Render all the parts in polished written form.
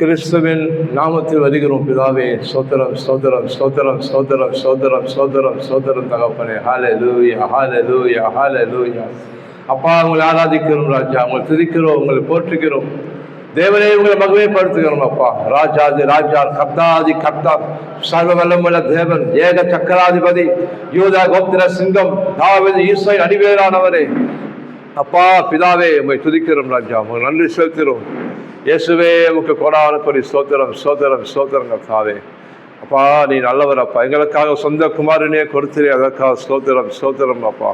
கிறிஸ்துவின் நாமத்தில் வருகிறோம் பிதாவே. ஸ்தோத்திரம் ஸ்தோத்திரம் ஸ்தோத்திரம் ஸ்தோத்திரம் ஸ்தோத்திரம் ஸ்தோத்திரம் ஸ்தோத்திரம் தகப்பனே. ஹல்லேலூயா ஹல்லேலூயா ஹல்லேலூயா. அப்பா, உங்களை ஆராதிக்கிறோம் ராஜா, உங்களை துதிக்கிறோம், உங்களை போற்றுகிறோம் தேவனே, உங்களை மகிமைப்படுத்துகிறோம் அப்பா. ராஜாதி ராஜா, கர்த்தாதி கர்த்தா, சர்வ வல்லமுள்ள தேவன், ஏக சக்கராதிபதி, யூதா கோத்திர சிங்கம், தாவீது ஈசை அடிவேரானவரே. அப்பா பிதாவே, உங்களை துதிக்கிறோம் ராஜா, உங்களை நன்றி செலுத்துகிறோம் இயேசுவே. உமக்கு கோடான கொடி ஸ்தோத்திரம் ஸ்தோத்திரம் ஸ்தோத்திரம் கர்த்தாவே. அப்பா, நீ நல்லவர் அப்பா. எங்களுக்காக சொந்த குமாரனே கொடுத்திரே, அதற்காக ஸ்தோத்திரம் ஸ்தோத்திரம் அப்பா.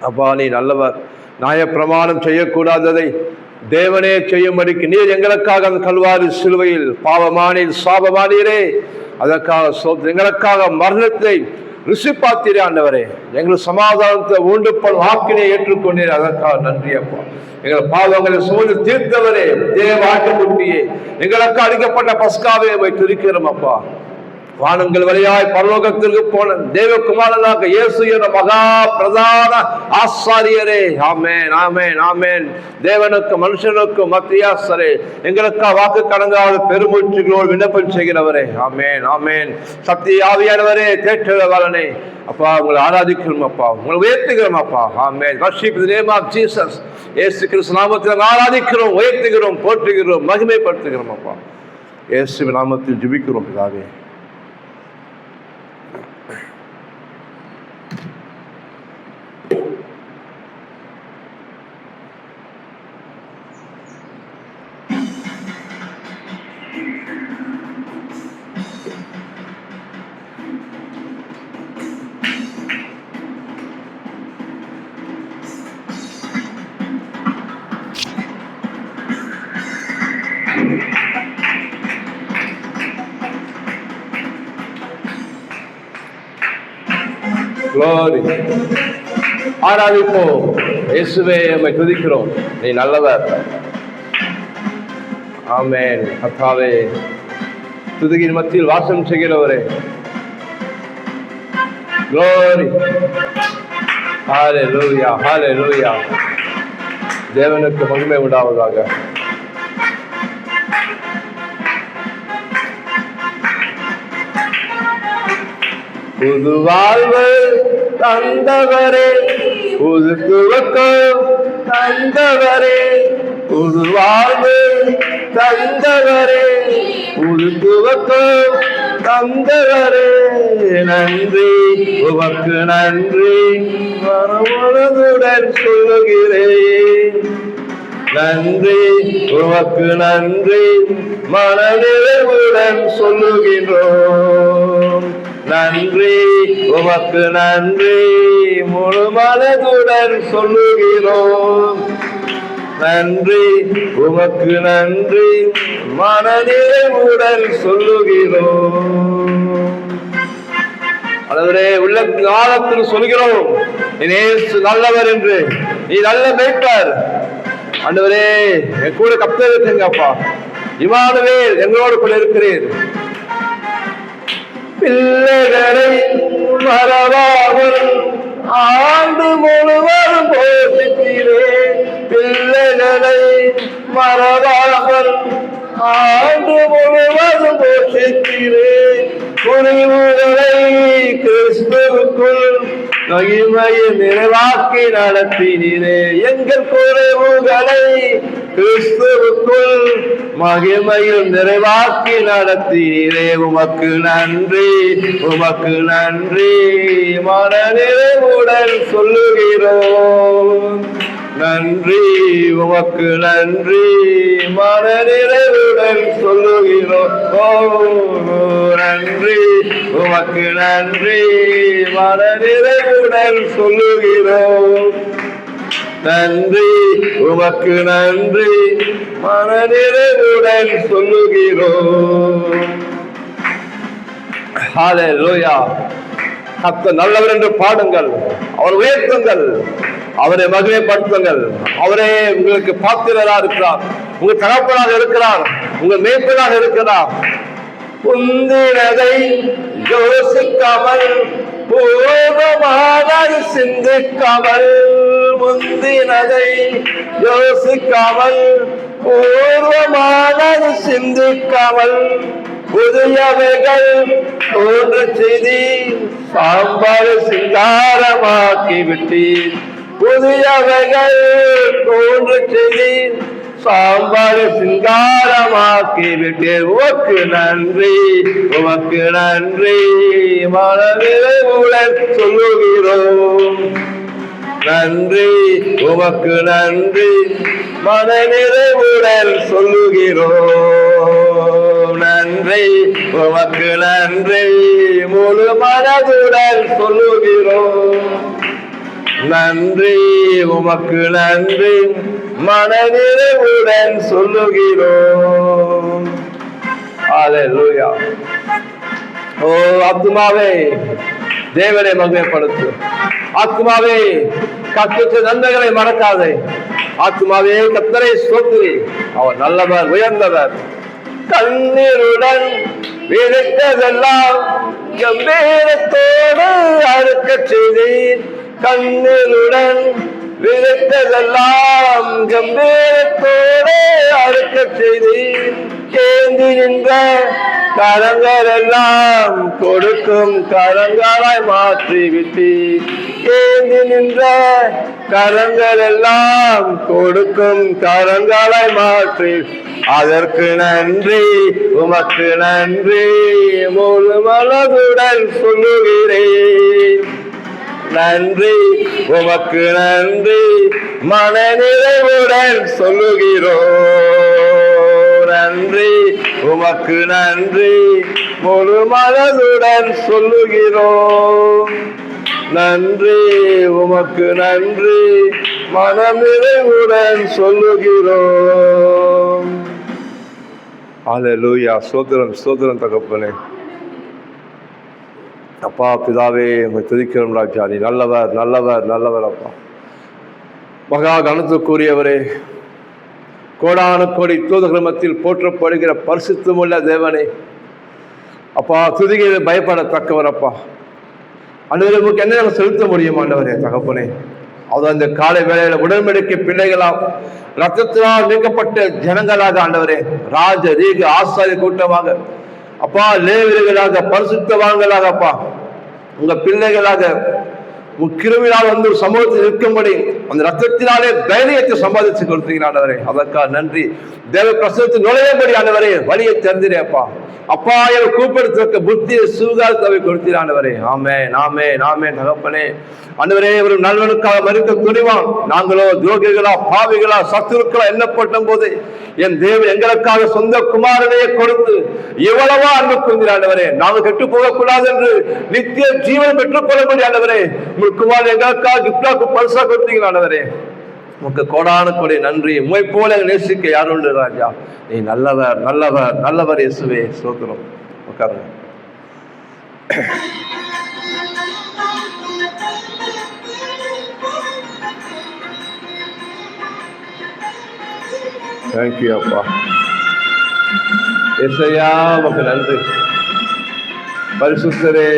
அப்பா, நீ நல்லவர். நியாயப்பிரமாணம் செய்யக்கூடாததை தேவனே செய்யும்படிக்கு நீர் எங்களுக்காக அந்த கல்வாரி சிலுவையில் பாவமானீர், சாபமானீரே, அதற்காக ஸ்தோத்திரம். எங்களுக்காக மரணத்தை ருசி பார்த்தீரே ஆண்டவரே. எங்கள் சமாதானத்தை உண்டு வாக்கினை ஏற்றுக்கொண்டீர், அதற்காக நன்றி அப்பா. எங்கள் பாவங்களை சுமந்து தீர்த்தவரே, தேவ ஆட்டுக்குட்டியே, எங்களுக்கு அளிக்கப்பட்ட பஸ்காவை துதிக்கிறோம் அப்பா. வானங்கள் வழியாய் பரலோகத்திற்கு போன தேவகுமாரனாக இயேசு என்ற மகா பிரதான ஆசாரியரே, ஆமென் ஆமென் ஆமென். தேவனுக்கு மனுஷனுக்கு மத்தியாசரே, எங்களுக்காக வாக்கு கடங்காத பெருமூச்சுகளோடு விண்ணப்பம் செய்கிறவரே, ஆமென் ஆமென். சத்திய ஆவியானவரே, தேற்றவாளனே அப்பா, உங்களை ஆராதிக்கிறோம் அப்பா, உங்களை உயர்த்துகிறோம் அப்பா. ஆமென். Worship the name of Jesus. இயேசு கிறிஸ்து நாமத்தில் ஆராதிக்கிறோம், உயர்த்துகிறோம், போற்றுகிறோம், மகிமைப்படுத்துகிறோம் அப்பா. இயேசு நாமத்தில் ஜெபிக்கிறோம் பிதாவே. Glory. ஆராதிப்போம் இயேசுவே, உம்மை துதிக்கிறோம், நீ நல்லவர். ஆமென். கர்த்தாவே, துதியின் மத்தியில் வாசம் செய்கிறவரே, Glory. ஹல்லேலூயா ஹல்லேலூயா. தேவனுக்கு மகிமை உண்டாவதாக. புது வாழ்வு தந்தவரே, புது துவக்கம் தந்தவரே, புது வாழ்வு தந்தவரே, புது துவக்கம் தந்தவரே, நன்றி உமக்கு நன்றி மனமுழுதுடன் சொல்லுகிறேன். நன்றி உமக்கு நன்றி மனநிறைவுடன் சொல்லுகின்றோம். நன்றி உமக்கு நன்றி முழு மனதுடன் சொல்லுகிறோம். நன்றி உமக்கு நன்றி மனநிறைவுடன் சொல்லுகிறோம். ஆண்டவரே, உள்ள ஆழத்தில் சொல்கிறோம், இயேசு நல்லவர் என்று. நீ நல்ல மேய்ப்பர் ஆண்டவரே. என் கூட கர்த்தர் இருக்கீங்கப்பா. இம்மானுவேல் எங்களோடு கூட இருக்கிறீர். பிள்ளைகளை மறவாமல் ஆண்டு முழுவதும் போதித்தீரே. பிள்ளைகளை மறவாமல் ஆண்டு முழுவதும் போதித்தீரே. குறைவுகளை கிறிஸ்துவுக்குள் மகிமையை நிறைவாக்கி நடத்தினீரே. எங்கள் குறைவுகளை கிறிஸ்துவுக்குள் மகிமையில் நிறைவாக்கி நடத்தினீரே. உமக்கு நன்றி உமக்கு நன்றி மனநிறைவுடன் சொல்லுகிறோம். நன்றி உமக்கு நன்றி மனநிறைவுடன் சொல்லுகிறோம். நன்றி உமக்கு நன்றி மனநிறைவுடன் சொல்லுகிறோம். நன்றி உமக்கு நன்றி மனநிறைவுடன் சொல்லுகிறோம். ஹல்லேலூயா. கர்த்தர் நல்லவர் என்று பாடுங்கள், அவர் உயர்த்துங்கள், அவரை மகிமைப்படுத்துங்கள். அவரே உங்களுக்கு பாத்திரராக இருக்கிறார், உங்கள் தகப்பனாக இருக்கிறார், உங்கள் மேய்ப்பனாக இருக்கிறார். முந்தினதை யோசிக்காமல், பூர்வமாக சிந்திக்காமல், முந்தினதை யோசிக்காமல், பூர்வமானது சிந்திக்காமல், புதியவைகள் தோன்ற செய்தி சாம்பார் சிங்காரமாக்கி விட்டீர். புதியவைகள் தோன்ற செய்தி சாம்பார் சிங்காரமாக்கி விட்டீர். உமக்கு நன்றி, உமக்கு நன்றி, மனநிறைவுடன் சொல்லுகிறோம். நன்றி, உமக்கு நன்றி, மனநிறைவுடன் சொல்லுகிறோம். நன்றி, உமக்கு நன்றி, முழு மனதுடன் சொல்லுகிறோம். நன்றி, உமக்கு நன்றி, மனநிறைவுடன் சொல்லுகிறோம். ஹல்லேலூயா. ஓ ஆத்துமாவே தேவனை மகிமைப்படுத்து. ஆத்துமாவே கர்த்தருடைய நன்மைகளை மறக்காதே. ஆத்துமாவே கர்த்தரை ஸ்தோத்திரி, அவர் நல்லவர், உயர்ந்தவர். கண்ணீருடன் விதைத்ததெல்லாம் கம்பீரத்தோடு அறுக்க செய்தீர். கண்ணீருடன் விதைத்ததெல்லாம் கம்பீரத்தோடு அறுக்க செய்தீர். ஏந்தி நின்ற கரங்கள் எல்லாம் கொடுக்கும் கரங்களாய் மாற்றி விட்டீர். ஏந்தி நின்ற கரங்கள் எல்லாம் கொடுக்கும் கரங்களாய் மாற்றி, அதற்கு நன்றி, உமக்கு நன்றி, முழு மனதுடன் சொல்லுகிறேன். நன்றி, உமக்கு நன்றி, மனநிறைவுடன் சொல்லுகிறோம். நன்றி, உமக்கு நன்றி, முழு மனதுடன் சொல்லுகிறோம். நன்றி, உமக்கு நன்றி, மனநிறைவுடன் சொல்லுகிறோம். ஹல்லேலூயா. ஸ்தோத்திரம், ஸ்தோத்திரம் தகப்பனே. அப்பா பிதாவே, உங்களை துதிக்கிறோம் ராஜா. நீ நல்லவர், நல்லவர், நல்லவர். அப்பா மகா கனத்துக்குரியவரே, கோடான கோடி தூதர்கள் மத்தியில் போற்றப்படுகிற பரிசுத்தமுள்ள தேவனே, அப்பா துதிகளை பயப்படத்தக்கவர். அப்பா அன்றைக்கு என்ன நம்ம செலுத்த முடியும் ஆண்டவரே தகப்பனே. அது அந்த காலை வேளையில உடன்படிக்கை பிள்ளைகளாம், ரத்தத்தினால் நீக்கப்பட்ட ஜனங்களாக ஆண்டவரே, ராஜ ரீக ஆசாரிய கூட்டமாக, அப்பா லேவியர்களாக, பரிசுத்தவான்களாக, அப்பா உங்க பிள்ளைகளாக கிருமியால் வந்து சமூகத்தில் இருக்கும்படி அந்த ரத்தத்தினாலே தைரியத்தை சம்பாதிச்சு கொடுத்தீங்க ஆண்டவரே. அதற்காக நன்றி. தேவ பிரசனத்தில் நுழையும்படி ஆண்டவரே வழியை திறந்திரேப்பா. அப்பா என் கூப்பிடுத்த புத்தியை சுகாதாரத்தை கொடுத்தீர் ஆண்டவரே. ஆமென், ஆமென், ஆமென் தகப்பனே. ஆண்டவரே, ஒரு நல்லவனுக்காக மறுக்க துணிவான் நாங்களோ துரோகிகளா, பாவிகளா, சத்துருக்களா எண்ணப்பட்ட போது என் தேவன் எங்களுக்காக சொந்த குமாரனையே கொடுத்து எவ்வளவா அன்பு கொண்டீர் ஆண்டவரே. நாங்கள் கெட்டு போகக்கூடாது என்று நித்திய ஜீவன் பெற்றுக்கொள்ளக்கூடிய ஆண்டவரே, குமார் எங்களுக்காக கிஃப்டாக்கு பரிசா கொடுத்தீங்க ஆண்டவரே. உனக்கு கோடான கொடை நன்றி. உம்மை போல நேசிக்க யார் உண்டு ராஜா. நீ நல்லவர், நல்லவர், நல்லவர் இயேசுவே. ஸ்தோத்திரம். உட்காருங்க. தேங்க்யூ அப்பா. ஏசையா உமக்கு நன்றி. பரிசுத்தரே,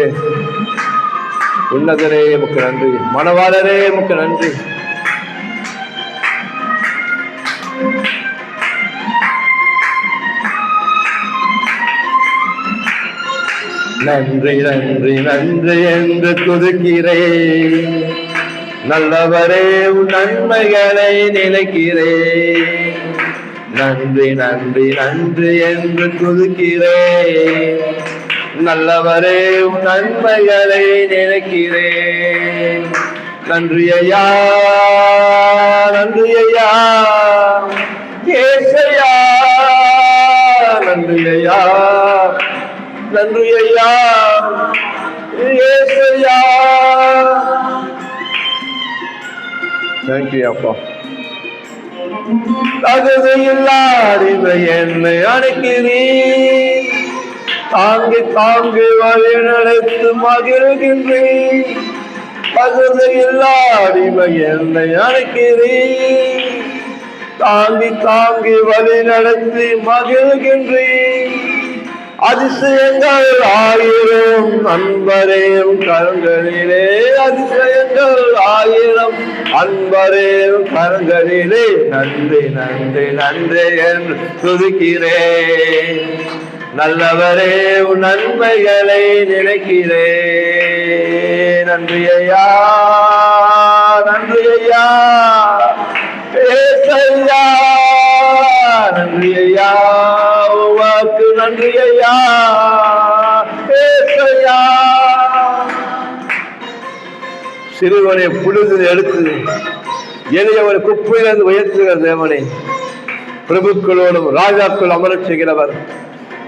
உன்னதரே உமக்கு நன்றி. மணவாளரே உமக்கு நன்றி. நன்றி, நன்றி, நன்றி என்று துதிக்கிறேன். நல்லவரே, உன் நன்மைகளை நினைக்கிறேன். நன்றி, நன்றி, நன்றி என்று துதிக்கிறேன். நல்லவரே, உன் நன்மைகளை நினைக்கிறேன். நன்றி ஐயா, நன்றி ஐயா, ஏசையா, நன்றி ஐயா, நன்றி ஐயா, ஏசையா. தேங்க்யூ அப்பா. தகுதியில்லாத என்னை அணைக்கிறேன். தாங்கி தாங்கி வழி நடத்து மகிழ்கின்றேன். தகுதியில்லாத என்னை அணைக்கிறேன். தாங்கி தாங்கி வழி நடத்தி மகிழ்கின்றேன். அதிசயங்கள் ஆயிரம் அன்பரேம் கரங்களிலே, அதிசயங்கள் ஆயிரம் அன்பரேம் கரங்களிலே, நன்றி நன்றி நன்றி என்று துதிக்கிறேன். நல்லவரே உன் நன்மைகளை நினைக்கிறேன். நன்றி ஐயா, நன்றி ஐயா, ஏசையா, நன்றி ஐயா, உமக்கு நன்றி ஐயா, ஏசையா. சிறுவனை புழுது எடுத்து எளியவனை குப்பையிலிருந்து உயர்த்துகிற தேவனை, பிரபுக்களோடும் ராஜாக்கள் அமரச் செய்கிறவர்,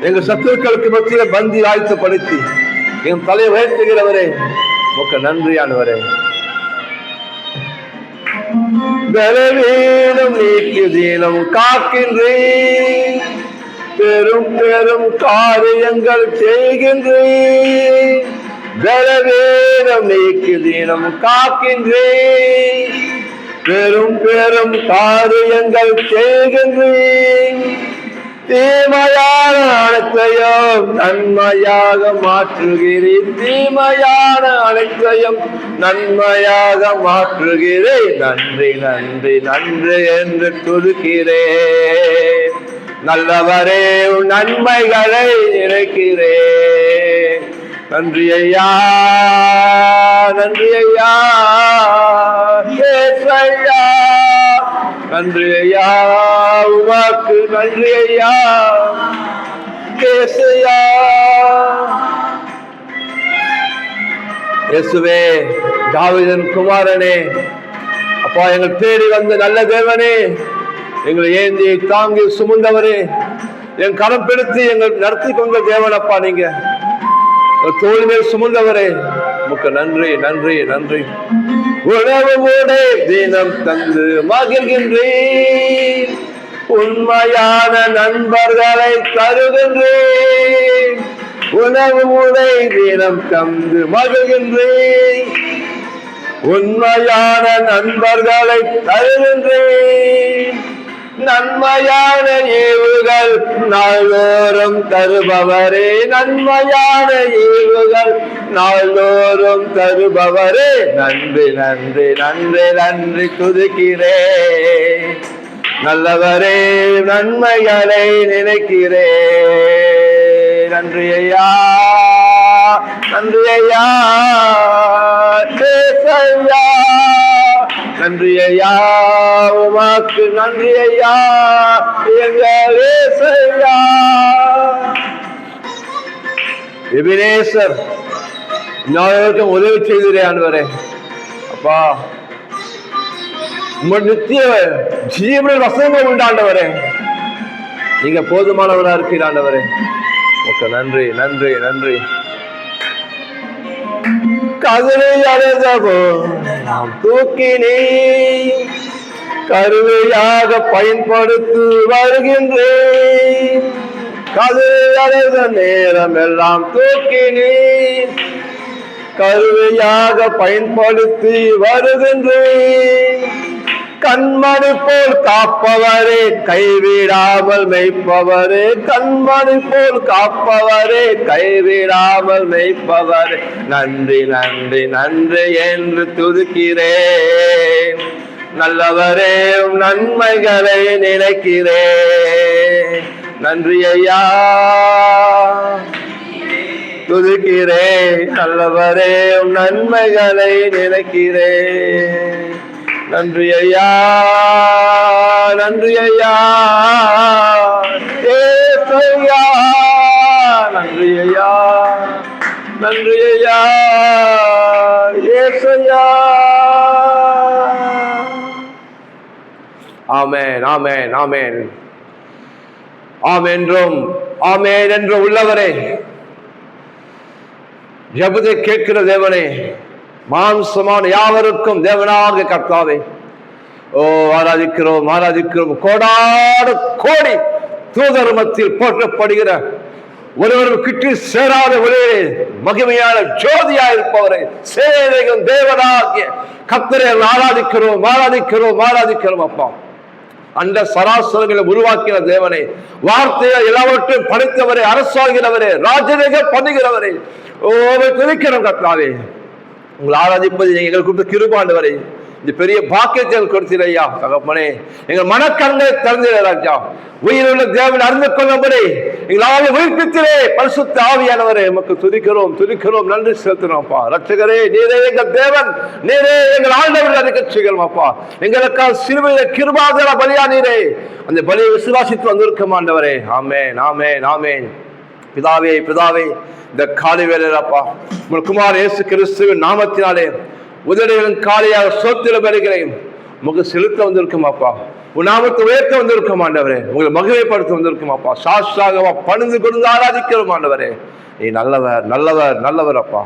எங்கள் சத்துருக்களுக்கு மத்தியில் பந்தி ஆயத்தப்படுத்தி என் தலையை உயர்த்துகிறவரே, உமக்கு நன்றியானவரே. பலவீனம் நீக்கி தீனம் காக்கின்றேன், பெரும் பெரும் காரியங்கள் செய்கின்றேன். பலவீனம் நீக்கி தீனம் காக்கின்றேன், பெரும் பெரும் காரியங்கள் செய்கின்றேன். தீமையான அனைத்தையும் நன்மையாக மாற்றுகிறேன், தீமையான அனைத்தையும் நன்மையாக மாற்றுகிறேன். நன்றி நன்றி நன்றி என்று துதிக்கிறேன். நல்லவரே உன் நன்மைகளை நினைக்கிறேன். நன்றி ஐயா, நன்றி ஐயா, ஏசையா, நன்றி ஐயா, உமக்கு நன்றி ஐயா, ஏசையா. இயேசுவே, தாவீதின் குமாரனே, அப்பா, எங்கள் தேடி வந்த நல்ல தேவனே, எங்களை ஏந்தி தாங்கி சுமந்தவரே, என் கரம் பிடித்து எங்கள் நடத்தி கொண்ட தேவன் அப்பா, நீங்க தோல் மேல் சுமந்தவரே, உமக்கு நன்றி நன்றி நன்றி. உணவு உடை தினம் தந்து மகிழ்கின்றேன், உண்மையான நண்பர்களை தருகின்றேன். உணவு உடை தினம் தந்து மகிழ்கின்றேன், உண்மையான நண்பர்களை தருகின்றேன். நன்மையான ஈவுகள் நாள்தோறும் தருபவரே, நன்மையான ஈவுகள் நாள்தோறும் தருபவரே, நன்றி நன்றி நன்றி நன்றி துதிக்கிறேன். நல்லவரே நன்மைகளை நினைக்கிறேன். நன்றி ஐயா, நன்றி ஐயா, ஏசையா, நன்றி ஐயா, உமக்கு நன்றி ஐயா, எங்கள் ஏசையா. எபினேசர், ஞாயிற்று உதவி செய்கிறேன் ஆண்டவரே. அப்பா, உங்கள் நித்திய ஜீவனில் வசனங்கள் உண்டாண்டவரே, நீங்க போதுமானவரா இருக்கிற ஆண்டவரே, உமக்கு நன்றி நன்றி நன்றி. கதிரை அடைந்தபோ நாம் தூக்கினே, கருவையாக பயன்படுத்தி வருகின்றேன். கதிரை அடைந்த நேரம் எல்லாம் தூக்கினே, கருவையாக பயன்படுத்தி வருகின்றேன். கண்மணி போல் காப்பவரே, கைவிடாமல் மெய்ப்பவரே, கண்மணி போல் காப்பவரே, கைவிடாமல் மெய்ப்பவரே, நன்றி நன்றி நன்றி என்று துதிக்கிறேன். நல்லவரே நன்மைகளை நினைக்கிறேன். நன்றி ஐயா, துதிக்கிறேன். நல்லவரே நன்மைகளை நினைக்கிறேன். நன்றி ஐயா, நன்றி ஐயா, ஏசையா, நன்றி ஐயா, நன்றி ஐயா, ஏசையா. ஆமென் ஆமென் ஆமென் ஆமென்றும் ஆமென் என்று உள்ளவரே, ஜெபத்தை கேட்கிற தேவனே, மாம்சமான யாவருக்கும் தேவனாக கர்த்தாவே, ஓ ஆராதிக்கிறோம் ஆராதிக்கிறோம். கோடாடு கோடி தூதர் மத்தியில் போற்றப்படுகிற ஒருவரும் கிட்டி சேராத ஒரே மகிமையான ஜோதியா இருப்பவரை, சேனைகள் தேவனாகிய கர்த்தரை ஆராதிக்கிறோம் ஆராதிக்கிறோம் ஆராதிக்கிறோம். அப்பா, அந்த சராசரங்களை உருவாக்கின தேவனே, வார்த்தையை எல்லாவற்றையும் படைத்தவரே, அரசாகிறவரே, ராஜரீக பண்ணுகிறவரே, துதிக்கிறோம் கர்த்தாவே. உங்களை ஆராதிப்பது எங்களுக்கு கிருபாண்டவரே. இந்த பெரிய பாக்கியத்தை கொடுத்தீர் ஐயா தகப்பனே. எங்கள் மனக்கண்ணை திறந்தீர் ராஜா. உயிருள்ள தேவன் அறிந்து கொள்ளும்படி எங்களால் உயிர்ப்பித்திரே பரிசுத்த ஆவியானவரே, எமக்கு துதிக்கிறோம், நன்றி செலுத்துறோம்ப்பா. ரட்சகரே, நீரே எங்கள் தேவன், நீரே எங்கள் ஆண்டவர் அறிக்கை செய்கிறோம் அப்பா. எங்களுக்காக சிலுவையில கிருபாதார பலியா நீரே, அந்த பலியை விசுவாசித்து வந்திருக்க ஆண்டவரே. ஆமென், ஆமென், ஆமென். பிதாவே, இந்த காலை வேலைப்பா உங்கள் குமார் இயேசு கிறிஸ்துவின் நாமத்தினாலே உதடுகளின் காலையாக சோத்திர பெறுகிறேன். உங்க செலுத்த வந்திருக்கும் அப்பா, உன் நாமத்தை உயர்த்த வந்திருக்கும் ஆண்டவரே, உங்களை மகிமைப்படுத்த வந்திருக்கும் அப்பா. சாஸ்தாகமா பணிந்து கொண்டு ஆராதிக்கிறோம் ஆண்டவரே. நீ நல்லவர், நல்லவர், நல்லவர் அப்பா.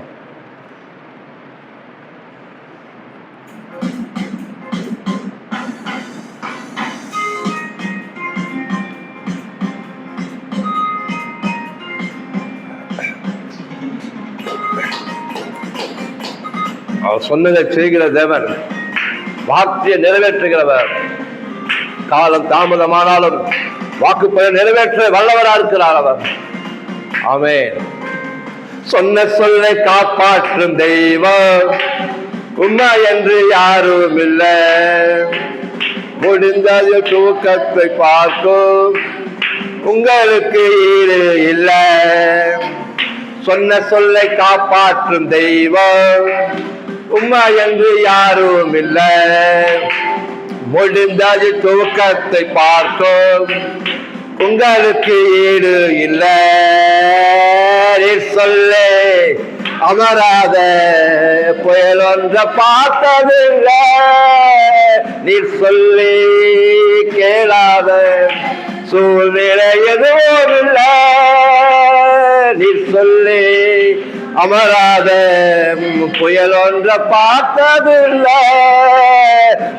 அவர் சொன்னதை செய்கிற தேவன், வார்த்தையை நிறைவேற்றுகிறவர். காலம் தாமதமானாலும் வாக்குப்பதில் நிறைவேற்ற வல்லவரா இருக்கிறார் அவர். ஆமென். சொன்ன சொல்லை காப்பாற்றும் தெய்வம் உண்மை என்று யாரும் இல்லை. முடிந்தது தூக்கத்தை பார்க்கும் உங்களுக்கு ஈடு இல்லை. சொன்ன சொல்லை காப்பாற்றும் தெய்வம் உண்மை என்று யாரும் இல்லை. முடிந்தது துவக்கத்தை பார்க்கும் உங்களுக்கு ஈடு இல்லை. சொல்லே அமராத புயல் ஒன்ற பார்த்ததில்லை. நீர் சொல்லி கேளாத சூழ்நிலை எதுவும் இல்லை. நீர் சொல்லி அமராத புயல் ஒன்ற பார்த்ததில்லை.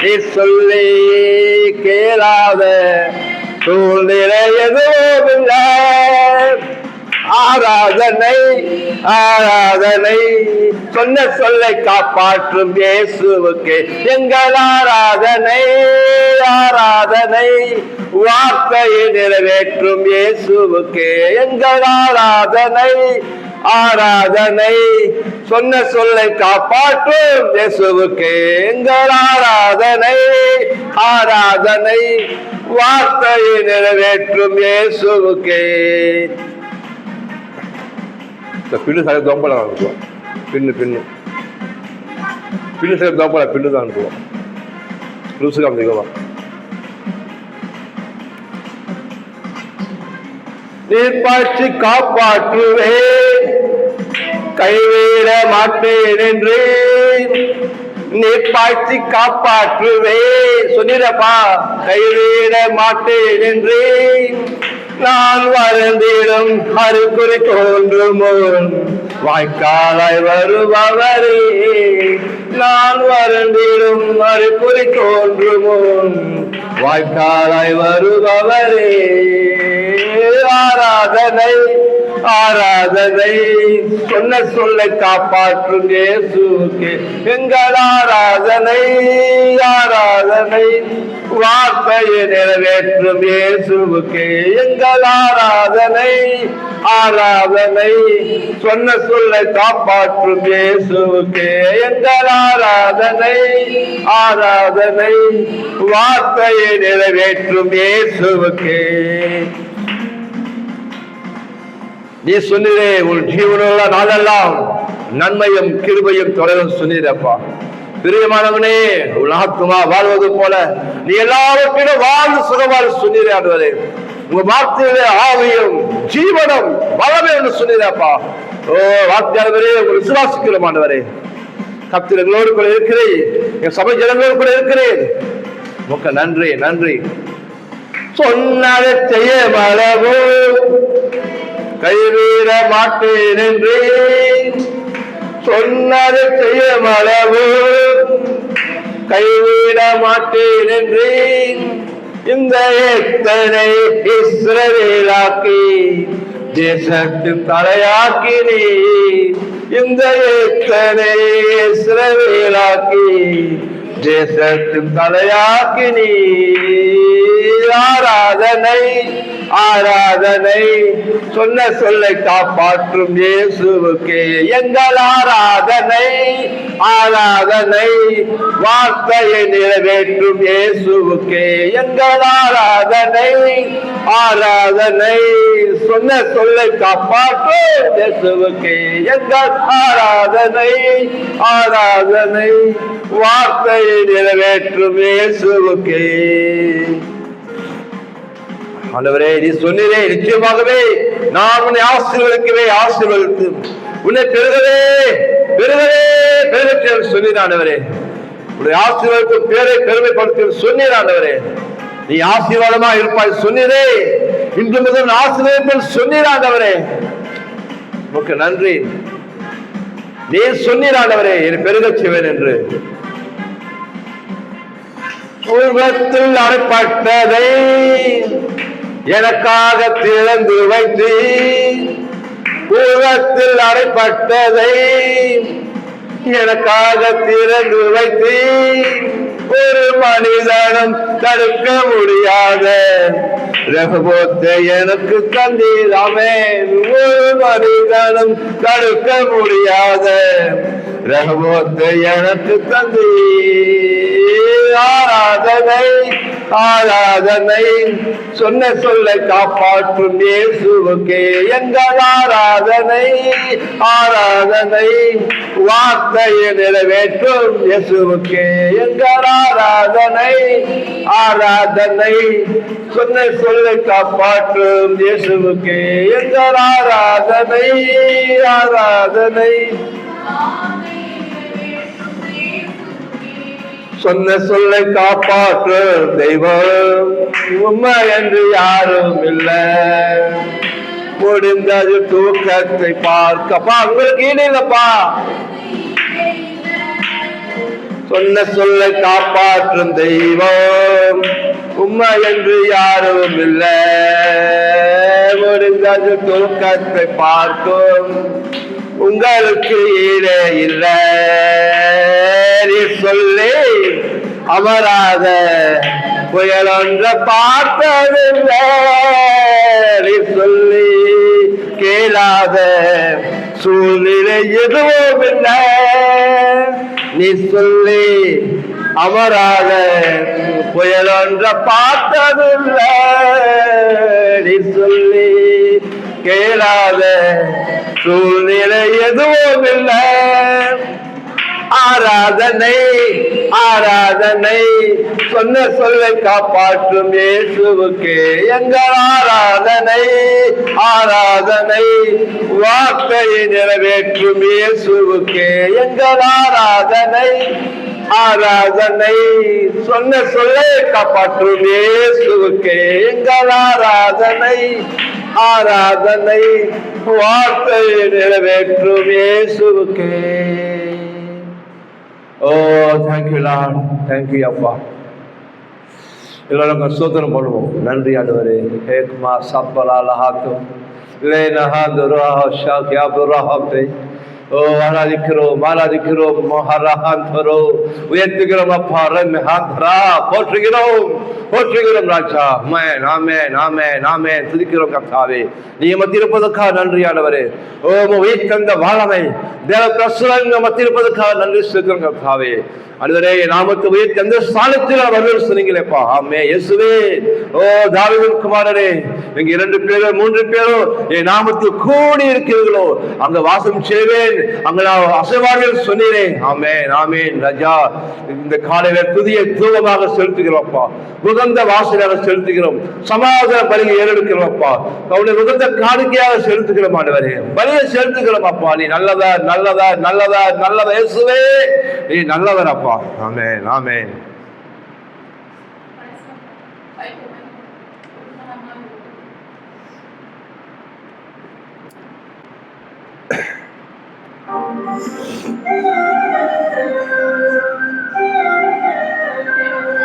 நீ சொல்லி கேளாத சூழ்நிலை எதுவும் இல்லை. ஆராதனை, ஆராதனை, சொன்ன சொல்லை காப்பாற்றும் இயேசுவுக்கு எங்கள் ஆராதனை. ஆராதனை, வார்த்தையை நிறைவேற்றும் இயேசுவுக்கு எங்கள் ஆராதனை. ஆராதனை, சொன்ன சொல்லை காப்பாற்றும் இயேசுவுக்கு எங்கள் ஆராதனை. ஆராதனை, வார்த்தையை நிறைவேற்றும் இயேசுவுக்கு. பின்னு சார் தோம்பல அனுப்புவோம். பின்னு சார் தோம்பல பின்னு தான் அனுப்புவோம். ருசுகாமிகவா நீர்ப்பாய்ச்சி காப்பாற்றுவே கைவிட மாட்டேன் என்று. நீர்ப்பாய்ச்சி காப்பாற்றுவே சொன்னிடப்பா, கைவிட மாட்டேன் என்று. நான் வருந்திடும் அறுக்குறி தோன்றுமோ வாய்க்காலாய் வருபவரே. நான் வருந்திடும் அறுக்குறி தோன்றுமோ வாய்க்காலாய் வருபவரே. ஆராதனை, ஆராதனை, சொன்ன சொல்லை காப்பாற்றும் இயேசுவுக்கு எங்கள் ஆராதனை. ஆராதனை, வார்த்தையை நிறைவேற்றும் இயேசுவுக்கு எங்கள் ஆராதனை. ஆராதனை, சொன்ன சொல்லை காப்பாற்றும் இயேசுவுக்கு எங்கள் ஆராதனை. ஆராதனை, வார்த்தையை நிறைவேற்றும் இயேசுவுக்கு. நீ சொன்னீரே, உன் ஜீவனுள்ள நாளெல்லாம் நன்மையும் கிருபையும் தொடரும் சொன்னீரப்பா. பிரியமானவனே, உன் ஆத்துமா வாழ்வது போல நீ எல்லாவற்றிலும் வாழ்ந்து சுகமாறு சொன்னீரே ஆண்டவரே. உங்க வார்த்தையிலே ஆவியும் ஜீவனம் பலமே என்று சொன்னீரப்பா. ஓ வார்த்தையாளரே, உங்களை விசுவாசிக்கிறோம் ஆண்டவரே. கர்த்தர் எங்களோடு கூட இருக்கிறேன், என் சபை ஜனங்களோடு கூட இருக்கிறேன். உங்க நன்றி, நன்றி. சொன்னதை செய்ய மரபு கைவிட மாட்டேன் என்று. சொன்னதை செய்ய மரபு கைவிட மாட்டேன் என்று. இந்த எத்தனை இஸ்ரவேலாக்கி தேசத்தின் தலையாக்கினீ. இந்த எத்தனை இஸ்ரவேலாக்கி தேசத்தின் தலையாக்கினி. ஆராதனை ஆராதனை, சொன்ன சொல்லை காப்பாற்றும் இயேசுவுக்கே எங்கள் ஆராதனை. ஆராதனை, வார்த்தையை நிறைவேற்றும் இயேசுவுக்கே எங்கள் ஆராதனை. ஆராதனை, சொன்ன சொல்லை காப்பாற்றும் இயேசுவுக்கே எங்கள் ஆராதனை. ஆராதனை, வார்த்தையை நிறைவேற்றும் இயேசுவுக்கே. ஆண்டவரே, நீ சொன்னீரே, நிச்சயமாகவே நான் உன்னை ஆசீர்வதித்து உன்னை பெருகவே சொன்னீர் ஆண்டவரே. உன்னை ஆசீர்வதிக்கும் பேரை பெருமைப்படுத்தி சொன்னீர் ஆண்டவரே. நீ ஆசீர்வாதமா இருப்பாய் சொன்னீரே. இன்று முதல் ஆசீர்வதிப்பில் சொன்னீர் ஆண்டவரே. உனக்கு நன்றி. நீ சொன்னீர் ஆண்டவரே, என்னை பெருகச் செய்வேன் என்று. உலகத்தில் அடைப்பட்டதை எனக்காக திறந்து வைத்து, உலகத்தில் அடைப்பட்டதை எனக்காக திறந்து வைத்து, ஒரு மனிதனும் தடுக்க முடியாத ரகபோத்தை எனக்கு தந்தீராமே. ஒரு மனிதனும் தடுக்க முடியாத ரகபோத்தை எனக்கு தந்தீர். ஆராதனை ஆராதனை, சொன்ன சொல்லை காப்பாற்றும் இயேசுவுக்கே எங்கள் ஆராதனை. ஆராதனை, வார்த்தையை நிறைவேற்றும் இயேசுவுக்கே எங்கள் ஆராதனை. ஆராதனை, சொன்ன சொல்லை காப்பாற்றும் இயேசுவுக்கே எங்கள் ஆராதனை. ஆராதனை, சொன்ன சொல்லை காப்பாற்று தெய்வம் உண்மை என்று யாரும் இல்லை. முடிந்தது தூக்கத்தை பார்க்கப்பா, உங்களுக்கு இல்லப்பா. சொன்ன சொல்லை காப்பாற்றும் தெய்வம் உண்மை என்று யாரும் இல்லை. முடிந்தது தூக்கத்தை பார்க்கும் உங்களுக்கு ஈடே இல்லை. நீ சொல்லி அமராத புயல் ஒன்ற பார்த்ததில்லை. நீ சொல்லி கேளாத சூழ்நிலை எதுவும் இல்லை. நீ சொல்லி அமராத புயல் ஒன்ற பார்த்ததில்லை. நீ சொல்லி கேளாத சூழ்நிலை எதுவும் இல்லை. ஆராதனை ஆராதனை, சொன்ன சொல்லை காப்பாற்றும் இயேசுவுக்கே எங்கள் ஆராதனை. ஆராதனை, வார்த்தையை நிறைவேற்றும் இயேசுவுக்கே எங்கள் ஆராதனை. ஆராதனை, சொன்ன சொல்லை காப்பாற்றும் இயேசுவுக்கே எங்கள் ஆராதனை. ஆராதனை, வார்த்தையை நிறைவேற்றும் இயேசுவுக்கே. ஓ, தேங்க்யூ லார்ட், தேங்க்யூ அப்பா. எல்லாரும் ஸ்தோத்திரம் பண்ணுவோம். நன்றி ஆண்டவரே. ஹேக்மா சப்பலா லஹாத்தும் லே நஹாதுரா ஷாக்யா புரஹபே. ஓ, ஆராதிக்கிறோம் ஆராதிக்கிறோம். மஹரஹாந்தரோ உயர்த்துகிறோம் அப்பா. ரம்ஹாந்தரா போற்றுகிறோம் போற்றுகிறோம் ராஜா. ஆமென் ஆமென் ஆமென் ஆமென். துதிக்கிறோம் கர்த்தாவே. நீ மத்தியிருப்பதற்காக நன்றி ஆண்டவரே. ஓ, உயிர் தந்த வாழமை தேவ பிரசுரங்க மத்தியிருப்பதற்காக நன்றி சொல்கிறோம் கர்த்தாவே. ஆண்டவரே, நாமத்தை உயர்த்தி அந்த ஸ்தானத்தில் வருவது சொன்னீங்களேப்பா. ஆமே இயேசுவே. ஓ, தாவீதின் குமாரரே, நீங்க 2 பேரோ 3 பேரோ என் நாமத்தில் கூடி இருக்கிறீர்களோ அங்க வாசம் செய்வேன், அங்க நான் அசைவார்கள் சொன்னீரேன். ஆமென் ஆமென் ராஜா. இந்த காலையில புதிய தூவமாக செலுத்துகிறோம்ப்பா. உகந்த வாசலாக செலுத்துகிறோம். சமாதான பலியை ஏறெடுக்கிறோம்ப்பா. அவனுடைய உகந்த காணிக்கையாக செலுத்துகிறோம் ஆண்டவரே. பலியை செலுத்துகிறோம் அப்பா. நீ நல்லவர் நல்லவர் நல்லவர் நல்லவர் இயேசுவே. நீ நல்லவர் அப்பா. ஆமென் ஆமென்.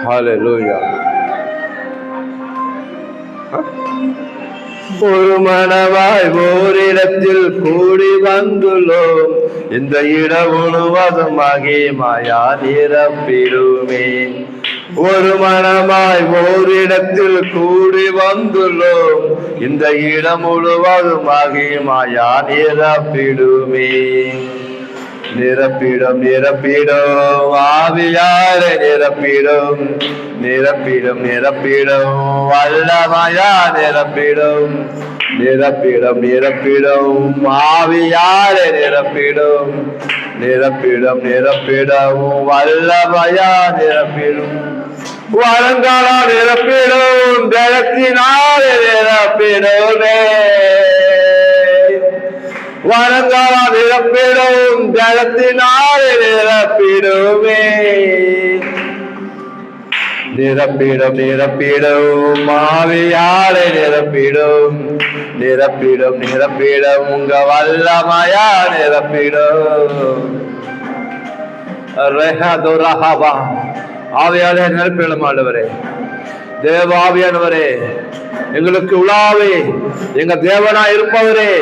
Hallelujah. ஒரு மனமாய் ஓரிடத்தில் கூடி வந்துள்ளோம், இந்த இடம் முழுவதும் மகிமையா நிரப்பிடுமே. ஒரு மனமாய் ஓரிடத்தில் கூடி வந்துள்ளோம், இந்த இடம் முழுவதும் மகிமையா நிரப்பிடுமே. நிரப்பிடும் நிரப்பிடும் ஆவியாரை நிரப்பிடும், நிரப்பிடும் நிரப்பிடும் வல்லமையா நிரப்பிடும், நிரப்பிடும் நிரப்பிடும் ஆவியாரை நிரப்பிடும், நிரப்பிடும் நிரப்பிடும் வல்லமையா நிரப்பிடும். வரங்களா நிரப்பிடும், ஜலத்தினாலே நிரப்பிடுமே. வரங்களா நிரப்பிடும், ஜலத்தினாலே நிரப்பிடுமே. நிரப்பிடும் நிரப்பிடும் ஆவியாரை நிரப்பிடும், நிரப்பிடும் நிரப்பிடும் உங்க வல்லமையா நிரப்பிடும். ஆவியாலே நிரப்பிடும் ஆண்டவரே, தேவாவியானவரே, எங்களுக்கு உலாவே எங்க தேவனா இருப்பவரே,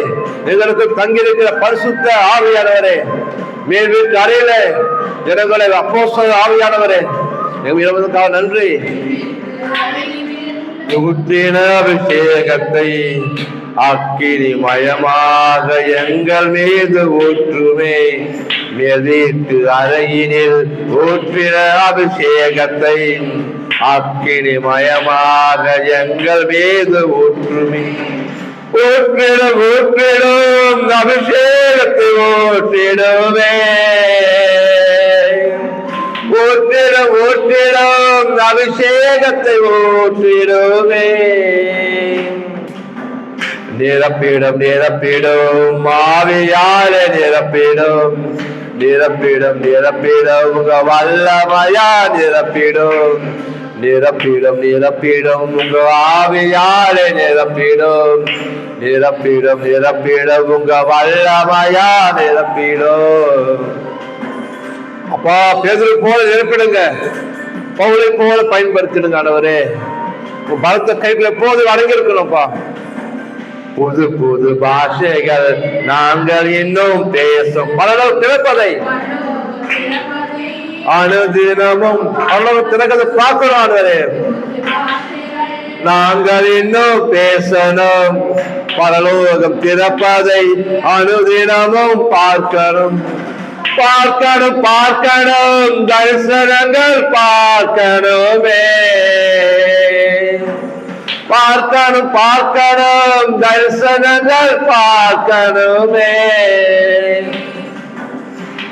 எங்களுக்கு தங்கியிருக்கிற பரிசுத்த ஆவியானவரே, மேல் வீட்டு அறையில எங்களை அப்போஸ்தலர் ஆவியானவரே, எங்களுக்காக நன்றி. ஊற்றின அபிஷேகத்தை அக்கினி மயமாக எங்கள் மீது ஊற்றுமே. மேல் வீட்டு அறையினில் ஊற்றின அபிஷேகத்தை அக்கினி மயமாக எங்கள் மீது ஊற்றுமே. ஊற்றிடும் ஊற்றிடும் அபிஷேகத்தை ஊற்றிடுமே. ஊற்றிடும் ஊற்றிடும் அபிஷேகத்தை ஊற்றிடுமே. நிரப்பிடும் நிரப்பிடும் ஆவியாலே நிரப்பிடும், நிரப்பிடும் நிரப்பிடும் உங்க வல்லமையா நிரப்பிடும், நிரப்பிடும் நிரப்பிடும் உங்க ஆவியாலே நிரப்பிடும், நிரப்பிடும் நிரப்பிடும் உங்க வல்லமையா நிரப்பிடும். அப்பா பேதுரு போல நிரப்பிடுங்க, பவுலை போல பயன்படுத்திடுங்க ஆண்டவரே. பலத்த கைகளை போது அடங்கியிருக்கணும்ப்பா. புது புது பாஷைகள் நாங்கள் இன்னும் பேசும் பலரும் திறப்பதை அனுதினமும் பலரும் திறக்கதை பார்க்கணும் ஆண்டவரே. நாங்கள் இன்னும் பேசணும், பரலோகம் திறப்பதை அனுதினமும் பார்க்கணும், பார்க்கணும் பார்க்கணும் தரிசனங்கள் பார்க்கணுமே. பார்க்கணும் பார்க்கணும் தரிசனங்கள் பார்க்கணுமே.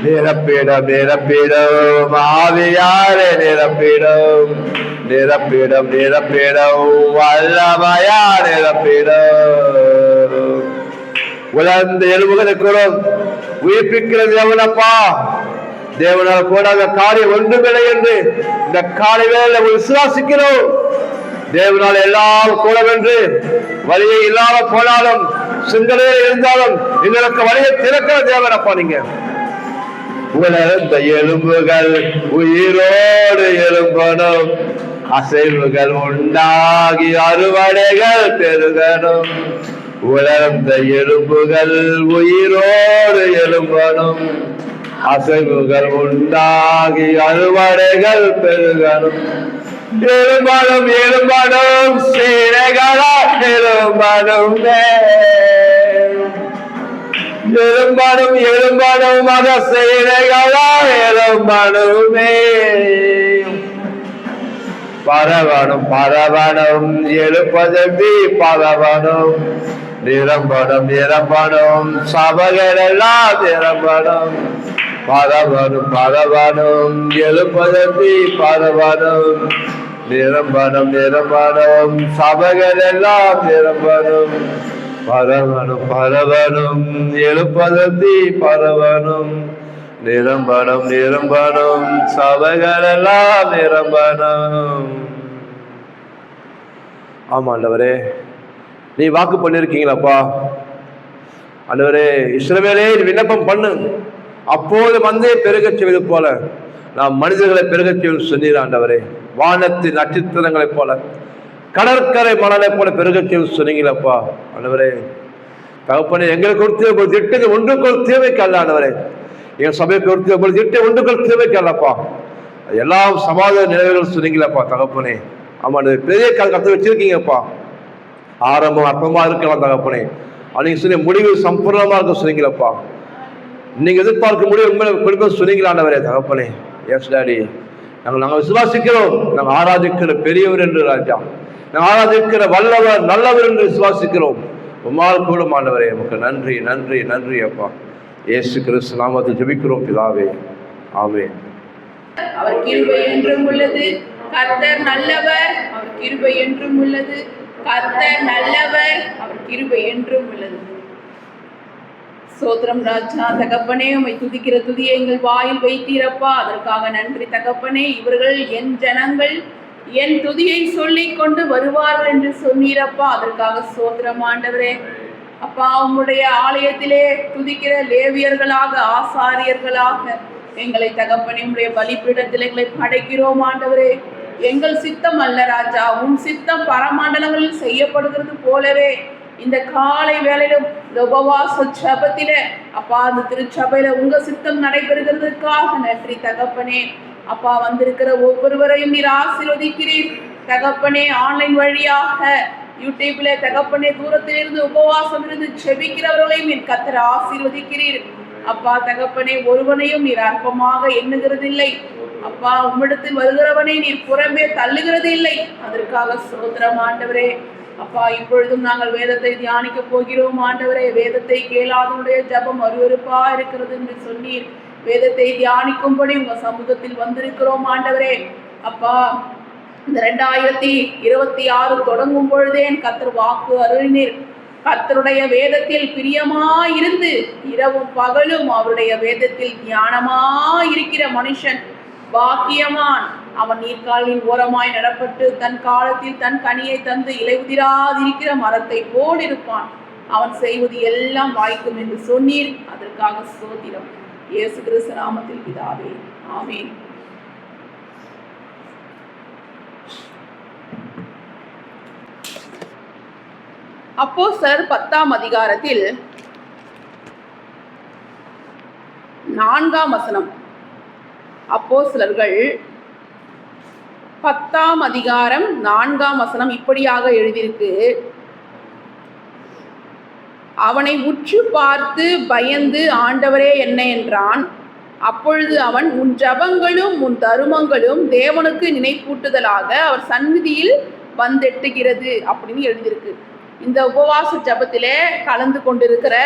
நிரப்பிடும் நிரப்பிடும் ஆவியாரை நிரப்பிடும், நிரப்பிடும் நிரப்பிடும் வல்லமையா நிரப்பிடும். உலர்ந்த எலும்புகளுக்கு உயிர்ப்பிக்கிறது எவனப்பா? தேவனால் கூடாத காரியம் ஒன்றுமில்லை என்று இந்த காலை வேளையில விசுவாசிக்கிறோம். தேவனால் எல்லாம் கூடவென்று வழியை இல்லாம போனாலும் சிந்தனையில் இருந்தாலும் எங்களுக்கு வழியை திறக்கிற தேவனப்பா. நீங்க உலர்ந்த எலும்புகள் உயிரோடு எழும்பணும், அசைவுகள் உண்டாகி அறுவடைகள் பெருகணும். உலர்ந்த எலும்புகள் உயிரோடு எழும்பணும், அசைவுகள் உண்டாகி அறுவடைகள் பெருகணும். எழும்பணும் எழும்பணும் சேனைகளா எழும்பணும், எழும்பணும் எழும்பணும் மத சேனைகளா எழும்பணுமே. பரவணும் பரவணும் எழுப்பதற்கு பரவணும், நிரம்பணும் நிரம்பணும் சபைகள் எல்லாம் நிரம்பணும். பரவணும் பரவணும் எழுப்பதற்கு பரவணும், நிரம்பணும் நிரம்பணும் சபைகள் எல்லாம் நிரம்பணும். பரவணும் பரவணும் எழுப்பதற்கு பரவணும், நிரம்பணும் நிரம்பணும் சபைகள் எல்லாம் நிரம்பணும். ஆமா ஆண்டவரே, நீ வாக்கு பண்ணிருக்கீங்களாப்பா ஆண்டவரே. இஸ்ரவேலே விண்ணப்பம் பண்ணு, அப்போது மந்தையை பெருகச் செய்வது போல நாம் மனிதர்களை பெருகச் செய்வது சொன்னீர் ஆண்டவரே. வானத்தின் நட்சத்திரங்களைப் போல கடற்கரை மணலை போல பெருகச் செய்து சொன்னீங்களப்பா. ஆண்டவரே தகப்பனே, எங்களுக்கு ஒரு திட்டத்தை ஒன்றுக்கு ஒரு தேவைக்கு அல்ல ஆண்டவரே, என் சபைக்கு ஒரு திட்டம் ஒன்றுக்கு ஒரு தேவைக்கு அல்லப்பா. எல்லாம் சமாதான நிலைகள் சொன்னீங்களப்பா தகப்பனே. ஆமா, பெரிய கத்து வச்சிருக்கீங்கப்பா. ஆரம்பம் அற்பமா இருக்கலாம் தகப்பனே, நீங்க சொன்ன முடிவு சம்பூர்ணமா இருக்க சொன்னீங்களப்பா. நீங்க எதிர்பார்க்க முடிவு உண்மையில கொடுக்க சொன்னீங்களா ஆண்டவரே தகப்பனே. எஸ் டாடி, நாங்கள் விசுவாசிக்கிறோம். நாங்கள் ஆராதிக்கிற பெரியவர் என்று ராஜா, நாங்கள் ஆராதிக்கிற வல்லவர் நல்லவர் என்று விசுவாசிக்கிறோம். உம்மால் கூட ஆண்டவரே, நமக்கு நன்றி நன்றி நன்றி அப்பா. இயேசு கிறிஸ்து நாமத்தில் ஜெபிக்கிறோம் பிதாவே, ஆமென். அவர் கிருபை என்றும் உள்ளது, கர்த்தர் நல்லவர். அவர் கிருபை என்றும் உள்ளது, கர்த்தர் நல்லவர். அவர் கிருபை என்றும் உள்ளது. சோத்திரம் ராஜா. தகப்பனே, உம்மை துதிக்கிற துதியை எங்கள் வாயில் வைத்தீரப்பா, அதற்காக நன்றி தகப்பனே. இவர்கள் என் ஜனங்கள் என் துதியை சொல்லி கொண்டு வருவார்கள் என்று சொன்னீரப்பா, அதற்காக சோத்திரம் ஆண்டவரே. அப்பா, உம்முடைய ஆலயத்திலே துதிக்கிற லேவியர்களாக ஆசாரியர்களாக எங்களை தகப்பனே உம்முடைய பலிபீடத்தில் எங்களை படைக்கிறோம் ஆண்டவரே. எங்கள் சித்தம் அல்ல ராஜா, உன் சித்தம் பரமண்டலங்களில் செய்யப்படுகிறது போலவே இந்த காலை வேளையிலும் இந்த உபவாச ஜபத்தில அப்பா, அந்த திருச்சபையில உங்க சித்தம் நடைபெறுகிறதுக்காக நன்றி தகப்பனே. அப்பா, வந்திருக்கிற ஒவ்வொருவரையும் நீர் ஆசீர்வதிக்கிறீர் தகப்பனே. ஆன்லைன் வழியாக யூடியூப்ல தகப்பனே தூரத்திலிருந்து உபவாசம் இருந்து செபிக்கிறவர்களையும் என் கர்த்தர் ஆசீர்வதிக்கிறீர் அப்பா. தகப்பனே, ஒருவனையும் நீர் அற்பமாக எண்ணுகிறதில்லை அப்பா. உம்மிடத்தில் வருகிறவனை நீர் புறம்பே தள்ளுகிறது இல்லை. அதற்காக ஸ்தோத்திரம் ஆண்டவரே. அப்பா, இப்பொழுதும் நாங்கள் வேதத்தை தியானிக்க போகிறோம் ஆண்டவரே. வேதத்தை கேளாதனுடைய ஜபம் அருவருப்பா இருக்கிறது என்று சொன்னீர். வேதத்தை தியானிக்கும்படி உங்க சமூகத்தில் வந்திருக்கிறோம் ஆண்டவரே. அப்பா, இந்த 2026 தொடங்கும் பொழுதே கர்த்தர் வாக்கு அருளினீர். கர்த்தருடைய வேதத்தில் பிரியமாயிருந்து இரவும் பகலும் அவருடைய வேதத்தில் தியானமாயிருக்கிற மனுஷன் பாக்கியமான். அவன் நீர்காலின் ஓரமாய் நடப்பட்டு தன் காலத்தில் தன் கனியை தந்து இலையுதிராதிருக்கிற மரத்தை போல் இருப்பான். அவன் செய்வது எல்லாம் வாய்க்கும் என்று சொன்னீர். அதற்காக ஸ்தோத்திரம். இயேசு கிறிஸ்து நாமத்தில் பிதாவே, ஆமென். அப்போஸ்தலர் 10ஆம் அதிகாரத்தில் 4ஆம் வசனம். அப்போஸ்தலர்கள் 10ஆம் அதிகாரம் 4ஆம் வசனம் இப்படியாக எழுதியிருக்கு. அவனை உற்று பார்த்து பயந்து, ஆண்டவரே என்ன என்றான். அப்பொழுது அவன், உன் ஜபங்களும் உன் தருமங்களும் தேவனுக்கு நினைப்பூட்டுதலாக அவர் சந்நிதியில் வந்தெட்டுகிறது அப்படின்னு எழுதியிருக்கு. இந்த உபவாச ஜபத்திலே கலந்து கொண்டிருக்கிற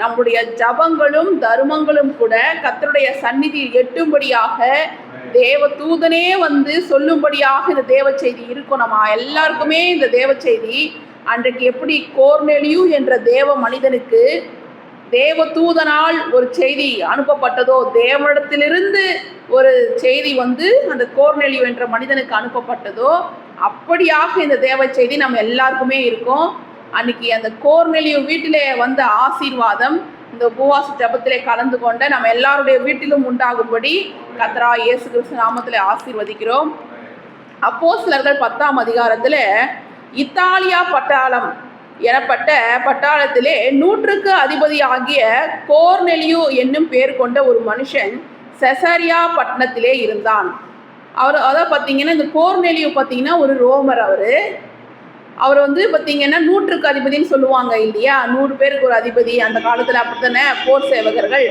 நம்முடைய ஜபங்களும் தருமங்களும் கூட கர்த்தருடைய சந்நிதியில் எட்டும்படியாக தேவ தூதனே வந்து சொல்லும்படியாக இந்த தேவ செய்தி இருக்கும். நம்ம எல்லாருக்குமே இந்த தேவ செய்தி அன்றைக்கு எப்படி கோர்நேலியு என்ற தேவ மனிதனுக்கு தேவ தூதனால் ஒரு செய்தி அனுப்பப்பட்டதோ, தேவனிடத்திலிருந்து ஒரு செய்தி வந்து அந்த கோர்நேலியு என்ற மனிதனுக்கு அனுப்பப்பட்டதோ, அப்படியாக இந்த தேவ செய்தி நம்ம எல்லாருக்குமே இருக்கும். அன்னைக்கு அந்த கோர்நேலியு வீட்டிலே வந்த ஆசீர்வாதம் இந்த உபவாச ஜபத்திலே கலந்து கொண்ட நம்ம எல்லாருடைய வீட்டிலும் உண்டாகும்படி கர்த்தராகிய இயேசு கிறிஸ்து நாமத்திலே ஆசீர்வதிக்கிறோம். அப்போஸ்தலர்கள் 10ஆம் அதிகாரத்தில் இத்தாலியா பட்டாளம் எனப்பட்ட பட்டாளத்திலே 100க்கு அதிபதி ஆகிய கோர்நேலியு என்னும் பேர் கொண்ட ஒரு மனுஷன் செசரியா பட்டணத்திலே இருந்தான். அதாவது பார்த்தீங்கன்னா, இந்த கோர்நேலியு பார்த்தீங்கன்னா ஒரு ரோமர். அவர் வந்து பார்த்தீங்கன்னா 100க்கு அதிபதினு சொல்லுவாங்க இல்லையா, 100 பேருக்கு ஒரு அதிபதி. அந்த காலத்தில் அப்படித்தானே போர் சேவகர்கள்.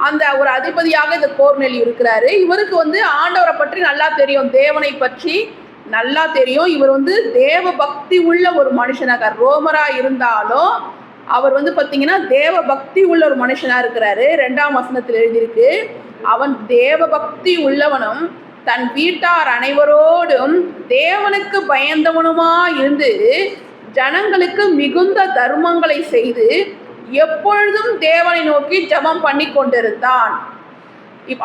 அந்த ஒரு அதிபதியாக இந்த கோர்நேலியு இருக்கிறாரு. இவருக்கு வந்து ஆண்டவரை பற்றி நல்லா தெரியும், தேவனை பற்றி நல்லா தெரியும். இவர் வந்து தேவ பக்தி உள்ள ஒரு மனுஷனாக, ரோமரா இருந்தாலும் அவர் வந்து பார்த்தீங்கன்னா தேவ பக்தி உள்ள ஒரு மனுஷனாக இருக்கிறாரு. 2ஆம் வசனத்தில் எழுதியிருக்கு, அவன் தேவ பக்தி உள்ளவனும் தன் வீட்டார் அனைவரோடும் தேவனுக்கு பயந்தவனுமா இருந்து ஜனங்களுக்கு மிகுந்த தர்மங்களை செய்து எப்பொழுதும் தேவனை நோக்கி ஜபம் பண்ணி கொண்டிருந்தான்.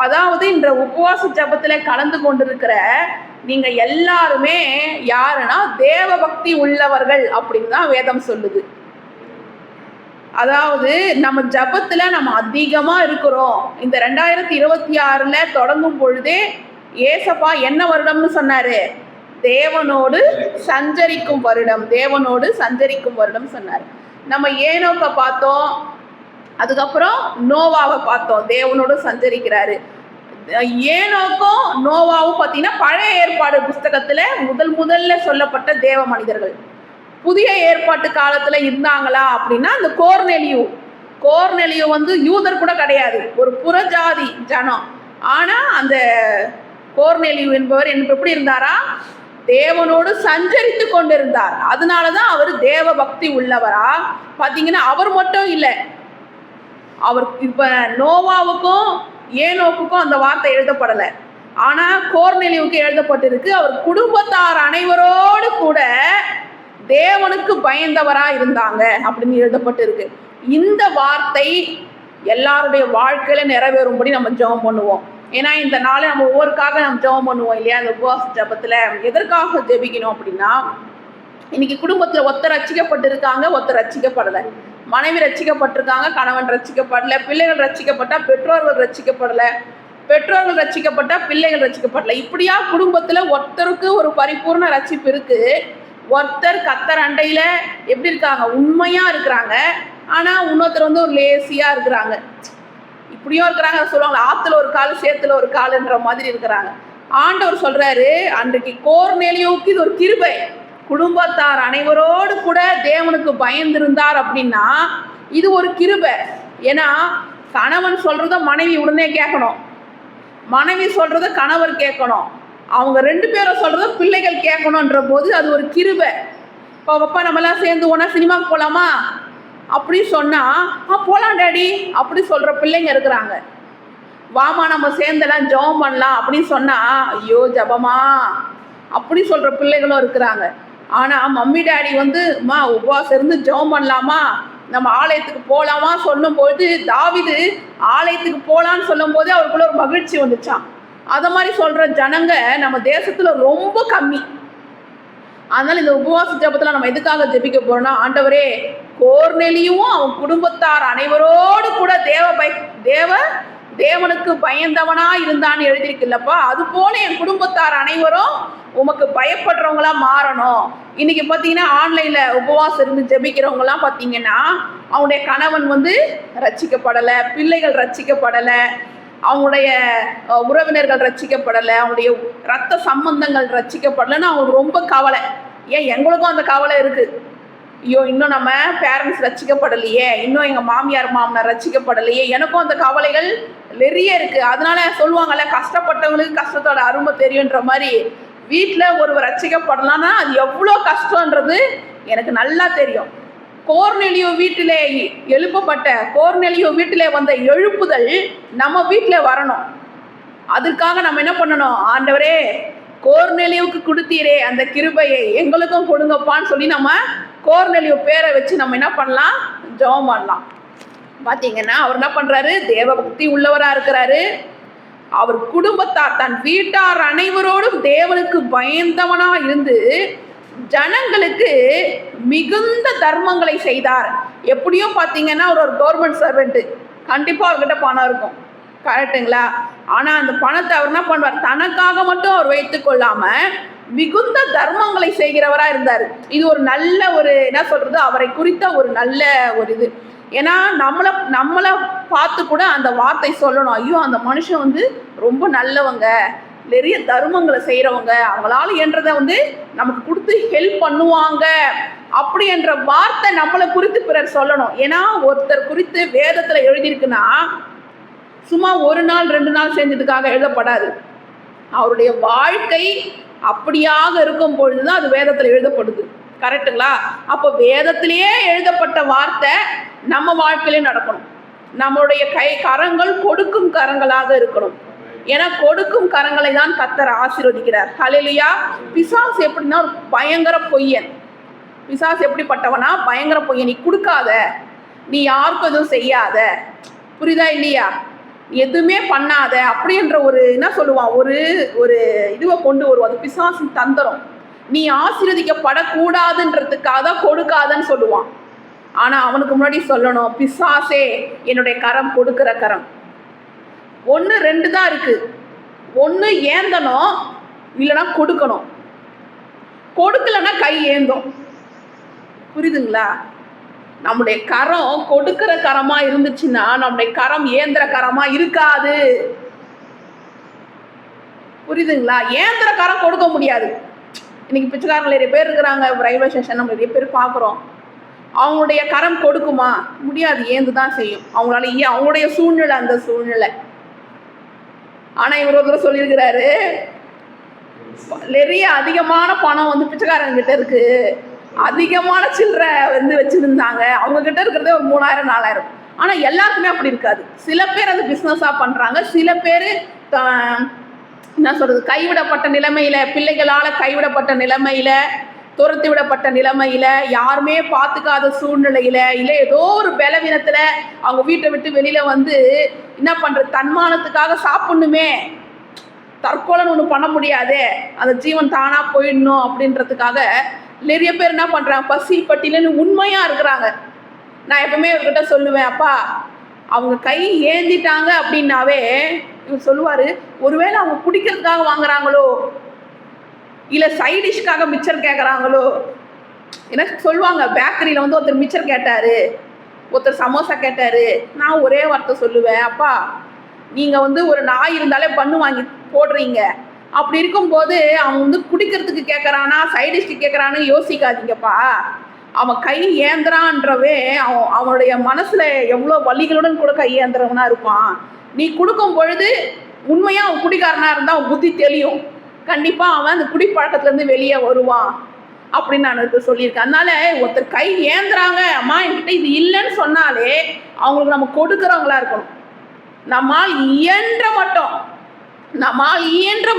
அதாவது இந்த உபவாச ஜபத்தில் கலந்து கொண்டிருக்கிற நீங்க எல்லாருமே யாருன்னா தேவ பக்தி உள்ளவர்கள் அப்படின்னு தான் வேதம் சொல்லுது. அதாவது நம்ம ஜபத்துல நம்ம அதிகமா இருக்கிறோம். இந்த 2026 தொடங்கும் பொழுதே ஏசப்பா என்ன வருடம்னு சொன்னாரு? தேவனோடு சஞ்சரிக்கும் வருடம், தேவனோடு சஞ்சரிக்கும் வருடம் சொன்னார். நம்ம ஏனோக்க பார்த்தோம், அதுக்கப்புறம் நோவாவை பார்த்தோம், தேவனோடு சஞ்சரிக்கிறாரு. ஏனோக்கும் நோவாவும் பார்த்தீங்கன்னா பழைய ஏற்பாடு புஸ்தகத்துல முதல்ல சொல்லப்பட்ட தேவ மனிதர்கள். புதிய ஏற்பாட்டு காலத்துல இருந்தாங்களா அப்படின்னா அந்த கோர்நெலியு வந்து யூதர் கூட கிடையாது, ஒரு புறஜாதி ஜனம். ஆனா அந்த கோர்நெலியு என்பவர் எப்படி இருந்தாரா, தேவனோடு சஞ்சரித்து கொண்டிருந்தார். அதனாலதான் அவர் தேவ பக்தி உள்ளவரா. பாத்தீங்கன்னா அவர் மட்டும் இல்லை, அவர் இப்ப நோவாவுக்கும் ஏனோக்குக்கும் அந்த வார்த்தை எழுதப்படலை, ஆனா கோர்நெலியுவுக்கு எழுதப்பட்டிருக்கு. அவர் குடும்பத்தார் அனைவரோடு கூட தேவனுக்கு பயந்தவரா இருந்தாங்க அப்படின்னு எழுதப்பட்டிருக்கு. இந்த வார்த்தை எல்லாருடைய வாழ்க்கையில நிறைவேறும்படி நம்ம ஜெபம் பண்ணுவோம். ஏன்னா இந்த நாளை நம்ம ஒவ்வொருக்காக நம்ம ஜெபம் பண்ணுவோம் இல்லையா? அந்த உபவாச ஜெபத்துல எதற்காக ஜெபிக்கணும் அப்படின்னா, இன்னைக்கு குடும்பத்துல ஒருத்தர் ரட்சிக்கப்பட்டிருக்காங்க, ஒருத்தர் ரட்சிக்கப்படலை. மனைவி ரட்சிக்கப்பட்டிருக்காங்க, கணவன் ரட்சிக்கப்படலை. பிள்ளைகள் ரட்சிக்கப்பட்டா பெற்றோர்கள் ரட்சிக்கப்படலை, பெற்றோர்கள் ரட்சிக்கப்பட்டா பிள்ளைகள் ரட்சிக்கப்படலை. இப்படியா குடும்பத்துல ஒருத்தருக்கு ஒரு பரிபூர்ண ரட்சிப்பு இருக்கு. ஒருத்தர் கத்தர் அண்டையில எப்படி இருக்காங்க, உண்மையா இருக்கிறாங்க. ஆனா இன்னொருத்தர் வந்து ஒரு லேசியா இருக்கிறாங்க, இப்படியும் இருக்கிறாங்க. சொல்லுவாங்க ஆத்துல ஒரு கால் சேத்துல ஒரு கால்ன்ற மாதிரி இருக்கிறாங்க. ஆண்டவர் சொல்றாரு, அன்றைக்கு கோர்நெலியுவுக்கு இது ஒரு கிருபை. குடும்பத்தார் அனைவரோடு கூட தேவனுக்கு பயந்திருந்தார் அப்படின்னா இது ஒரு கிருபை. ஏன்னா கணவன் சொல்றத மனைவி உடனே கேட்கணும், மனைவி சொல்றத கணவர் கேட்கணும், அவங்க 2 பேரும் சொல்றத பிள்ளைகள் கேட்கணுன்ற போது அது ஒரு கிருபை. இப்போ அப்பா நம்மலாம் சேர்ந்து ஒன்றா சினிமாவுக்கு போகலாமா அப்படி சொன்னா போகலாம் டேடி அப்படி சொல்ற பிள்ளைங்க இருக்கிறாங்க. வாமா நம்ம சேர்ந்தெல்லாம் ஜெபம் பண்ணலாம் அப்படின்னு சொன்னா ஐயோ ஜபமா அப்படி சொல்ற பிள்ளைகளும் இருக்கிறாங்க. ஆனா மம்மி டேடி வந்து உபவாசம் இருந்து ஜெபம் பண்ணலாமா, நம்ம ஆலயத்துக்கு போகலாமா சொல்லும் போது, தாவீது ஆலயத்துக்கு போகலான்னு சொல்லும் போதே அவருக்குள்ள ஒரு மகிழ்ச்சி வந்துச்சான். அதை மாதிரி சொல்ற ஜனங்க நம்ம தேசத்துல ரொம்ப கம்மி. அதனால இந்த உபவாச ஜெபத்துல நம்ம எதுக்காக ஜெபிக்க போறோம்னா, ஆண்டவரே கோர்நெலியும் அவன் குடும்பத்தார் அனைவரோடு கூட தேவனுக்கு பயந்தவனா இருந்தான்னு எழுதியிருக்குல்லப்பா, அது போல என் குடும்பத்தார் அனைவரும் உமக்கு பயப்படுறவங்களா மாறணும். இன்னைக்கு பார்த்தீங்கன்னா ஆன்லைன்ல உபவாசம் இருந்து ஜெபிக்கிறவங்கலாம் பார்த்தீங்கன்னா அவங்களுடைய கணவன் வந்து ரட்சிக்கப்படலை, பிள்ளைகள் ரட்சிக்கப்படலை, அவங்களுடைய உறவினர்கள் ரட்சிக்கப்படலை, அவங்களுடைய ரத்த சம்பந்தங்கள் ரட்சிக்கப்படலைன்னு அவங்களுக்கு ரொம்ப கவலை. ஏன் எங்களுக்கும் அந்த கவலை இருக்கு. ஐயோ இன்னும் நம்ம பேரண்ட்ஸ் ரட்சிக்கப்படலையே, இன்னும் எங்கள் மாமியார் மாமனார் ரட்சிக்கப்படலையே, எனக்கும் அந்த கவலைகள் நிறைய இருக்கு. அதனால சொல்லுவாங்கல்ல, கஷ்டப்பட்டவங்களுக்கு கஷ்டத்தோட அருமை தெரியுன்ற மாதிரி வீட்டில் ஒருவர் ரட்சிக்கப்படலான்னா அது எவ்வளோ கஷ்டன்றது எனக்கு நல்லா தெரியும். கோர்நெலியு வீட்டிலே எழுப்பப்பட்ட கோர்நெலியு வீட்டிலே வந்த எழுப்புதல் நம்ம வீட்டில் வரணும். அதுக்காக நம்ம என்ன பண்ணணும், ஆண்டவரே கோர்நெலியுவுக்கு கொடுத்தீரே அந்த கிருபையை எங்களுக்கும் கொடுங்கப்பான்னு சொல்லி நம்ம கோர்நெலியு பேரை வச்சு நம்ம என்ன பண்ணலாம், ஜெபம் பண்ணலாம். பார்த்தீங்கன்னா அவர் என்ன பண்ணுறாரு, தேவபக்தி உள்ளவராக இருக்கிறாரு. அவர் குடும்பத்தார் தன் வீட்டார் அனைவரோடும் தேவனுக்கு பயந்தவனாக இருந்து ஜனங்களுக்கு மிகுந்த தர்மங்களை செய்தார். எப்படியோ பார்த்தீங்கன்னா ஒரு கவர்மெண்ட் சர்வெண்ட்டு, கண்டிப்பாக அவர்கிட்ட பணம் இருக்கும், கரெக்டுங்களா? ஆனால் அந்த பணத்தை அவர் என்ன பண்ணுவார், தனக்காக மட்டும் அவர் வைத்து கொள்ளாமல் மிகுந்த தர்மங்களை செய்கிறவராக இருந்தார். இது ஒரு நல்ல ஒரு என்ன சொல்கிறது, அவரை குறித்த ஒரு நல்ல ஒரு இது. ஏன்னா நம்மளை பார்த்து கூட அந்த வார்த்தை சொல்லணும், ஐயோ அந்த மனுஷன் வந்து ரொம்ப நல்லவங்க, நிறைய தர்மங்களை செய்கிறவங்க, அவங்களால என்றதை வந்து நமக்கு கொடுத்து ஹெல்ப் பண்ணுவாங்க அப்படி என்ற வார்த்தை நம்மளை குறித்து பிறர் சொல்லணும். ஏன்னா ஒருத்தர் குறித்து வேதத்தில் எழுதியிருக்குன்னா சும்மா 1 நாள் 2 நாள் செஞ்சதுக்காக எழுதப்படாது. அவருடைய வாழ்க்கை அப்படியாக இருக்கும் பொழுதுதான் அது வேதத்தில் எழுதப்படுது, கரெக்டுங்களா? அப்போ வேதத்திலேயே எழுதப்பட்ட வார்த்தை நம்ம வாழ்க்கையிலே நடக்கணும். நம்மளுடைய கரங்கள் கொடுக்கும் கரங்களாக இருக்கணும். ஏன்னா கொடுக்கும் கரங்களை தான் கர்த்தர் ஆசீர்வதிக்கிறார். ஹல்லேலூயா. பிசாசு எப்படின்னா ஒரு பயங்கர பொய்யன். பிசாசு எப்படிப்பட்டவனா, பயங்கர பொய்யன். நீ கொடுக்காத, நீ யாருக்கும் எதுவும் செய்யாத, புரியுதா இல்லையா, எதுவுமே பண்ணாத அப்படின்ற ஒரு என்ன சொல்லுவான், ஒரு ஒரு இதுவை கொண்டு வருவோம். அது பிசாசின் தந்திரம். நீ ஆசீர்வதிக்கப்படக்கூடாதுன்றதுக்காக தான் கொடுக்காதன்னு சொல்லுவான். ஆனால் அவனுக்கு முன்னாடி சொல்லணும், பிசாசே என்னுடைய கரம் கொடுக்குற கரம். 1 2 தான் இருக்குது. ஒன்று ஏந்தணும், இல்லைனா கொடுக்கணும். கொடுக்கலன்னா கை ஏந்தும். புரியுதுங்களா? நம்முடைய கரம் கொடுக்கிற கரமா இருந்துச்சுன்னா நம்முடைய கரம் ஏந்திர கரமா இருக்காது. புரியுதுங்களா? ஏந்திர கரம் கொடுக்க முடியாது. இன்னைக்கு பிச்சைக்காரங்க நிறைய பேர் இருக்கிறாங்க, ரயில்வே ஸ்டேஷன் நம்ம நிறைய பேர் பார்க்குறோம். அவங்களுடைய கரம் கொடுக்குமா? முடியாது, ஏந்து தான் செய்யும். அவங்களால அவங்களுடைய சூழ்நிலை அந்த சூழ்நிலை. ஆனா இவர் ஒரு தடவை சொல்லியிருக்கிறாரு, நிறைய அதிகமான பணம் வந்து பிச்சைக்காரங்க கிட்ட இருக்கு, அதிகமான சில்லறை வந்து வச்சிருந்தாங்க, அவங்க கிட்ட இருக்கிறதே ஒரு 3000 4000. ஆனா எல்லாருக்குமே அப்படி இருக்காது. சில பேர் அது பிஸ்னஸா பண்றாங்க, சில பேர் என்ன சொல்றது, கைவிடப்பட்ட நிலைமையில, பிள்ளைகளால கைவிடப்பட்ட நிலைமையில, துரத்தி விடப்பட்ட நிலைமையில, யாருமே பார்த்துக்காத சூழ்நிலையில, இல்லை ஏதோ ஒரு பலவீனத்துல அவங்க வீட்டை விட்டு வெளியில வந்து என்ன பண்றது, தன்மானத்துக்காக சாப்பிடணுமே, தற்கொலைன்னு ஒன்று பண்ண முடியாது, அந்த ஜீவன் தானா போயிடணும் அப்படின்றதுக்காக நிறைய பேர் என்ன பண்றாங்க, பசி பட்டியலன்னு உண்மையா இருக்கிறாங்க. நான் எப்பவுமே இவர்கிட்ட சொல்லுவேன், அப்பா அவங்க கை ஏந்திட்டாங்க அப்படின்னாவே இவர் சொல்லுவாரு, ஒருவேளை அவங்க குடிக்கிறதுக்காக வாங்குறாங்களோ, இல்லை சைடிஷ்காக மிச்சர் கேட்குறாங்களோ. எனக்கு சொல்லுவாங்க, பேக்கரியில் வந்து ஒருத்தர் மிச்சர் கேட்டார், ஒருத்தர் சமோசா கேட்டார். நான் ஒரே வார்த்தை சொல்லுவேன், அப்பா நீங்கள் வந்து ஒரு நாய் இருந்தாலே பண்ணு வாங்கி போடுறீங்க, அப்படி இருக்கும்போது அவன் வந்து குடிக்கிறதுக்கு கேட்குறானா சைடிஷ்க்கு கேட்குறான்னு யோசிக்காதீங்கப்பா. அவன் கை ஏந்திரான்றவே அவனுடைய மனசில் எவ்வளோ வலிகளுடன் கூட கை ஏந்திரவனா இருப்பான். நீ கொடுக்கும் பொழுது உண்மையாக அவன் குடிக்காரனாக இருந்தால் அவன் புத்தி தெளியும், கண்டிப்பாக அவன் அந்த குடிப்பழக்கத்துலேருந்து வெளியே வருவான் அப்படின்னு நான் இருக்க சொல்லியிருக்கேன். அதனால ஒருத்தர் கை ஏந்துறாங்க, அம்மா என்கிட்ட இது இல்லைன்னு சொன்னாலே அவங்களுக்கு நம்ம கொடுக்குறவங்களா இருக்கணும். நம்மால் இயன்ற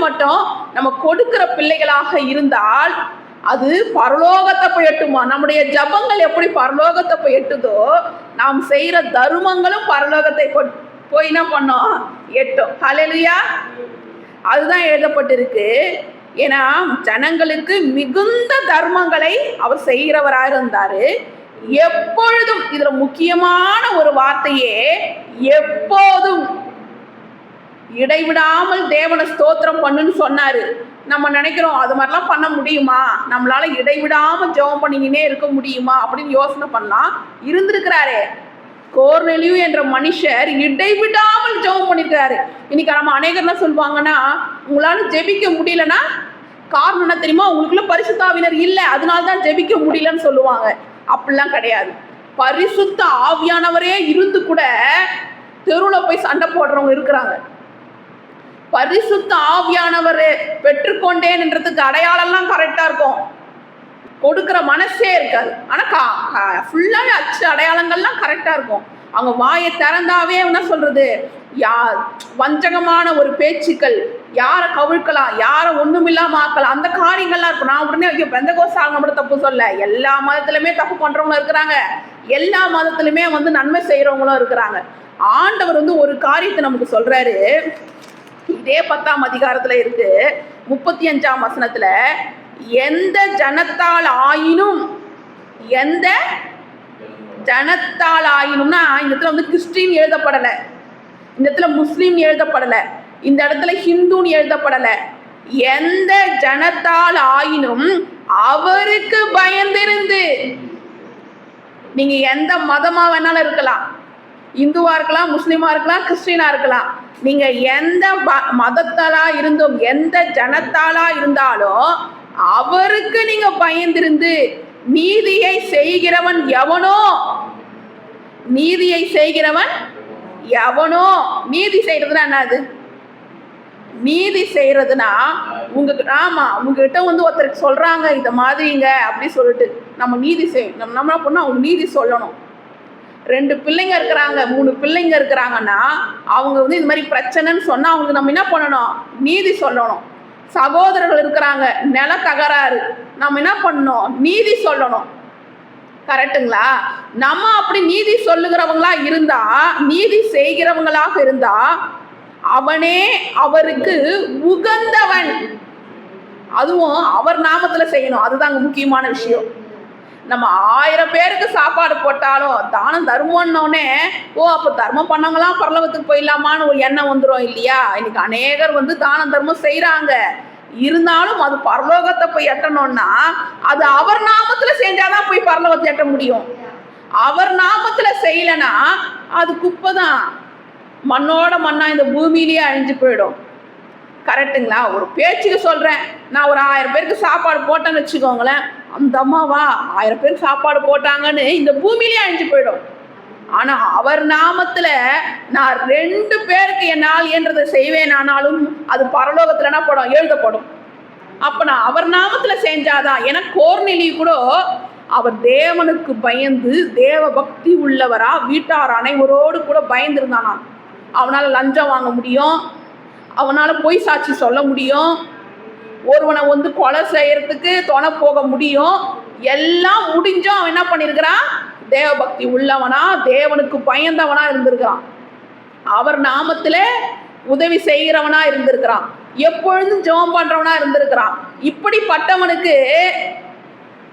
மட்டும் நம்ம கொடுக்கிற பிள்ளைகளாக இருந்தால் அது பரலோகத்தை போய் எட்டுமா. நம்முடைய ஜபங்கள் எப்படி பரலோகத்தை போய் எட்டுதோ, நாம் செய்கிற தர்மங்களும் பரலோகத்தை போய் என்ன பண்ணோம், எட்டும். ஹல்லேலூயா. அதுதான் எழுதப்பட்டிருக்கு. ஏன்னா ஜனங்களுக்கு மிகுந்த தர்மங்களை அவர் செய்கிறவராக இருந்தாரு. எப்பொழுதும், இதுல முக்கியமான ஒரு வார்த்தையே எப்போதும், இடைவிடாமல் தேவனை ஸ்தோத்திரம் பண்ணுன்னு சொன்னாரு. நம்ம நினைக்கிறோம் அது மாதிரிலாம் பண்ண முடியுமா, நம்மளால இடைவிடாமல் ஜெபம் பண்ணிக்கினே இருக்க முடியுமா அப்படின்னு யோசனை பண்ணலாம். இருந்திருக்கிறாரே, கோர்நெலியு என்ற மனுஷர் இடைவிடாமல் ஜெபம் பண்ணிருக்காரு. இன்னைக்கு நம்ம அநேகர் என்ன சொல்லுவாங்கன்னா, உங்களால ஜெபிக்க முடியலன்னா காரணம் என்ன தெரியுமா, உங்களுக்குள்ள பரிசுத்த ஆவியானவர் இல்லை, அதனால்தான் ஜெபிக்க முடியலன்னு சொல்லுவாங்க. அப்படிலாம் கிடையாது. பரிசுத்த ஆவியானவரே இருந்து கூட தெருவில் போய் சண்டை போடுறவங்க இருக்கிறாங்க. பரிசுத்த ஆவியானவரை பெற்றுக்கொண்டேன்ன்றதுக்கு அடையாளம்லாம் கரெக்டா இருக்கும், கொடுக்கிற மனசே இருக்காது. ஆனா ஃபுல்லாவே அச்சு அடையாளங்கள்லாம் கரெக்டா இருக்கும். அவங்க வாயை திறந்தாவே என்ன சொல்றது, வஞ்சகமான ஒரு பேச்சுக்கள், யாரை கவிழ்க்கலாம், யாரை ஒண்ணும் இல்லாம ஆக்கலாம், அந்த காரியங்கள்லாம் இருக்கும். நான் உடனே ஐயோ பெந்தகோஸ்து ஆளுங்க மட்டும் தப்பு சொல்ல, எல்லா மதத்திலுமே தப்பு பண்றவங்களும் இருக்கிறாங்க, எல்லா மதத்திலுமே வந்து நன்மை செய்யறவங்களும் இருக்கிறாங்க. ஆண்டவர் வந்து ஒரு காரியத்தை நமக்கு சொல்றாரு. இதே 10ஆம் அதிகாரத்துல இருக்கு, 35ஆம் வசனத்துல, எந்த ஜனத்தால் ஆயினும், எந்த ஜனத்தால் ஆயினும்னா இந்த இடத்துல வந்து கிறிஸ்டின் எழுதப்படலை, இந்த இடத்துல முஸ்லீம் எழுதப்படலை, இந்த இடத்துல ஹிந்துன்னு எழுதப்படலை. எந்த ஜனத்தால் ஆயினும் அவருக்கு பயந்திருந்து, நீங்க எந்த மதமா வேணாலும் இருக்கலாம், இந்துவா இருக்கலாம், முஸ்லீமா இருக்கலாம், கிறிஸ்டினா இருக்கலாம், நீங்க எந்த மதத்தாலா இருந்தும் எந்த ஜனத்தாலா இருந்தாலும் அவருக்கு நீங்க பயந்திருந்து, நீதியை செய்கிறவன் எவனோ, நீதியை செய்கிறவன் எவனோ. நீதி செய்யறதுனா என்னது, நீதி செய்யறதுனா உங்ககிட்ட வந்து ஒருத்தருக்கு சொல்றாங்க இத மாதிரிங்க அப்படி சொல்லிட்டு நம்ம நீதி செய்யணும். நம்ம என்ன பண்ணணும், அவங்க நீதி சொல்லணும். 2 பிள்ளைங்க இருக்கிறாங்க, 3 பிள்ளைங்க இருக்கிறாங்கன்னா அவங்க வந்து இது மாதிரி பிரச்சனைன்னு சொன்னா அவங்களுக்கு நம்ம என்ன பண்ணணும், நீதி சொல்லணும். சகோதரர்கள் இருக்கிறாங்க, நில தகராறு, நம்ம என்ன பண்ணணும், நீதி சொல்லணும். கரெக்டுங்களா? நம்ம அப்படி நீதி சொல்லுகிறவங்களா இருந்தா, நீதி செய்கிறவங்களாக இருந்தா அவனே அவருக்கு உகந்தவன். அதுவும் அவர் நாமத்துல செய்யணும், அதுதாங்க முக்கியமான விஷயம். நம்ம 1000 பேருக்கு சாப்பாடு போட்டாலும் தானம் தர்மம்னோடனே அப்போ தர்மம் பண்ணவங்களாம் பரலோகத்துக்கு போயிடலாமான்னு ஒரு எண்ணம் வந்துடும் இல்லையா? இன்னைக்கு அநேகர் வந்து தானம் தர்மம் செய்கிறாங்க. இருந்தாலும் அது பரலோகத்தை போய் எட்டணும்னா அது அவர் நாமத்துல செஞ்சாதான் போய் பரலோகத்தை எட்ட முடியும். அவர் நாமத்துல செய்யலைன்னா அது குப்பை தான், மண்ணோட மண்ணா இந்த பூமியிலேயே அழிஞ்சு போயிடும். கரெக்டுங்களா? ஒரு பேச்சுக்கு சொல்றேன், நான் ஒரு 1000 பேருக்கு சாப்பாடு போட்டேன்னு வச்சுக்கோங்களேன், அந்த அம்மாவா 1000 பேருக்கு சாப்பாடு போட்டாங்கன்னு இந்த பூமியிலேயே அழிஞ்சு போயிடும். ஆனா அவர் நாமத்துல நான் 2 பேருக்கு என்னால் என்றதை செய்வேன், ஆனாலும் அது பரலோகத்துல என்ன படம் எழுதப்படும். அப்ப நான் அவர் நாமத்துல செஞ்சாதான். ஏன்னா கோர்நேலியு கூட அவர் தேவனுக்கு பயந்து தேவ பக்தி உள்ளவரா வீட்டார் அனைவரோடு கூட பயந்துருந்தானா. அவனால லஞ்சம் வாங்க முடியும், அவனால பொய் சாட்சி சொல்ல முடியும், ஒருவனை வந்து கொலை செய்யறதுக்கு துணை போக முடியும். எல்லாம் முடிஞ்சும் அவன் என்ன பண்ணிருக்கிறான்? தேவ பக்தி உள்ளவனா தேவனுக்கு பயந்தவனா இருந்திருக்கிறான். அவர் நாமத்துல உதவி செய்கிறவனா இருந்திருக்கிறான். எப்பொழுதும் ஜெபம் பண்றவனா இருந்திருக்கிறான். இப்படிப்பட்டவனுக்கு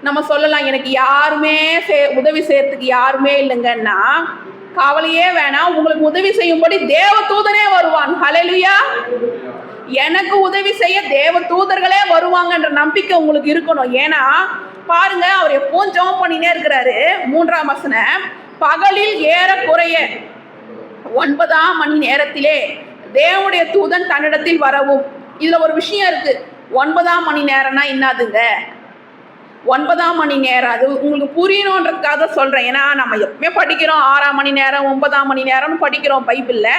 நம்ம சொல்லலாம், எனக்கு யாருமே உதவி செய்யறதுக்கு யாருமே இல்லைங்கன்னா கவலையே வேணாம், உங்களுக்கு உதவி செய்யும்படி தேவ தூதனே வருவான். ஹல்லேலூயா! எனக்கு உதவி செய்ய தேவ தூதர்களே வருவாங்கன்ற நம்பிக்கை உங்களுக்கு இருக்கணும். ஏன்னா பாருங்க, அவர் எப்பவும் ஜெபம் பண்ணினே இருக்கிறாரு. 3ஆம் வசனம், பகலில் ஏறக்குறைய 9ஆம் மணி நேரத்திலே தேவனுடைய தூதன் தன்னிடத்தில் வரவும். இதுல ஒரு விஷயம் இருக்கு. 9ஆம் மணி நேரம்னா என்னதுங்க? 9ஆம் மணி நேரம் அது உங்களுக்கு புரியணுன்றதுக்காக சொல்றேன். ஏன்னா நம்ம எப்பவுமே படிக்கிறோம் 6ஆம் மணி நேரம் 9ஆம் மணி நேரம்னு படிக்கிறோம் பைபிள்ல.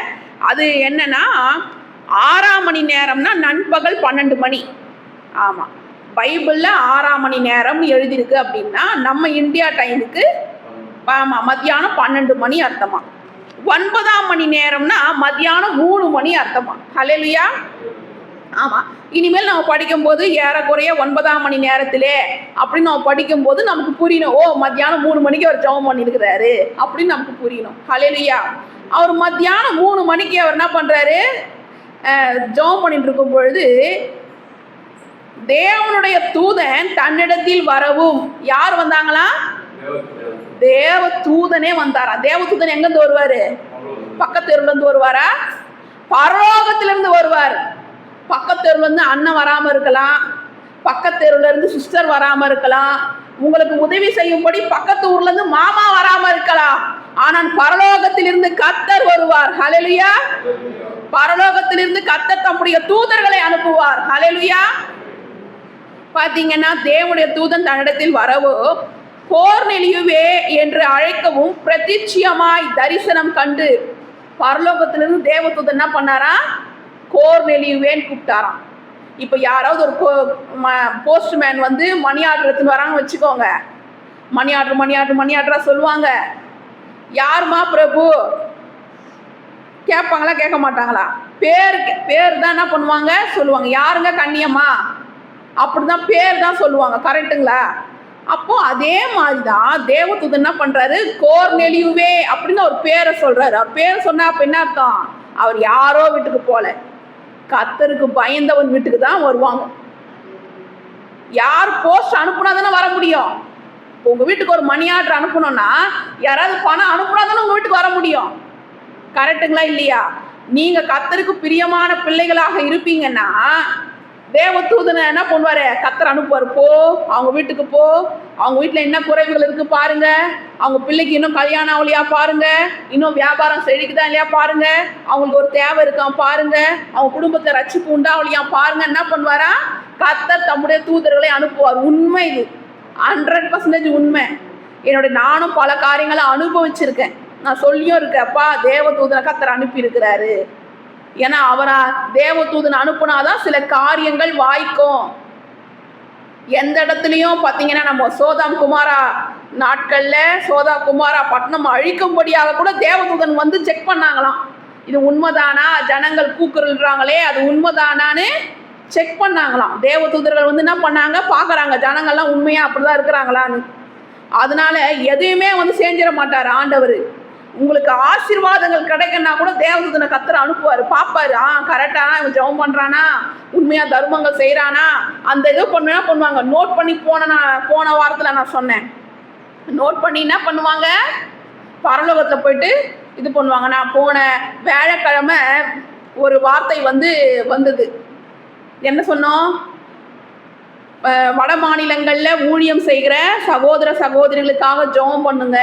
அது என்னன்னா 6ஆம் மணி நேரம்னா நண்பகல் 12 மணி. ஆமா, பைபிள்ல 6ஆம் மணி நேரம்னு எழுதியிருக்கு. அப்படின்னா நம்ம இந்தியா டைமுக்கு ஆமா மத்தியானம் 12 மணி அர்த்தமா. 9ஆம் மணி நேரம்னா மத்தியானம் 3 மணி அர்த்தமா. ஹல்லேலூயா! ஆமா, இனிமேல் நம்ம படிக்கும்போது ஏறக்குறைய 9ஆம் மணி நேரத்திலே அப்படின்னு நம்ம படிக்கும்போது நமக்கு புரியணும், ஓ மத்தியானம் 3 மணிக்கு அவர் ஜெபம் பண்ணியிருக்கிறாரு அப்படின்னு நமக்கு புரியணும். ஹல்லேலூயா! அவர் மத்தியானம் 3 மணிக்கு அவர் என்ன பண்றாரு? ஜெபம் பண்ணிட்டு இருக்கும் பொழுது தேவனுடைய தூதன் தன்னிடத்தில் வரவும். யார் வந்தாங்களா? தேவ தூதனே வந்தாரா? தேவ தூதன் எங்க இருந்து வருவாரு? பக்கத்து தெருவுல இருந்து வருவாரா? பரலோகத்திலிருந்து வருவார். பக்கத்து தெருவுல இருந்து அண்ணன் வராம இருக்கலாம், பக்கத்து தெருவுல இருந்து சிஸ்டர் வராம இருக்கலாம், உங்களுக்கு உதவி செய்யும்படி பக்கத்து ஊர்ல இருந்து மாமா வராம இருக்கலாம். ஆனால் பரலோகத்திலிருந்து கர்த்தர் வருவார். ஹல்லேலூயா! பரலோகத்திலிருந்து கர்த்தர் தம்முடைய தூதர்களை அனுப்புவார். ஹல்லேலூயா! பாத்தீங்கன்னா தேவனுடைய தூதன் தன்னிடத்தில் வரவும் கோர்நேலியுவே என்று அழைக்கவும் பிரத்யட்சமாய் தரிசனம் கண்டு பரலோகத்திலிருந்து தேவதூதன் என்ன பண்ணாரா? கோர்நேலியுவேன்னு கூப்பிட்டாராம். இப்போ யாராவது ஒரு போஸ்ட்மேன் வந்து மணி ஆர்டர் எடுத்துன்னு வராங்கன்னு வச்சுக்கோங்க, மணி ஆர்டரா சொல்லுவாங்க. யாருமா பிரபு கேட்பாங்களா கேட்க மாட்டாங்களா? பேர் தான் என்ன பண்ணுவாங்க சொல்லுவாங்க. யாருங்க கண்ணியம்மா அப்படிதான் பேர் தான் சொல்லுவாங்க. கரெக்டுங்களா? அப்போ அதே மாதிரிதான் தேவதூதன் என்ன பண்றாரு? கோர்நேலியுவே அப்படின்னு ஒரு பேரை சொல்றாரு. அவர் பேரை சொன்னா அப்ப என்ன அர்த்தம்? அவர் யாரோ வீட்டுக்கு போல, கர்த்தருக்கு பயந்தவன் வீட்டுக்கு தான் வருவாங்க. யார் போஸ்ட் அனுப்புனா தானே வர முடியும். உங்க வீட்டுக்கு ஒரு மணி ஆர்டர் அனுப்பணும்னா யாராவது பணம் அனுப்புனா தானே உங்க வீட்டுக்கு வர முடியும். கரெக்டுங்களா இல்லையா? நீங்க கர்த்தருக்கு பிரியமான பிள்ளைகளாக இருப்பீங்கன்னா தேவதூதனை என்ன பண்ணுவாரு? கர்த்தர் அனுப்புவார். போ அவங்க வீட்டுக்கு போ, அவங்க வீட்டில் என்ன குறைவுகள் இருக்கு பாருங்க, அவங்க பிள்ளைக்கு இன்னும் கல்யாணம் ஆகலையா பாருங்க, இன்னும் வியாபாரம் செழிக்குதா இல்லையா பாருங்க, அவங்களுக்கு ஒரு தேவை இருக்கா பாருங்க, அவங்க குடும்பத்தை ரட்சிப்பு உண்டாகலையா பாருங்க. என்ன பண்ணுவாரா? கர்த்தர் தம்முடைய தூதர்களை அனுப்புவார். உண்மை, இது 100% உண்மை. நானும் பல காரியங்களை அனுபவிச்சிருக்கேன். நான் சொல்லியும் இருக்கேன்ப்பா, தேவதூதனை கர்த்தர் அனுப்பி இருக்கிறாரு. ஏன்னா அவரா தேவதூதன் அனுப்புனாதான் சில காரியங்கள் வாய்க்கும். எந்த இடத்துலையும் பார்த்தீங்கன்னா நம்ம சோதாம் குமாரா நாட்கள்ல சோதா குமாரா பட்டணம் அழிக்கும்படியாக கூட தேவதூதன் வந்து செக் பண்ணாங்களாம். இது உண்மைதானா, ஜனங்கள் கூக்குறாங்களே அது உண்மைதானான்னு செக் பண்ணாங்களாம். தேவதூதர்கள் வந்து என்ன பண்ணாங்க? பார்க்குறாங்க ஜனங்கள்லாம் உண்மையா அப்படிதான் இருக்கிறாங்களான்னு. அதனால எதையுமே வந்து செஞ்சிட மாட்டார் ஆண்டவர். உங்களுக்கு ஆசீர்வாதங்கள் கிடைக்கன்னா கூட தேவதூதனை கர்த்தர் அனுப்புவார். பார்ப்பாரு, கரெக்டானா இவன் ஜெபம் பண்றானா, உண்மையா தர்மங்கள் செய்யறானா, அந்த இது பண்ணுவாங்க. நோட் பண்ணி போன வாரத்தில் நான் சொன்னேன். நோட் பண்ணி என்ன பண்ணுவாங்க? பரலோகத்தில் போயிட்டு இது பண்ணுவாங்க. நான் போன வியாழக்கிழமை ஒரு வார்த்தை வந்தது. என்ன சொன்னோம்? வட மாநிலங்களில் ஊழியம் செய்கிற சகோதர சகோதரிகளுக்காக ஜெபம் பண்ணுங்க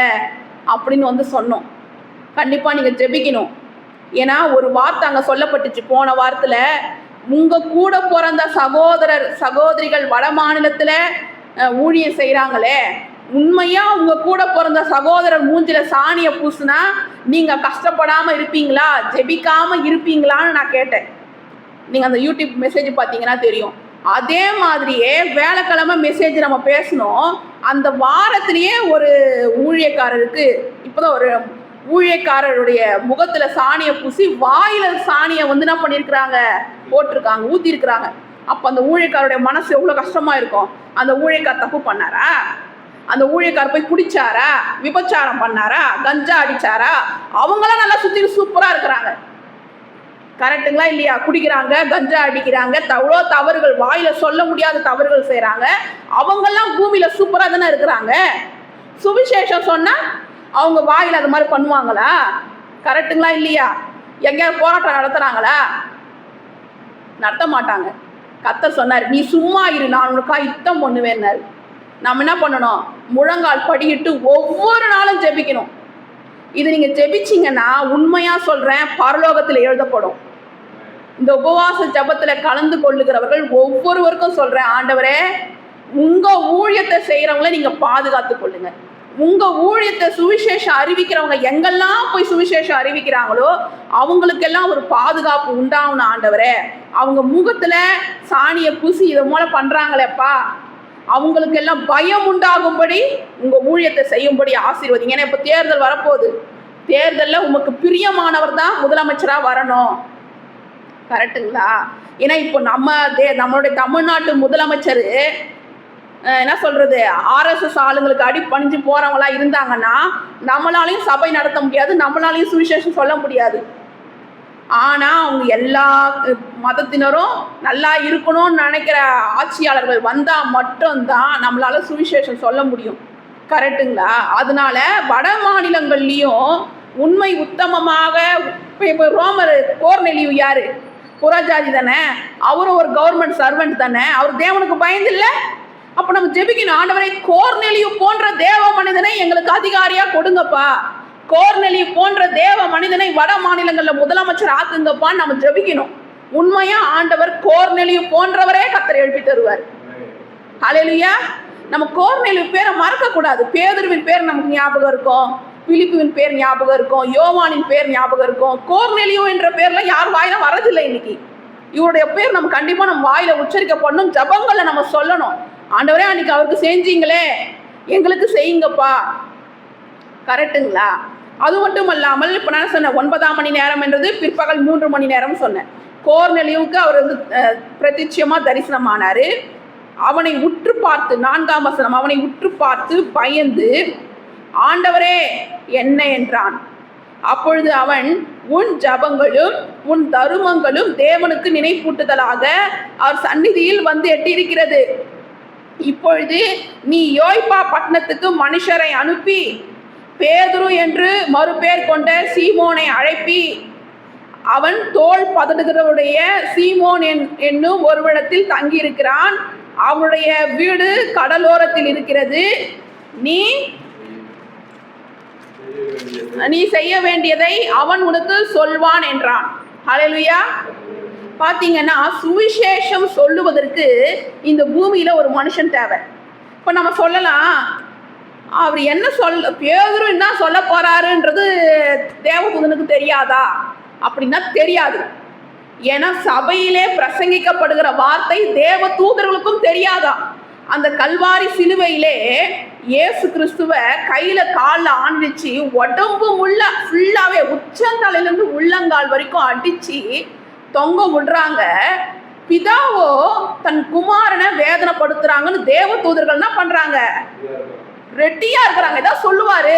அப்படின்னு வந்து சொன்னோம். கண்டிப்பாக நீங்கள் ஜெபிக்கணும். ஏன்னா ஒரு வார்த்தை அங்கே சொல்லப்பட்டுச்சு போன வாரத்தில், உங்கள் கூட பிறந்த சகோதரர் சகோதரிகள் வட மாநிலத்தில் ஊழியம் செய்கிறாங்களே, உண்மையாக உங்கள் கூட பிறந்த சகோதரர் மூஞ்சில சாணியை பூசுனா நீங்கள் கஷ்டப்படாமல் இருப்பீங்களா, ஜெபிக்காமல் இருப்பீங்களான்னு நான் கேட்டேன். நீங்கள் அந்த யூடியூப் மெசேஜ் பார்த்தீங்கன்னா தெரியும். அதே மாதிரியே வேலைக்கிழமை மெசேஜ் நம்ம பேசணும். அந்த வாரத்திலேயே ஒரு ஊழியக்காரருக்கு இப்போதான் ஒரு ஊழியக்காரருடைய முகத்துல சாணியை பூசி வாயில சாணியை வந்து என்ன பண்ணியிருக்கிறாங்க, போட்டிருக்காங்க, ஊத்திருக்கிறாங்க. அப்ப அந்த ஊழியக்காரருடைய மனசு எவ்வளவு கஷ்டமா இருக்கும். அந்த ஊழியக்கார் தப்பு பண்ணாரா? அந்த ஊழியக்கார் போய் குடிச்சாரா, விபச்சாரம் பண்ணாரா, கஞ்சா அடிச்சாரா? அவங்களாம் நல்லா சுத்தி சூப்பரா இருக்கிறாங்க. கரெக்டுங்களா இல்லையா? குடிக்கிறாங்க, கஞ்சா அடிக்கிறாங்க, எவ்வளோ தவறுகள், வாயில சொல்ல முடியாத தவறுகள் செய்யறாங்க. அவங்கெல்லாம் பூமியில சூப்பரா தானே இருக்கிறாங்க. சுவிசேஷம் சொன்னா அவங்க வாயில அது மாதிரி பண்ணுவாங்களா? கரெக்டுங்களா இல்லையா? எங்கேயாவது போராட்டம் நடத்துறாங்களா? நடத்த மாட்டாங்க. கர்த்தர் சொன்னார், நீ சும்மா இரு, நான் உனக்கா யுத்தம் பண்ணுவேன்னாரு. நம்ம என்ன பண்ணணும்? முழங்கால் படியிட்டு ஒவ்வொரு நாளும் ஜெபிக்கணும். இது நீங்க ஜெபிச்சிங்கன்னா உண்மையா சொல்றேன், பரலோகத்தில் எழுதப்படும். இந்த உபவாச ஜபத்துல கலந்து கொள்ளுகிறவர்கள் ஒவ்வொருவருக்கும் சொல்றேன், ஆண்டவரே உங்க ஊழியத்தை செய்யறவங்கள நீங்க பாதுகாத்துக் கொள்ளுங்க. உங்க ஊழியத்தை சுவிசேஷம் அறிவிக்கிறவங்க எங்கெல்லாம் போய் சுவிசேஷம் அறிவிக்கிறாங்களோ அவங்களுக்கெல்லாம் ஒரு பாதுகாப்பு உண்டாகணும் ஆண்டவரே. அவங்க முகத்துல சாணியை பூசி இதை மூல பண்றாங்களேப்பா, அவங்களுக்கெல்லாம் பயம் உண்டாகும்படி உங்க ஊழியத்தை செய்யும்படி ஆசீர்வதிங்க. ஏன்னா இப்ப தேர்தல் வரப்போகுது. தேர்தலில் உமக்கு பிரியமானவர் தான் முதலமைச்சரா வரணும். கரெக்டுங்களா? ஏன்னா இப்போ நம்மளுடைய தமிழ்நாட்டு முதலமைச்சர் என்ன சொல்றது, RSS ஆளுங்களுக்கு அடி பணிஞ்சு போறவங்களா இருந்தாங்கன்னா நம்மளாலையும் சபை நடத்த முடியாது, நம்மளாலையும் சுவிசேஷம் சொல்ல முடியாது. ஆனா அவங்க எல்லா மதத்தினரும் நல்லா இருக்கணும்னு நினைக்கிற ஆட்சியாளர்கள் வந்தா மட்டும்தான் நம்மளால சுவிசேஷம் சொல்ல முடியும். கரெக்டுங்களா? அதனால வட மாநிலங்கள்லயும் உண்மை உத்தமமாக ரோமர் கோர்நெலியு யாரு? புறஜாதி தானே, அவரும் ஒரு கவர்மெண்ட் சர்வெண்ட் தானே, அவர் தேவனுக்கு பயந்து இல்லை. அப்ப நம்ம ஜெபிக்கணும், ஆண்டவரை கோர்நெலியு போன்ற தேவ மனிதனை எங்களுக்கு அதிகாரியா கொடுங்கப்பா, கோர்நெலியு போன்ற தேவ மனிதனை வட மாநிலங்கள்ல முதலமைச்சர் ஆக்குங்கப்பான்னு நம்ம ஜெபிக்கணும். உண்மையா ஆண்டவர் கோர்நெலியு போன்றவரே கர்த்தர் எழுப்பி தருவார். ஹல்லேலூயா. நம்ம கோர்நெலியு பேரை மறக்க கூடாது. பேதுருவின் பேர் நமக்கு ஞாபகம் இருக்கும், பிலிப்புவின் பேர் ஞாபகம் இருக்கும், யோவானின் பேர் ஞாபகம் இருக்கும். கோர்நெலியு என்ற பேர்ல யார் வாயிலும் வரதில்லை இன்னைக்கு. இவருடைய பேர் நம்ம கண்டிப்பா நம்ம வாயில உச்சரிக்கப்படணும், ஜபங்களை நம்ம சொல்லணும். ஆண்டவரே அன்னைக்கு அவருக்கு செஞ்சீங்களே எங்களுக்கு செய்யுங்கப்பா. கரெக்டுங்களா? அது மட்டும் இல்லாமல் இப்போ நான் சொன்னேன் 9ஆம் மணி நேரம் என்றது பிற்பகல் 3 மணி நேரம் சொன்னேன். கோர்நெலியுவுக்கு அவர் வந்து பிரத்யட்சமா தரிசனமானாரு. அவனை உற்று பார்த்து, 4ஆம் வசனம், அவனை உற்று பார்த்து பயந்து ஆண்டவரே என்ன என்றான். அப்பொழுது அவன், உன் ஜபங்களும் உன் தருமங்களும் தேவனுக்கு நினைப்பூட்டுதலாக அவர் சந்நிதியில் வந்து எட்டியிருக்கிறது. இப்பொழுது நீ யோய்பா பட்டணத்துக்கு மனுஷரை அனுப்பி பேதுரு என்று மறுபேர் கொண்ட சீமோனை அழைப்பி, அவன் தோல் பதடுகிறவருடைய சீமோன் என்னும் ஒருவிடத்தில் தங்கியிருக்கிறான். அவனுடைய வீடு கடலோரத்தில் இருக்கிறது. நீ செய்ய வேண்டியதை அவன் உனக்கு சொல்வான் என்றான். ஹல்லேலூயா. பாத்தீங்கன்னா சுவிசேஷம் சொல்லுவதற்கு இந்த பூமியில ஒரு மனுஷன் தேவை. இப்ப நம்ம சொல்லலாம், அவர் என்ன பேதுரு என்ன சொல்ல போறாருன்றது தேவதூதனுக்கு தெரியாதா அப்படின்னா தெரியாது. ஏன்னா சபையிலே பிரசங்கிக்கப்படுகிற வார்த்தை தேவ தூதர்களுக்கும் தெரியாதா. அந்த கல்வாரி சிலுவையிலே இயேசு கிறிஸ்துவ கையில காலில் ஆண்டிச்சு உடம்பு ஃபுல்லாவே உச்சந்தலையிலிருந்து உள்ளங்கால் வரைக்கும் அடிச்சு தொங்க விடுறாங்க. பிதாவோ தன் குமாரனை வேதனைப்படுத்துறாங்கன்னு தேவ தூதர்கள் என்ன பண்றாங்க? ரெட்டியா இருக்கிறாங்க. ஏதாவது சொல்லுவாரு,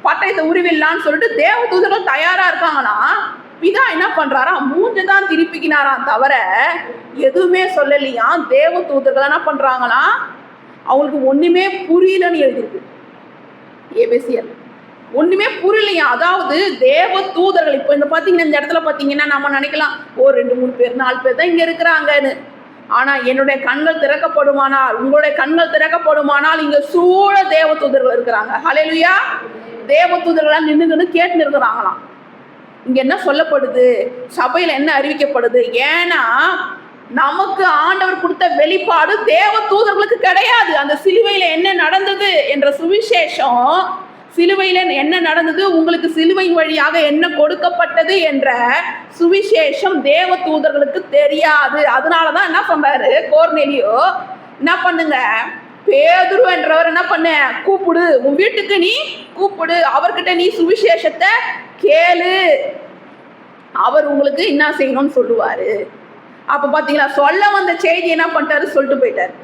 பட்டயத்தை உருவில்லான்னு சொல்லிட்டு தேவ தூதர்கள் தயாரா இருக்காங்கன்னா, பிதா என்ன பண்றாரா? மூஞ்சதான் திருப்பிக்கினாராம் தவிர எதுவுமே சொல்லலையா. தேவ தூதர்கள் என்ன பண்றாங்களா? அவங்களுக்கு ஒண்ணுமே புரியலன்னு எழுதிருக்கு. ஏபேசியர் ஒண்ணுமே புரியலையா. அதாவது தேவ தூதர்கள், இப்போ இந்த பாத்தீங்கன்னா இந்த இடத்துல பாத்தீங்கன்னா நம்ம நினைக்கலாம் ஒரு 2-3 பேர் 4 பேர் தான் இங்க இருக்கிறாங்கன்னு. ஆனா என்னுடைய கண்கள் திறக்கப்படுமானால், உங்களுடைய கண்கள் திறக்கப்படுமானால் இங்க சூழ தேவ தூதர்கள் இருக்கிறாங்க. ஹல்லேலூயா. தேவ தூதர்களாம் நின்னுன்னு கேட்டு இருக்கிறாங்களாம். இங்க என்ன சொல்லப்படுது, சபையில என்ன அறிவிக்கப்படுது? ஏன்னா நமக்கு ஆண்டவர் கொடுத்த வெளிப்பாடு தேவ தூதர்களுக்கு கிடையாது. அந்த சிலுவையில என்ன நடந்தது என்ற சுவிசேஷம், சிலுவையில என்ன நடந்தது, உங்களுக்கு சிலுவையின் வழியாக என்ன கொடுக்கப்பட்டது என்ற சுவிசேஷம் தேவ தூதர்களுக்கு தெரியாது. அதனாலதான் என்ன பண்றாரு கொர்நேலியு, என்ன பண்ணுங்க, பேதுரு என்றவர் என்ன பண்ண, கூப்பிடு, உன் வீட்டுக்கு நீ கூப்பிடு, அவர்கிட்ட நீ சுவிசேஷத்தை கேளு, அவர் உங்களுக்கு என்ன செய்யணும்னு சொல்லுவாரு. அப்ப பாத்தீங்களா, சொல்ல வந்த செய்தி என்ன பண்ணிட்டாரு, சொல்லிட்டு போயிட்டாரு.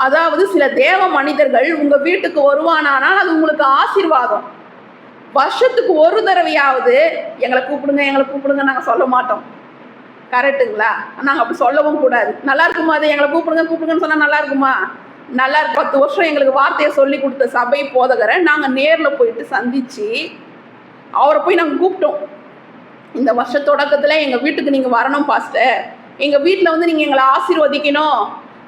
அதாவது சில தேவ மனிதர்கள் உங்க வீட்டுக்கு வருவானால் அது உங்களுக்கு ஆசீர்வாதம். வருஷத்துக்கு ஒரு தடவையாவது எங்களை கூப்பிடுங்க நாங்க சொல்ல மாட்டோம். கரெக்டுங்களா? நாங்க அப்படி சொல்லவும் கூடாது. நல்லா இருக்குமா அது, எங்களை கூப்பிடுங்கன்னு சொன்னா நல்லா இருக்குமா? நல்லா இருக்கு. 10 வருஷம் எங்களுக்கு வார்த்தையை சொல்லி கொடுத்த சபை போதகரை நாங்க நேர்ல போயிட்டு சந்திச்சு அவரை போய் நாங்க கூப்பிட்டோம். இந்த வருஷ தொடக்கத்துல எங்க வீட்டுக்கு நீங்க வரணும் பாஸ்டர், எங்க வீட்டுல வந்து நீங்க எங்களை ஆசீர்வதிக்கணும்,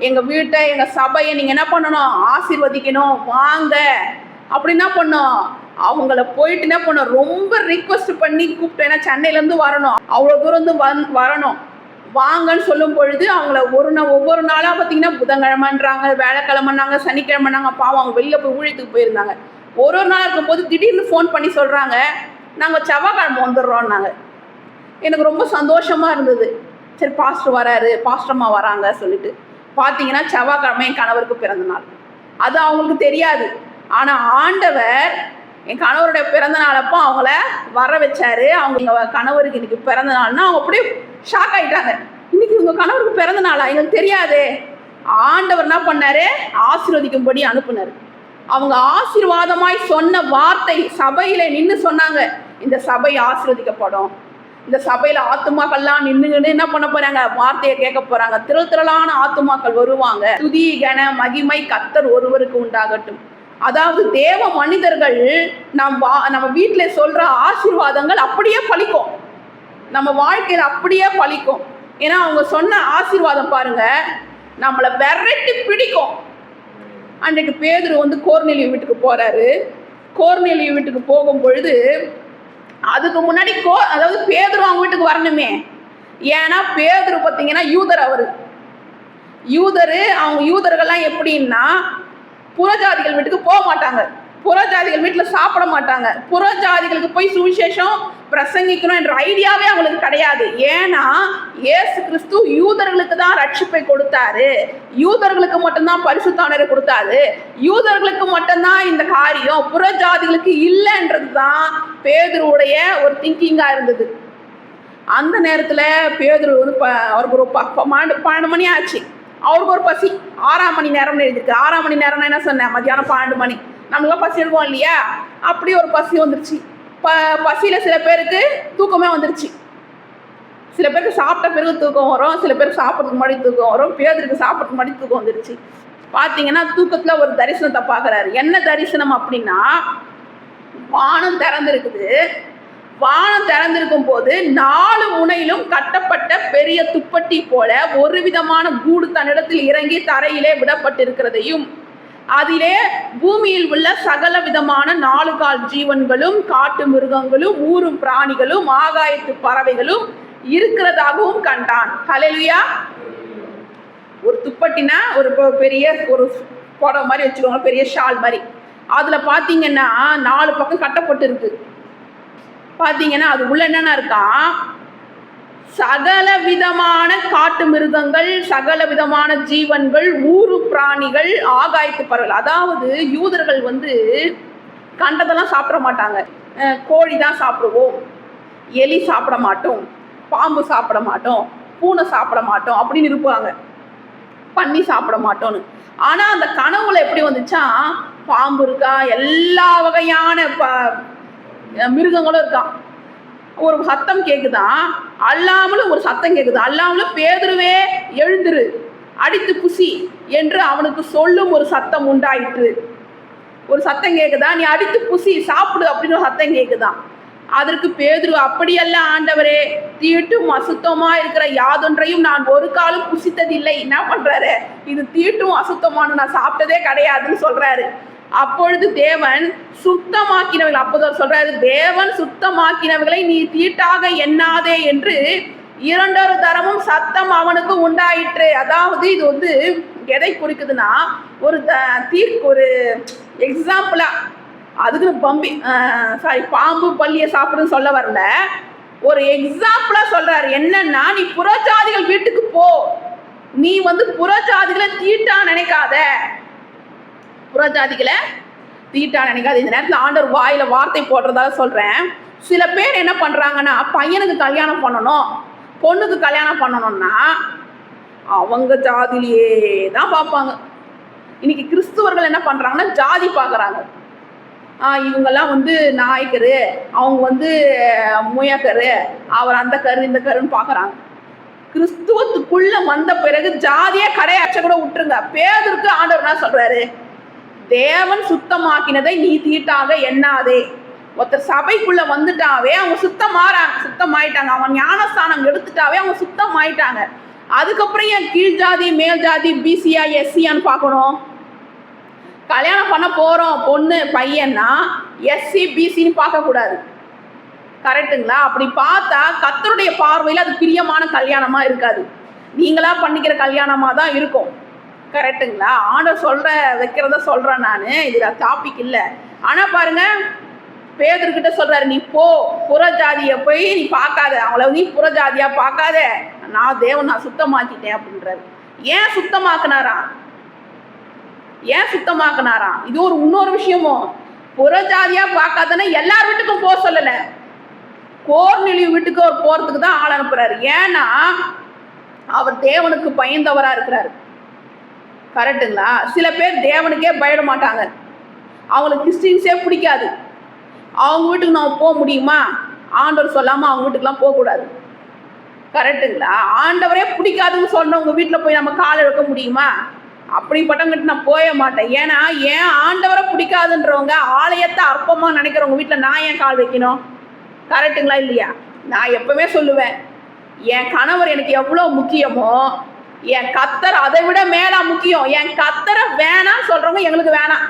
எங்க வீட்டை எங்க சபையை நீங்க என்ன பண்ணணும், ஆசீர்வதிக்கணும், வாங்க அப்படி என்ன பண்ணோம். அவங்கள போயிட்டு என்ன பண்ணோம், ரொம்ப ரிக்வெஸ்ட் பண்ணி கூப்பிட்டோம். ஏன்னா சென்னையில இருந்து வரணும், அவ்வளவு தூரம் வந்து வரணும், வாங்கன்னு சொல்லும் பொழுது அவங்கள ஒவ்வொரு நாளா பார்த்தீங்கன்னா புதன்கிழமைன்றாங்க, வேலைக்கிழமைனாங்க, சனிக்கிழமைனாங்க. பாவம் அவங்க வெளியில போய் ஊழியத்துக்கு போயிருந்தாங்க. ஒரு நாள் இருக்கும்போது திடீர்னு ஃபோன் பண்ணி சொல்றாங்க, நாங்கள் செவ்வாய்க்கிழமை வந்துடுறோம்னாங்க. எனக்கு ரொம்ப சந்தோஷமா இருந்தது. சரி பாஸ்டர் வராரு, பாஸ்டர்மா வராங்க சொல்லிட்டு பார்த்தீங்கன்னா செவ்வாய்க்கிழமை என் கணவருக்கு பிறந்த நாள். அது அவங்களுக்கு தெரியாது. ஆனால் ஆண்டவர் என் கணவருடைய பிறந்த நாளப்போ அவங்கள வர வச்சாரு. அவங்க எங்கள் கணவருக்கு இன்னைக்கு பிறந்த நாள்னா அவங்க அப்படியே ஷாக் ஆகிட்டாங்க. இன்னைக்கு உங்கள் கணவருக்கு பிறந்த நாளா, எங்களுக்கு தெரியாது. ஆண்டவர் என்ன பண்ணாரு, ஆசீர்வதிக்கும்படி அனுப்புனார். அவங்க ஆசீர்வாதமாய் சொன்ன வார்த்தை சபையில நின்று சொன்னாங்க, இந்த சபை ஆசீர்வதிக்கப்படும், இந்த சபையில ஆத்துமாக்கள்லாம் நின்னுங்கன்னு என்ன பண்ண போறாங்க, வார்த்தையை கேட்க போறாங்க. திரளான ஆத்துமாக்கள் வருவாங்க. துதி கன மகிமை கர்த்தர் ஒருவருக்கு உண்டாகட்டும். அதாவது தேவ மனிதர்கள் நம்ம வீட்டுல சொல்ற ஆசீர்வாதங்கள் அப்படியே பலிக்கும், நம்ம வாழ்க்கையில அப்படியே பலிக்கும். ஏன்னா அவங்க சொன்ன ஆசீர்வாதம் பாருங்க, நம்மளை விரட்டி பிடிக்கும். அன்றைக்கு பேதுரு வந்து கொர்நேலியு வீட்டுக்கு போறாரு. கொர்நேலியு வீட்டுக்கு போகும் பொழுது அதுக்கு முன்னாடி அதாவது பேதுரு அவங்க வீட்டுக்கு வரணுமே. ஏன்னா பேதுரு பார்த்தீங்கன்னா யூதர். அவங்க யூதர்கள்லாம் எப்படின்னா புறஜாதிகள் வீட்டுக்கு போக மாட்டாங்க, புறஜாதிகள் வீட்டில் சாப்பிட மாட்டாங்க, புறஜாதிகளுக்கு போய் சுவிசேஷம் பிரசங்கிக்கணும் என்ற ஐடியாவே அவங்களுக்கு கிடையாது. ஏன்னா இயேசு கிறிஸ்து யூதர்களுக்கு தான் ரட்சிப்பை கொடுத்தாரு, யூதர்களுக்கு மட்டும்தான் பரிசுத்த ஆவியை கொடுத்தாரு, யூதர்களுக்கு மட்டும்தான் இந்த காரியம், புறஜாதிகளுக்கு இல்லைன்றது தான் பேதுருவுடைய ஒரு திங்கிங்காக இருந்தது. அந்த நேரத்தில் பேதுரு வந்து அவருக்கு ஒரு 12 மணி ஆச்சு. அவருக்கு ஒரு பசி, 6ஆம் மணி நேரம்னு எழுதிருக்கு. 6ஆம் மணி நேரம்னா என்ன சொன்னேன், மத்தியானம் 12 மணி. நம்மளாம் பசி எடுப்போம் இல்லையா, அப்படி ஒரு பசி வந்துருச்சு. பசியில் சில பேருக்கு தூக்கமே வந்துருச்சு. சில பேருக்கு சாப்பிட்ட பிறகு தூக்கம் வரும், சில பேருக்கு சாப்பிட்றதுக்கு முன்னாடி தூக்கம் வரும். பேதுருக்கு சாப்பிட்றதுக்கு முன்னாடி தூக்கம் வந்துருச்சு. பார்த்தீங்கன்னா தூக்கத்தில் ஒரு தரிசனத்தை பார்க்குறாரு. என்ன தரிசனம் அப்படின்னா, வானம் திறந்திருக்குது. வானம் திறந்திருக்கும் போது 4 முனையிலும் கட்டப்பட்ட பெரிய துப்பட்டி போல ஒரு விதமான கூடு தன்னிடத்தில் இறங்கி தரையிலே விடப்பட்டிருக்கிறதையும், அதிலே பூமியில் உள்ள சகல விதமான 4 கால் ஜீவன்களும் காட்டு மிருகங்களும் ஊரும் பிராணிகளும் ஆகாயத்து பறவைகளும் இருக்கிறதாகவும் கண்டான். ஹல்லேலூயா. ஒரு துப்பட்டினா ஒரு பெரிய ஒரு புடவை மாதிரி வச்சுக்கோங்க, பெரிய ஷால் மாதிரி. அதில் பார்த்தீங்கன்னா 4 பக்கம் கட்டப்பட்டு இருக்கு. பார்த்தீங்கன்னா அது உள்ள என்னென்ன இருக்கா, சகல விதமான காட்டு மிருகங்கள், சகல விதமான ஜீவன்கள், ஊரு பிராணிகள், ஆகாயத்து பறவைகள். அதாவது யூதர்கள் வந்து கண்டதெல்லாம் சாப்பிட மாட்டாங்க. கோழி தான் சாப்பிடுவோம், எலி சாப்பிட மாட்டோம், பாம்பு சாப்பிட மாட்டோம், பூனை சாப்பிட மாட்டோம் அப்படின்னு இருப்பாங்க, பன்னி சாப்பிட மாட்டோம்னு. ஆனால் அந்த கனவுல எப்படி வந்துச்சா, பாம்பு இருக்கா, எல்லா வகையான மிருகங்களும் இருக்கான். ஒரு சத்தம் கேக்குதான், அல்லாமலும் ஒரு சத்தம் கேக்குது, அல்லாமலும் பேதுருவே எழுந்திரு, அடித்து குசி என்று அவனுக்கு சொல்லும் ஒரு சத்தம் உண்டாயிற்று. ஒரு சத்தம் கேட்குதா, நீ அடித்து புசி சாப்பிடு அப்படின்னு ஒரு சத்தம் கேட்குதான். அதற்கு பேதுரு, அப்படியல்ல ஆண்டவரே, தீட்டும் அசுத்தமா இருக்கிற யாதொன்றையும் நான் ஒரு காலம் புசித்ததில்லை. என்ன பண்றாரு, இது தீட்டும் அசுத்தமான நான் சாப்பிட்டதே கிடையாதுன்னு சொல்றாரு. அப்பொழுது தேவன் சுத்தமாக்கினவர்கள், அப்போதான் சொல்றாரு, தேவன் சுத்தமாக்கினவர்களை நீ தீட்டாக எண்ணாதே என்று 2 தரமும் சத்தம் அவனுக்கு உண்டாயிற்று. அதாவது இது வந்து எதை குறிக்குதுன்னா, ஒரு எக்ஸாம்பிளா, அதுக்கு பாம்பு பள்ளியை சாப்பிடுன்னு சொல்ல வரல, ஒரு எக்ஸாம்பிளா சொல்றாரு. என்னன்னா, நீ புறஜாதிகள் வீட்டுக்கு போ, நீ வந்து புறஜாதிகளை தீட்டா நினைக்காத, புறஜாதிகளை தீட்டா நினைக்காத. இந்த நேரத்தில் ஆண்டவர் வாயில வார்த்தை போடுறதால சொல்றேன். சில பேர் என்ன பண்றாங்கன்னா, பையனுக்கு கல்யாணம் பண்ணணும், பொண்ணுக்கு கல்யாணம் பண்ணணும்னா அவங்க ஜாதியிலேயே தான் பார்ப்பாங்க. இன்னைக்கு கிறிஸ்துவர்கள் என்ன பண்றாங்கன்னா, ஜாதி பார்க்குறாங்க. இவங்கெல்லாம் வந்து நாயக்கரு, அவங்க வந்து முயக்கரு, அவர் அந்த கரு இந்த கருன்னு பார்க்குறாங்க. கிறிஸ்துவத்துக்குள்ள வந்த பிறகு ஜாதியே கடையாச்ச கூட விட்டுருங்க. பேதுருக்கு ஆண்டவர் என்ன சொல்றாரு, தேவன் சுத்தமாக்கினதை நீ தீட்டாக எண்ணாதே. ஒருத்தர் சபைக்குள்ள வந்துட்டாவே அவங்க சுத்தமாயிட்டாங்க. அவங்க ஞானஸ்தானம் எடுத்துட்டாவே அவங்க சுத்தமாயிட்டாங்க. அதுக்கப்புறம் ஏன் கீழ் ஜாதி மேல் ஜாதி பிசியா எஸ்சியான்னு பார்க்கணும்? கல்யாணம் பண்ண போறோம் பொண்ணு பையன்னா எஸ்சி பிசின்னு பார்க்கக்கூடாது. கரெக்டுங்களா? அப்படி பார்த்தா கர்த்தருடைய பார்வையில் அது பிரியமான கல்யாணமா இருக்காது, நீங்களா பண்ணிக்கிற கல்யாணமா தான் இருக்கும். கரெக்டுங்களா? ஆண்டவர் வைக்கிறத சொல்றேன் நான், இதுல டாபிக் இல்லை. ஆனா பாருங்க, பேதுருக்கிட்ட சொல்றாரு, நீ போ, புறஜாதியை போய் நீ பார்க்காத, அவங்கள நீ புறஜாதியா பார்க்காத, நான் சுத்தமாக்கிட்டேன் அப்படின்றாரு. ஏன் சுத்தமாக்குனாராம்? இது இன்னொரு விஷயமும், புறஜாதியா பார்க்காதன்னா எல்லார் வீட்டுக்கும் போக சொல்லல, கோர்நெலியு வீட்டுக்கு அவர் போறதுக்கு தான் ஆள் அனுப்புறாரு. ஏன்னா அவர் தேவனுக்கு பயந்தவரா இருக்கிறாரு. கரெக்டுங்களா? சில பேர் தேவனுக்கே பயப்பட மாட்டாங்க, அவங்களுக்கு கிறிஸ்டின்ஸே பிடிக்காது. அவங்க வீட்டுக்கு நம்ம போக முடியுமா? ஆண்டவர் சொல்லாமல் அவங்க வீட்டுக்குலாம் போகக்கூடாது. கரெக்டுங்களா? ஆண்டவரே பிடிக்காதுன்னு சொன்னவங்க வீட்டில் போய் நம்ம கால் எடுக்க முடியுமா? அப்படிப்பட்டவங்கிட்ட நான் போய மாட்டேன். ஏன்னா ஏன் ஆண்டவரை பிடிக்காதுன்றவங்க, ஆலயத்தை அற்பமாக நினைக்கிறவங்க வீட்டில் நான் ஏன் கால் வைக்கணும்? கரெக்டுங்களா இல்லையா? நான் எப்பவுமே சொல்லுவேன், என் கணவர் எனக்கு எவ்வளோ முக்கியமோ என் கர்த்தர் அதை விட மேலா முக்கியம். என் கர்த்தரை வேணான்னு சொல்கிறவங்க எங்களுக்கு வேணாம்,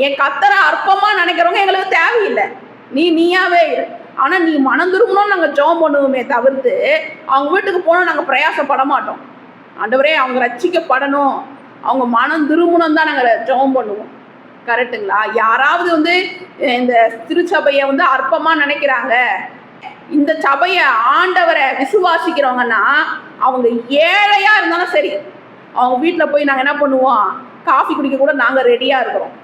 என் கர்த்தரை அற்பமாக நினைக்கிறவங்க எங்களுக்கு தேவையில்லை, நீயாவே இரு. ஆனால் நீ மனம் திரும்பணும்னு நாங்கள் ஜெபம் பண்ணுவோமே தவிர்த்து அவங்க வீட்டுக்கு போனோம் நாங்கள் பிரயாசப்பட மாட்டோம். ஆண்டவரே அவங்க ரட்சிக்கப்படணும், அவங்க மனம் திரும்பணும் தான் நாங்கள் ஜெபம் பண்ணுவோம். கரெக்டுங்களா? யாராவது வந்து இந்த திருச்சபையை வந்து அற்பமாக நினைக்கிறாங்க, இந்த சபையை ஆண்டவரை விசுவாசிக்கிறவங்கன்னா அவங்க ஏழையா இருந்தாலும் சரி, அவங்க வீட்டில் போய் நாங்கள் என்ன பண்ணுவோம், காஃபி குடிக்க கூட நாங்கள் ரெடியாக இருக்கிறோம்.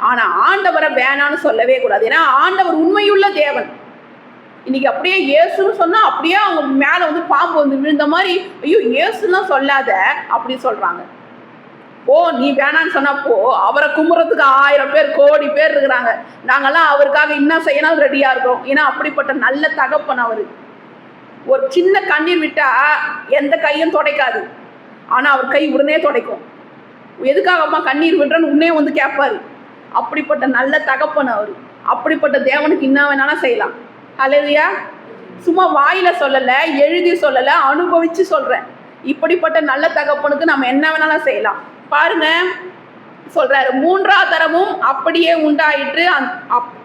ஆனால் ஆண்டவரை வேணான்னு சொல்லவே கூடாது. ஏன்னா ஆண்டவர் உண்மையுள்ள தேவன். இன்னைக்கு அப்படியே இயேசுன்னு சொன்னால் அப்படியே அவங்க மேலே வந்து பாம்பு வந்து விழுந்த மாதிரி, ஐயோ இயேசுலாம் சொல்லாத அப்படி சொல்கிறாங்க. போ, நீ வேணான்னு சொன்னா போ, அவரை கும்புறதுக்கு 1000 பேர் கோடி பேர் இருக்கிறாங்க, நாங்கெல்லாம் அவருக்காக இன்னும் செய்யணும் ரெடியா இருக்கிறோம். ஏன்னா அப்படிப்பட்ட நல்ல தகப்பன் அவரு. ஒரு சின்ன கண்ணீர் விட்டா எந்த கையும் துடைக்காது, ஆனா அவர் கை உடனே துடைக்கும். எதுக்காகம்மா கண்ணீர் விடுறன்னு உடனே வந்து கேட்பாரு. அப்படிப்பட்ட நல்ல தகப்பன் அவரு. அப்படிப்பட்ட தேவனுக்கு என்ன வேணாலும் செய்யலாம். ஹல்லேலூயா. சும்மா வாயில சொல்லல, எழுதி சொல்லல, அனுபவிச்சு சொல்றேன். இப்படிப்பட்ட நல்ல தகப்பனுக்கு நம்ம என்ன வேணாலும் செய்யலாம். பாருங்க சொல்றாரு, 3ஆம் தரமும் அப்படியே உண்டாயிற்று.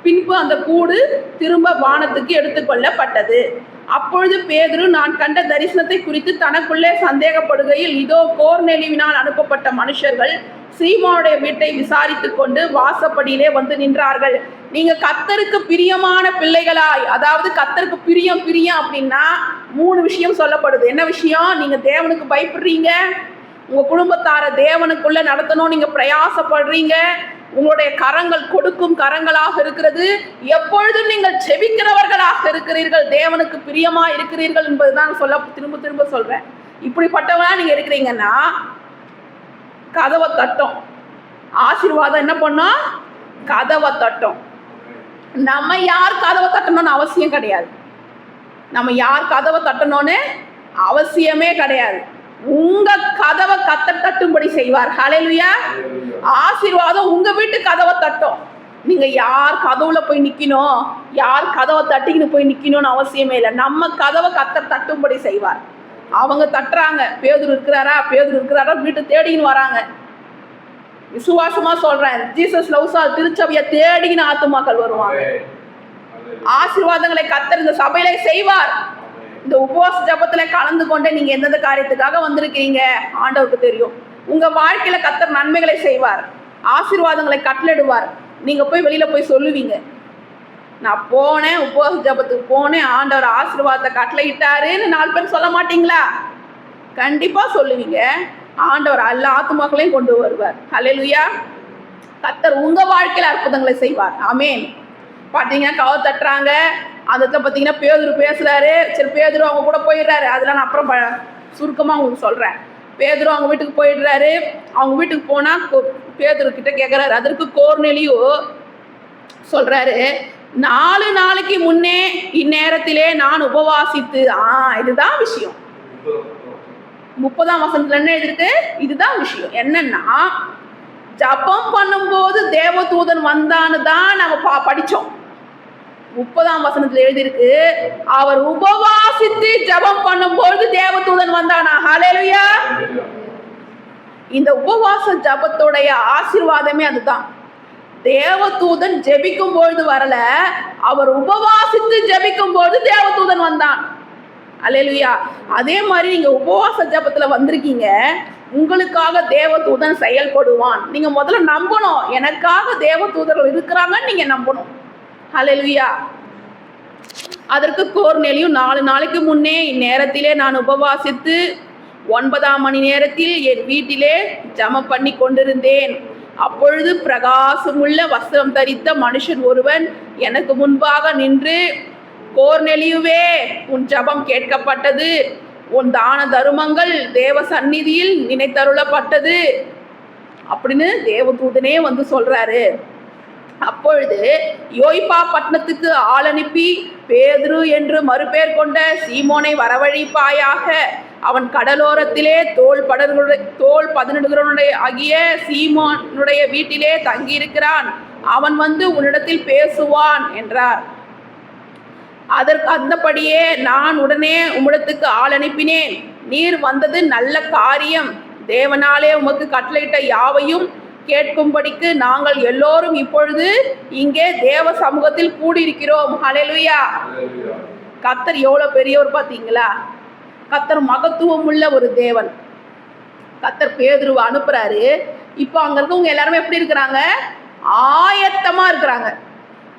பின்பு அந்த கூடு திரும்ப வானத்துக்கு எடுத்துக்கொள்ளப்பட்டது. அப்பொழுது பேதுரு நான் கண்ட தரிசனத்தை குறித்து தனக்குள்ளே சந்தேகப்படுகையில், இதோ கோர்நெலியுவினால் அனுப்பப்பட்ட மனுஷர்கள் சீமோனுடைய வீட்டை விசாரித்து கொண்டு வாசப்படியிலே வந்து நின்றார்கள். நீங்க கர்த்தருக்கு பிரியமான பிள்ளைகளாய், அதாவது கர்த்தருக்கு பிரியம் அப்படின்னா 3 விஷயம் சொல்லப்படுது. என்ன விஷயம்? நீங்க தேவனுக்கு பயப்படுறீங்க, உங்க குடும்பத்தார தேவனுக்குள்ள நடத்தணும் நீங்க பிரயாசப்படுறீங்க, உங்களுடைய கரங்கள் கொடுக்கும் கரங்களாக இருக்கிறது, எப்பொழுதும் நீங்கள் செபிக்கிறவர்களாக இருக்கிறீர்கள், தேவனுக்கு பிரியமா இருக்கிறீர்கள் என்பதுதான் திரும்ப சொல்றேன். இப்படிப்பட்டவங்களா நீங்க இருக்கிறீங்கன்னா கதவை தட்டும். ஆசீர்வாதம் என்ன பண்ணோம்? கதவை தட்டும். நம்ம யார் கதவை தட்டணும்னு அவசியம் கிடையாது. நம்ம யார் கதவை தட்டணும்னு அவசியமே கிடையாது. உங்க கதவை கத்தர் தட்டும்படி செய்வார். ஹல்லேலூயா. ஆசீர்வாதம் உங்க வீட்டு கதவை தட்டும். நீங்க யார் கதவுல போய் நிக்கணும், யார் கதவை தட்டிக்கின்னு போய் நிக்கணும்னு அவசியமே இல்லை. நம்ம கதவை கத்தர் தட்டும்படி செய்வார். அவங்க தட்டுறாங்க, பேதுரு இருக்கிறாரா வீட்டை தேடின்னு வராங்க. விசுவாசமா சொல்றேன், ஜீசஸ் லவ்ஸ் ஆல் திருச்சபையை தேடின்னு ஆத்துமாக்கள் வருவாங்க. ஆசீர்வாதங்களை கத்தர் இந்த சபையில செய்வார். இந்த உபவாச ஜபத்துல கலந்து கொண்டு நீங்க எந்தெந்த காரியத்துக்காக வந்திருக்கீங்க ஆண்டவருக்கு தெரியும். உங்க வாழ்க்கையில கத்தர் நன்மைகளை செய்வார், ஆசீர்வாதங்களை கட்டளிடுவார். நீங்க போய் வெளியில போய் சொல்லுவீங்க, நான் போனேன் உபவாச ஜபத்துக்கு போனேன், ஆண்டவர் ஆசீர்வாதத்தை கட்டளையிட்டாருன்னு 4 பேர் சொல்ல மாட்டீங்களா? கண்டிப்பா சொல்லுவீங்க. ஆண்டவர் எல்லா ஆத்துமாக்களையும் கொண்டு வருவார். ஹல்லேலூயா. கத்தர் உங்க வாழ்க்கையில அற்புதங்களை செய்வார். ஆமென். பார்த்தீங்கன்னா கதவை தட்டுறாங்க, அந்த இடத்துல பார்த்தீங்கன்னா பேதுரு பேசுறாரு. சரி, பேதுரு அவங்க கூட போயிடுறாரு. அதெல்லாம் நான் அப்புறம் சுருக்கமாக உங்களுக்கு சொல்கிறேன். பேதுரு அவங்க வீட்டுக்கு போயிடுறாரு. அவங்க வீட்டுக்கு போனால் பேதுரு கிட்ட கேட்குறாரு. அதற்கு கோர்நேலியு சொல்கிறாரு, 4 நாளைக்கு முன்னே இந்நேரத்திலே நான் உபவாசித்து. இதுதான் விஷயம். 30ஆம் வசனத்துல என்ன எழுதிருக்கு? இதுதான் விஷயம். என்னன்னா, ஜபம் பண்ணும்போது தேவதூதன் வந்தான்னு தான் நம்ம படித்தோம். 30ஆம் வசனத்துல எழுதியிருக்கு, அவர் உபவாசித்து ஜபம் பண்ணும்போது தேவதூதன் வந்தானா. ஹல்லேலூயா. இந்த உபவாச ஜபத்தோடைய ஆசீர்வாதமே அதுதான். தேவதூதன் ஜெபிக்கும் பொழுது வரல, அவர் உபவாசித்து ஜெபிக்கும் பொழுது தேவதூதன் வந்தான். ஹல்லேலூயா. அதே மாதிரி நீங்க உபவாச ஜபத்துல வந்திருக்கீங்க, உங்களுக்காக தேவதூதன் செயல்படுவான். நீங்க முதல்ல நம்பணும், எனக்காக தேவதூதர்கள் இருக்கிறாங்கன்னு நீங்க நம்பணும். ஹல்லேலூயா. அதற்கு கோர்நேலியு 4 நாளைக்கு முன்னே இந்நேரத்திலே நான் உபவாசித்து 9ஆம் மணி நேரத்தில் என் வீட்டிலே ஜெபம் பண்ணி கொண்டிருந்தேன். அப்பொழுது பிரகாசமுள்ள வஸ்திரம் தரித்த மனுஷன் ஒருவன் எனக்கு முன்பாக நின்று, கோர்நேலியுவே, உன் ஜெபம் கேட்கப்பட்டது, உன் தான தருமங்கள் தேவ சந்நிதியில் நினைத்தருளப்பட்டது அப்படின்னு தேவதூதனே வந்து சொல்றாரு. அப்பொழுது யோய்பா பட்டணத்துக்கு ஆள் அனுப்பி, பேதுரு என்று மறுபேர் கொண்ட சீமோனை வரவழைப்பாயாக. அவன் கடலோரத்திலே தோல் பதனிடுகிறவனுடைய ஆகிய சீமோனுடைய வீட்டிலே தங்கியிருக்கிறான். அவன் வந்து உன்னிடத்தில் பேசுவான் என்றார். அதற்கு அந்தபடியே நான் உடனே உம்மிடத்துக்கு ஆள் அனுப்பினேன். நீர் வந்தது நல்ல காரியம். தேவனாலே உமக்கு கட்டளையிட்ட யாவையும் கேட்கும்படிக்கு நாங்கள் எல்லோரும் இப்பொழுது இங்கே தேவ சமூகத்தில் கூடியிருக்கிறோம். ஹல்லேலூயா. கர்த்தர் எவ்வளவு பெரியவர் பார்த்தீங்களா? கர்த்தர் மகத்துவம் உள்ள ஒரு தேவன். கர்த்தர் பேதுருவை அனுப்புறாரு. இப்போ அங்க இருக்கவங்க எல்லாருமே எப்படி இருக்கிறாங்க? ஆயத்தமா இருக்கிறாங்க.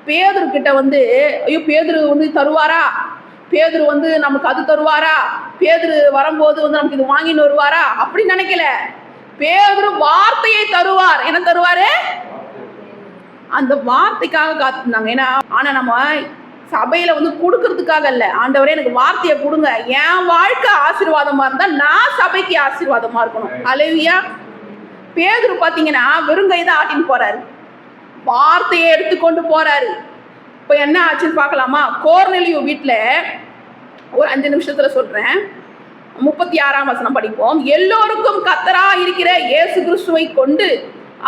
பேதுரு கிட்ட வந்து, ஐயோ பேதுரு வந்து தருவாரா, பேதுரு வந்து நமக்கு அது தருவாரா, பேதுரு வரும்போது வந்து நமக்கு இது வாங்கின்னு வருவாரா அப்படி நினைக்கல. பேதுரு வார்த்தையை தருவார். என்ன தருவாரு? அந்த வார்த்தைக்காக காத்திருந்தாங்க. ஏன்னா ஆனா நம்ம சபையில வந்து கொடுக்கறதுக்காக இல்ல, ஆண்டவரே எனக்கு வார்த்தையை கொடுங்க, என் வாழ்க்கை ஆசீர்வாதமா இருந்தா நான் சபைக்கு ஆசீர்வாதமா இருக்கணும். ஹல்லேலூயா. பேதுரு பாத்தீங்கன்னா வெறுங்கை தான் ஆட்டின்னு போறாரு, வார்த்தையை எடுத்துக்கொண்டு போறாரு. இப்ப என்ன ஆச்சுன்னு பார்க்கலாமா? கோர்நேலியு வீட்டுல ஒரு 5 நிமிஷத்துல சொல்றேன். 36ஆம் வசனம் படிப்போம். எல்லோருக்கும் கர்த்தரா இருக்கிற இயேசு கிறிஸ்துவை கொண்டு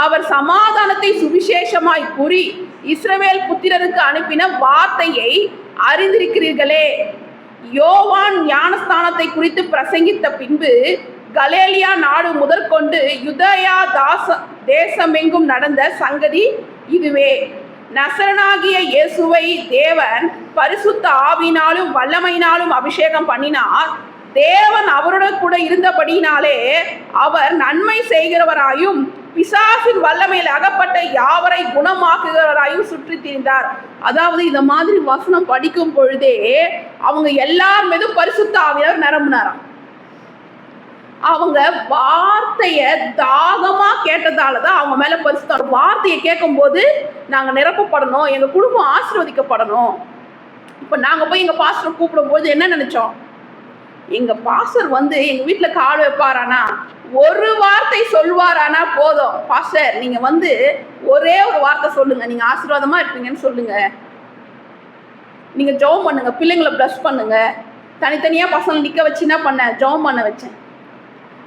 அவர் சமாதானத்தை சுவிசேஷமாய் கூறி இஸ்ரவேல் புத்திரருக்கு அனுப்பின வார்த்தையை அறிந்திருக்கிறீர்களே. யோவான் ஞானஸ்தானத்தை குறித்து பிரசங்கித்த பின்பு கலேலியா நாடு முதற்கொண்டு யுதயா தேசமெங்கும் நடந்த சங்கதி இதுவே. நசரனாகிய இயேசுவை தேவன் பரிசுத்த ஆவியினாலும் வல்லமையினாலும் அபிஷேகம் பண்ணினார். தேவன் அவருடன் கூட இருந்தபடினாலே அவர் நன்மை செய்கிறவராயும் பிசாசின் வல்லமையில் அகப்பட்ட யாவரை குணமாக்குகிறவராயும் சுற்றி திரிந்தார். அதாவது இந்த மாதிரி வசனம் படிக்கும் பொழுதே அவங்க எல்லார் மீதும் பரிசுத்த ஆவியார் நிரம்பினாராம். அவங்க வார்த்தைய தாகமா கேட்டதாலதான் அவங்க மேல பரிசுத்த. வார்த்தையை கேட்கும் போது நாங்க நிரப்பப்படணும், எங்க குடும்பம் ஆசீர்வதிக்கப்படணும். இப்ப நாங்க போய் எங்க பாஸ்டர் கூப்பிடும் போது என்ன நினைச்சோம்? எங்க பாஸ்டர் வந்து எங்க வீட்டுல கால் வைப்பாரானா, ஒரு வார்த்தை சொல்வாரானா போதும், பாஸ்டர் நீங்க வந்து ஒரே ஒரு வார்த்தை சொல்லுங்க, நீங்க ஆசீர்வாதமா இருப்பீங்கன்னு சொல்லுங்க, நீங்க ஜெபம் பண்ணுங்க, பிள்ளைங்களை பிளஸ் பண்ணுங்க. தனித்தனியா பசங்க நிக்க வச்சு என்ன பண்ண, ஜெபம் பண்ண வச்சேன்.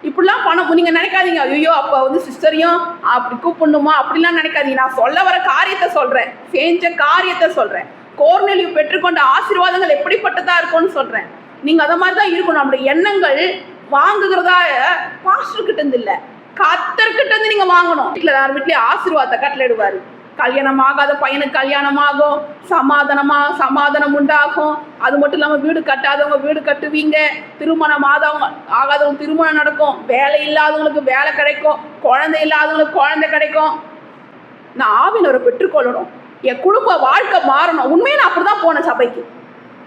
இப்படிலாம் பண்ண நீங்கள் நினைக்காதீங்க. ஐயோ அப்போ வந்து சிஸ்டரையும் அப்படி கூப்பிடணுமா அப்படிலாம் நினைக்காதீங்க. நான் சொல்ல வர காரியத்தை சொல்கிறேன், செஞ்ச காரியத்தை சொல்கிறேன். கோர்நேலியு பெற்றுக்கொண்ட ஆசீர்வாதங்கள் எப்படிப்பட்டதாக இருக்கும்னு சொல்கிறேன். நீங்கள் அதை மாதிரி தான் இருக்கணும். நம்முடைய எண்ணங்கள் வாங்குகிறதா பாஸ்டர்கிட்ட இருந்து இல்லை, கர்த்தர்கிட்ட இருந்து நீங்கள் வாங்கணும். வீட்டில் யார் வீட்லேயும் ஆசீர்வாதத்தை கட்டளையிடுவார். கல்யாணம் ஆகாத பையனுக்கு கல்யாணம் ஆகும், சமாதானம் உண்டாகும். அது மட்டும் இல்லாமல் வீடு கட்டாதவங்க வீடு கட்டுவீங்க, திருமணம் ஆகாதவங்க திருமணம் நடக்கும், வேலை இல்லாதவங்களுக்கு வேலை கிடைக்கும், குழந்தை இல்லாதவங்களுக்கு குழந்தை கிடைக்கும். நான் ஆவியானவரை பெற்றுக்கொள்ளணும், என் குடும்ப வாழ்க்கை மாறணும். உண்மையை நான் அப்படி தான் போனேன் சபைக்கு.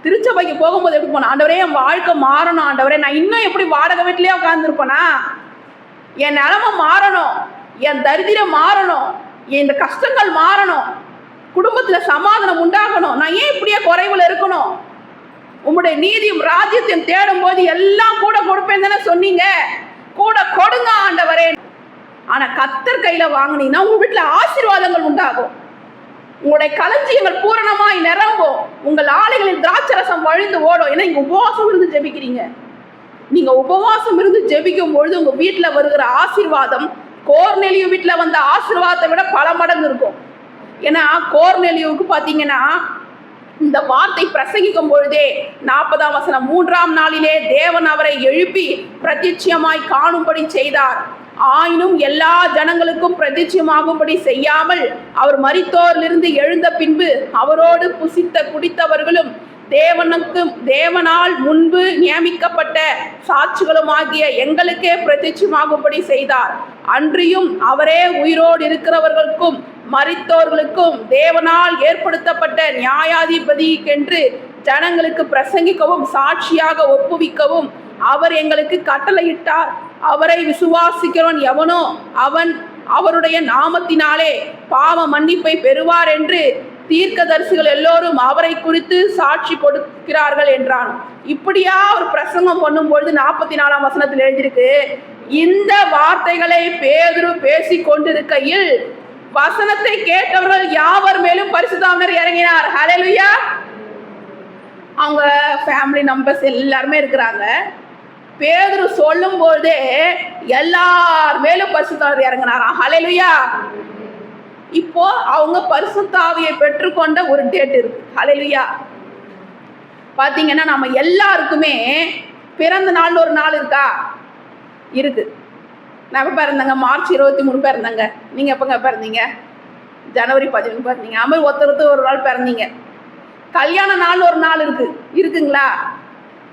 திருச்சபைக்கு போகும்போது எப்படி போனேன், ஆண்டவரே என் வாழ்க்கை மாறணும், ஆண்டவரே நான் இன்னும் எப்படி வாடகை வீட்டிலேயே உட்காந்துருப்பேனா, என் நிலைமை மாறணும், என் தரித்திரம் மாறணும், இந்த கஷ்டங்கள் மாறணும், குடும்பத்தில் சமாதானம் உண்டாகணும். நான் ஏன் இப்படியே குறைவில் இருக்கணும்? உங்களுடைய நீதியும் ராஜ்யத்தையும் தேடும் போது எல்லாம் கூட கொடுப்பேன் தானே சொன்னீங்க. கூட கொடுங்க ஆண்டவரே. ஆனால் கர்த்தர் கையில் வாங்கினீங்கன்னா உங்கள் வீட்டில் ஆசீர்வாதங்கள் உண்டாகும், உங்களுடைய களஞ்சியங்கள் பூரணமாய் நிரம்பும், உங்கள் ஆலைகளில் திராட்சரசம் வழிந்து ஓடும். ஏன்னா இங்கே உபவாசம் இருந்து ஜெபிக்கிறீங்க. நீங்கள் உபவாசம் இருந்து ஜெபிக்கும் பொழுது உங்கள் வீட்டில் வருகிற ஆசீர்வாதம் கோர்நேலியு வீட்டில் வந்த ஆசீர்வாதத்தை விட பல மடங்கு இருக்கும். ஏன்னா கோர்நேலியுவுக்கு பார்த்தீங்கன்னா இந்த வார்த்தை பிரசங்கிக்கும் பொழுதே 40ஆம் வசனம், 3ஆம் நாளிலே தேவன் அவரை எழுப்பி பிரத்யட்சமாய் காணும்படி செய்தார். ஆயினும் எல்லா ஜனங்களுக்கும் பிரதிட்சமாகும்படி செய்யாமல் அவர் மரித்தோரிலிருந்து எழுந்த பின்பு அவரோடு புசித்த குடித்தவர்களும் தேவனால் முன்பு நியமிக்கப்பட்ட சாட்சிகளுமாகிய எங்களுக்கே பிரத்யட்சமாகும்படி செய்தார். அன்றியும் அவரே உயிரோடு இருக்கிறவர்களுக்கும் மரித்தோர்களுக்கும் தேவனால் ஏற்படுத்தப்பட்ட நியாயாதிபதிக்கென்று ஜனங்களுக்கு பிரசங்கிக்கவும் சாட்சியாக ஒப்புவிக்கவும் அவர் எங்களுக்கு கட்டளையிட்டார். அவரை விசுவாசிக்கிறவன் எவனோ அவன் அவருடைய நாமத்தினாலே பாவ மன்னிப்பை பெறுவார் என்று தீர்க்கதரிசிகள் எல்லோரும் அவரை குறித்து சாட்சி கொடுக்கிறார்கள் என்றான். இப்படியா ஒரு பிரசங்கம் பண்ணும்பொழுது 44ஆம் வசனத்தில் எழுதியிருக்கு, இந்த வார்த்தைகளை பேதுரு பேசி கொண்டிருக்கையில் வசனத்தை கேட்டவர்கள் யாவர் மேலும் பரிசுத்த ஆவியானவர் இறங்கினார். ஹல்லேலூயா. அவங்க ஃபேமிலி மெம்பர்ஸ் எல்லாருமே இருக்கிறாங்க. பேதுரு சொல்லும் போதே எல்லார் மேலும் பரிசுத்த ஆவியானவர் இறங்கினாராம். ஹல்லேலூயா. இப்போ அவங்க பரிசுத்த ஆவியை பெற்றுக்கொண்ட ஒரு டேட் இருக்கு. ஹல்லேலூயா. பாத்தீங்கன்னா நம்ம எல்லாருக்குமே பிறந்த நாள் ஒரு நாள் இருக்கா? இருக்கு. நான் எப்போ பிறந்தாங்க? மார்ச் 23 பிறந்தாங்க. நீங்கள் எப்போங்க பிறந்தீங்க? ஜனவரி 11 பிறந்தீங்க. அது மாதிரி ஒருத்தர் ஒரு நாள் பிறந்தீங்க. கல்யாண நாள் ஒரு நாள் இருக்குங்களா?